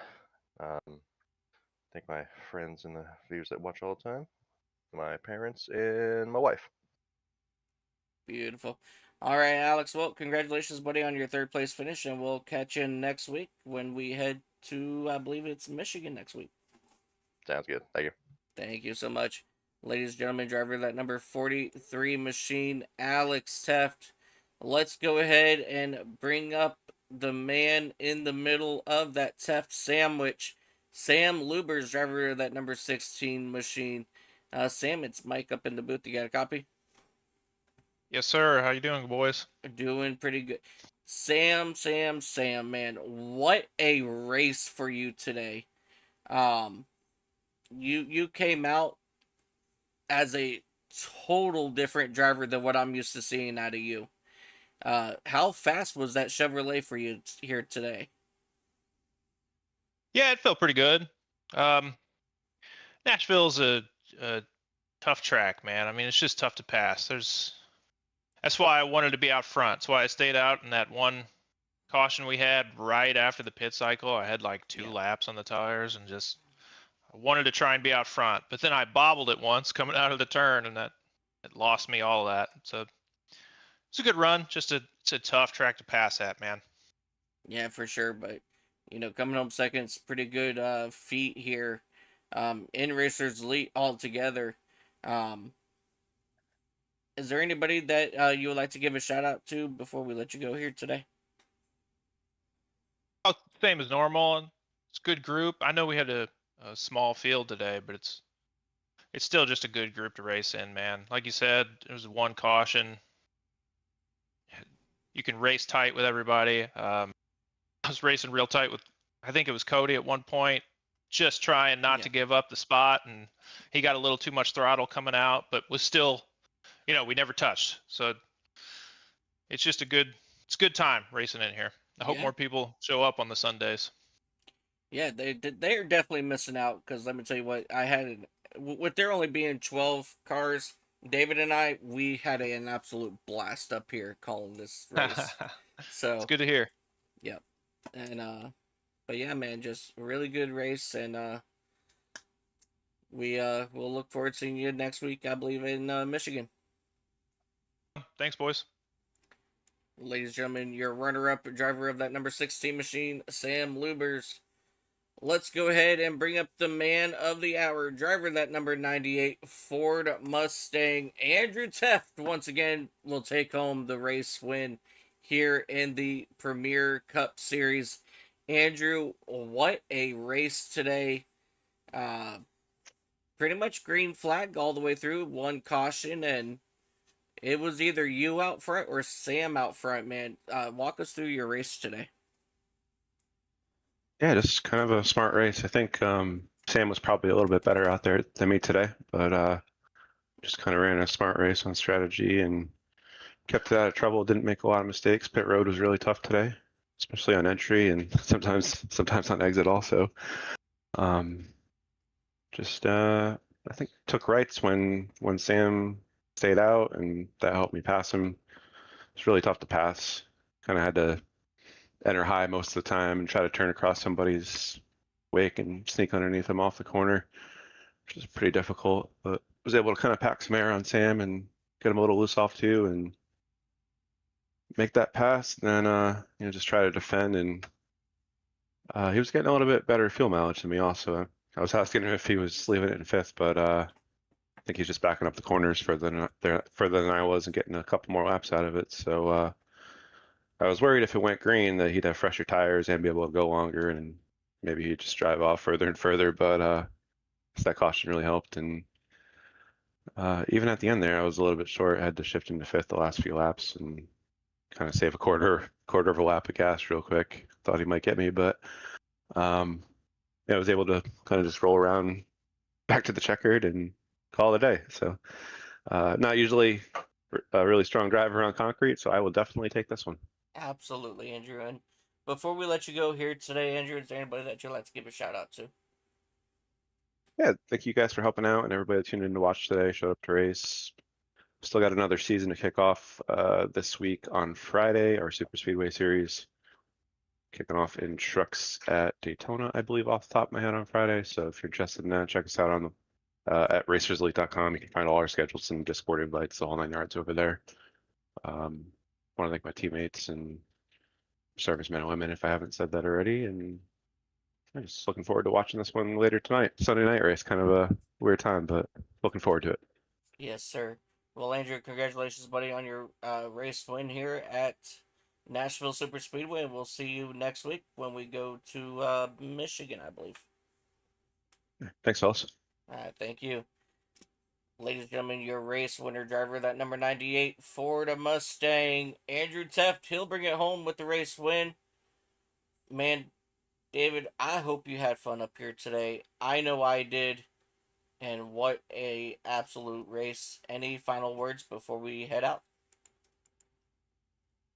Thank my friends and the viewers that watch all the time, my parents, and my wife. Beautiful. All right, Alex. Well, congratulations, buddy, on your third place finish, and we'll catch you next week when we head to, I believe it's Michigan next week. Sounds good. Thank you. Thank you so much. Ladies and gentlemen, driver of that number 43 machine, Alex Teft. Let's go ahead and bring up the man in the middle of that Teft sandwich, Sam Lubers, driver of that number 16 machine. Sam, it's Mike up in the booth. You got a copy? Yes, sir. How you doing, boys? Doing pretty good. Sam, man, what a race for you today. Um, you came out as a total different driver than what I'm used to seeing out of you. How fast was that Chevrolet for you here today? Yeah, it felt pretty good. Nashville's a tough track, man. I mean, it's just tough to pass. That's why I wanted to be out front. That's why I stayed out in that one caution we had right after the pit cycle. I had like two laps on the tires and just I wanted to try and be out front. But then I bobbled it once coming out of the turn, and it lost me all of that. So it's a good run. It's a tough track to pass at, man. Yeah, for sure. But coming home second's pretty good feat here. In Racers Elite altogether. Um, is there anybody that you would like to give a shout out to before we let you go here today? Oh, same as normal. It's a good group. I know we had a small field today, but it's still just a good group to race in, man. Like you said, there's one caution. You can race tight with everybody. I was racing real tight with, I think it was Cody at one point, just trying not to give up the spot, and he got a little too much throttle coming out, but was still, we never touched. So it's just it's a good time racing in here. I hope more people show up on the Sundays. Yeah, they are definitely missing out because let me tell you what I had. With there only being 12 cars, David and we had an absolute blast up here calling this race. So it's good to hear. Yep. And but yeah, man, just a really good race, and we'll look forward to seeing you next week, I believe, in Michigan. Thanks, boys. Ladies and gentlemen, your runner-up driver of that number 16 machine, Sam Lubers. Let's go ahead and bring up the man of the hour, driver of that number 98 Ford Mustang, Andrew Teft. Once again, will take home the race win here in the Premier Cup Series. Andrew, what a race today. Pretty much green flag all the way through, one caution, and it was either you out front or Sam out front, man. Walk us through your race today. Yeah, just kind of a smart race. I think Sam was probably a little bit better out there than me today, but just kind of ran a smart race on strategy and kept it out of trouble. Didn't make a lot of mistakes. Pit road was really tough today, especially on entry and sometimes on exit also. I think took rights when Sam stayed out, and that helped me pass him. It's really tough to pass. Kind of had to enter high most of the time and try to turn across somebody's wake and sneak underneath them off the corner, which is pretty difficult. But was able to kind of pack some air on Sam and get him a little loose off too, and make that pass. And then just try to defend. And he was getting a little bit better fuel mileage than me. Also, I was asking him if he was leaving it in fifth, but I think he's just backing up the corners further than I was and getting a couple more laps out of it. So I was worried if it went green that he'd have fresher tires and be able to go longer, and maybe he'd just drive off further and further. But that caution really helped. And even at the end there, I was a little bit short. I had to shift into fifth the last few laps and kind of save a quarter of a lap of gas real quick. Thought he might get me, but I was able to kind of just roll around back to the checkered and call it a day. So not usually a really strong driver on concrete, so I will definitely take this one. Absolutely, Andrew. And before we let you go here today, Andrew, is there anybody that you'd like to give a shout out to? Yeah, thank you guys for helping out and everybody that tuned in to watch today, showed up to race. Still got another season to kick off this week on Friday, our Super Speedway series. Kicking off in trucks at Daytona, I believe, off the top of my head on Friday. So if you're interested in that, check us out on at racerselite.com. You can find all our schedules and Discord invites, the whole 9 yards over there. Want to thank my teammates and servicemen and women if I haven't said that already. And I'm just looking forward to watching this one later tonight. Sunday night race, kind of a weird time, but looking forward to it. Yes, sir. Well, Andrew, congratulations, buddy, on your race win here at Nashville Superspeedway, and we'll see you next week when we go to Michigan, I believe. Thanks, fellas. Thank you. Ladies and gentlemen, your race winner driver, that number 98 Ford Mustang, Andrew Teft. He'll bring it home with the race win. Man, David, I hope you had fun up here today. I know I did. And what a absolute race. Any final words before we head out?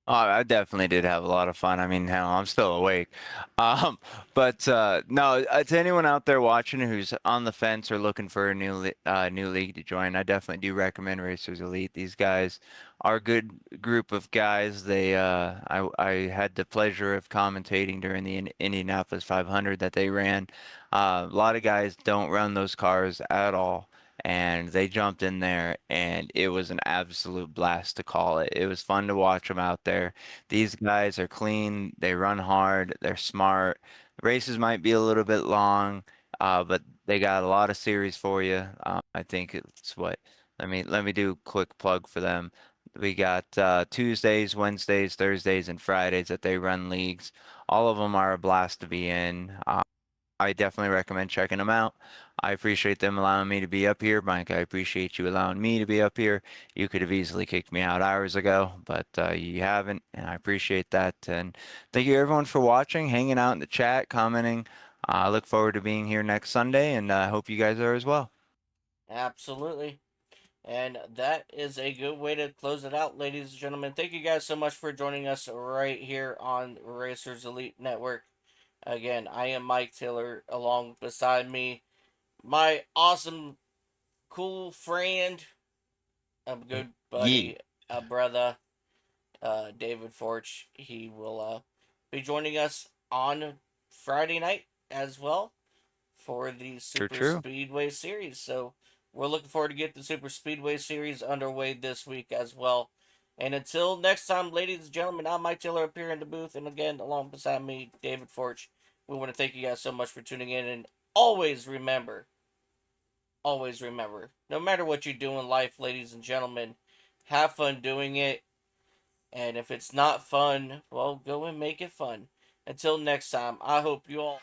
Oh, I definitely did have a lot of fun. I mean, hell, I'm still awake. But no, to anyone out there watching who's on the fence or looking for a new league to join, I definitely do recommend Racers Elite. These guys are a good group of guys. I had the pleasure of commentating during the Indianapolis 500 that they ran. A lot of guys don't run those cars at all. And they jumped in there, and it was an absolute blast to call it. It was fun to watch them out there. These guys are clean, they run hard, they're smart. Races might be a little bit long, but they got a lot of series for you. I think it's what. Let me do a quick plug for them. We got Tuesdays, Wednesdays, Thursdays, and Fridays that they run leagues. All of them are a blast to be in. I definitely recommend checking them out. I appreciate them allowing me to be up here. Mike, I appreciate you allowing me to be up here. You could have easily kicked me out hours ago, but you haven't, and I appreciate that. And thank you everyone for watching, hanging out in the chat, commenting. I look forward to being here next Sunday, and I hope you guys are as well. Absolutely. And that is a good way to close it out, ladies and gentlemen. Thank you guys so much for joining us right here on Racers Elite Network. Again, I am Mike Taylor. Along beside me, my awesome, cool friend, a good buddy, a brother, David Forch. He will be joining us on Friday night as well for the Super Speedway series. So we're looking forward to get the Super Speedway series underway this week as well. And until next time, ladies and gentlemen, I'm Mike Taylor up here in the booth. And again, along beside me, David Forch. We want to thank you guys so much for tuning in. And always remember, no matter what you do in life, ladies and gentlemen, have fun doing it. And if it's not fun, well, go and make it fun. Until next time, I hope you all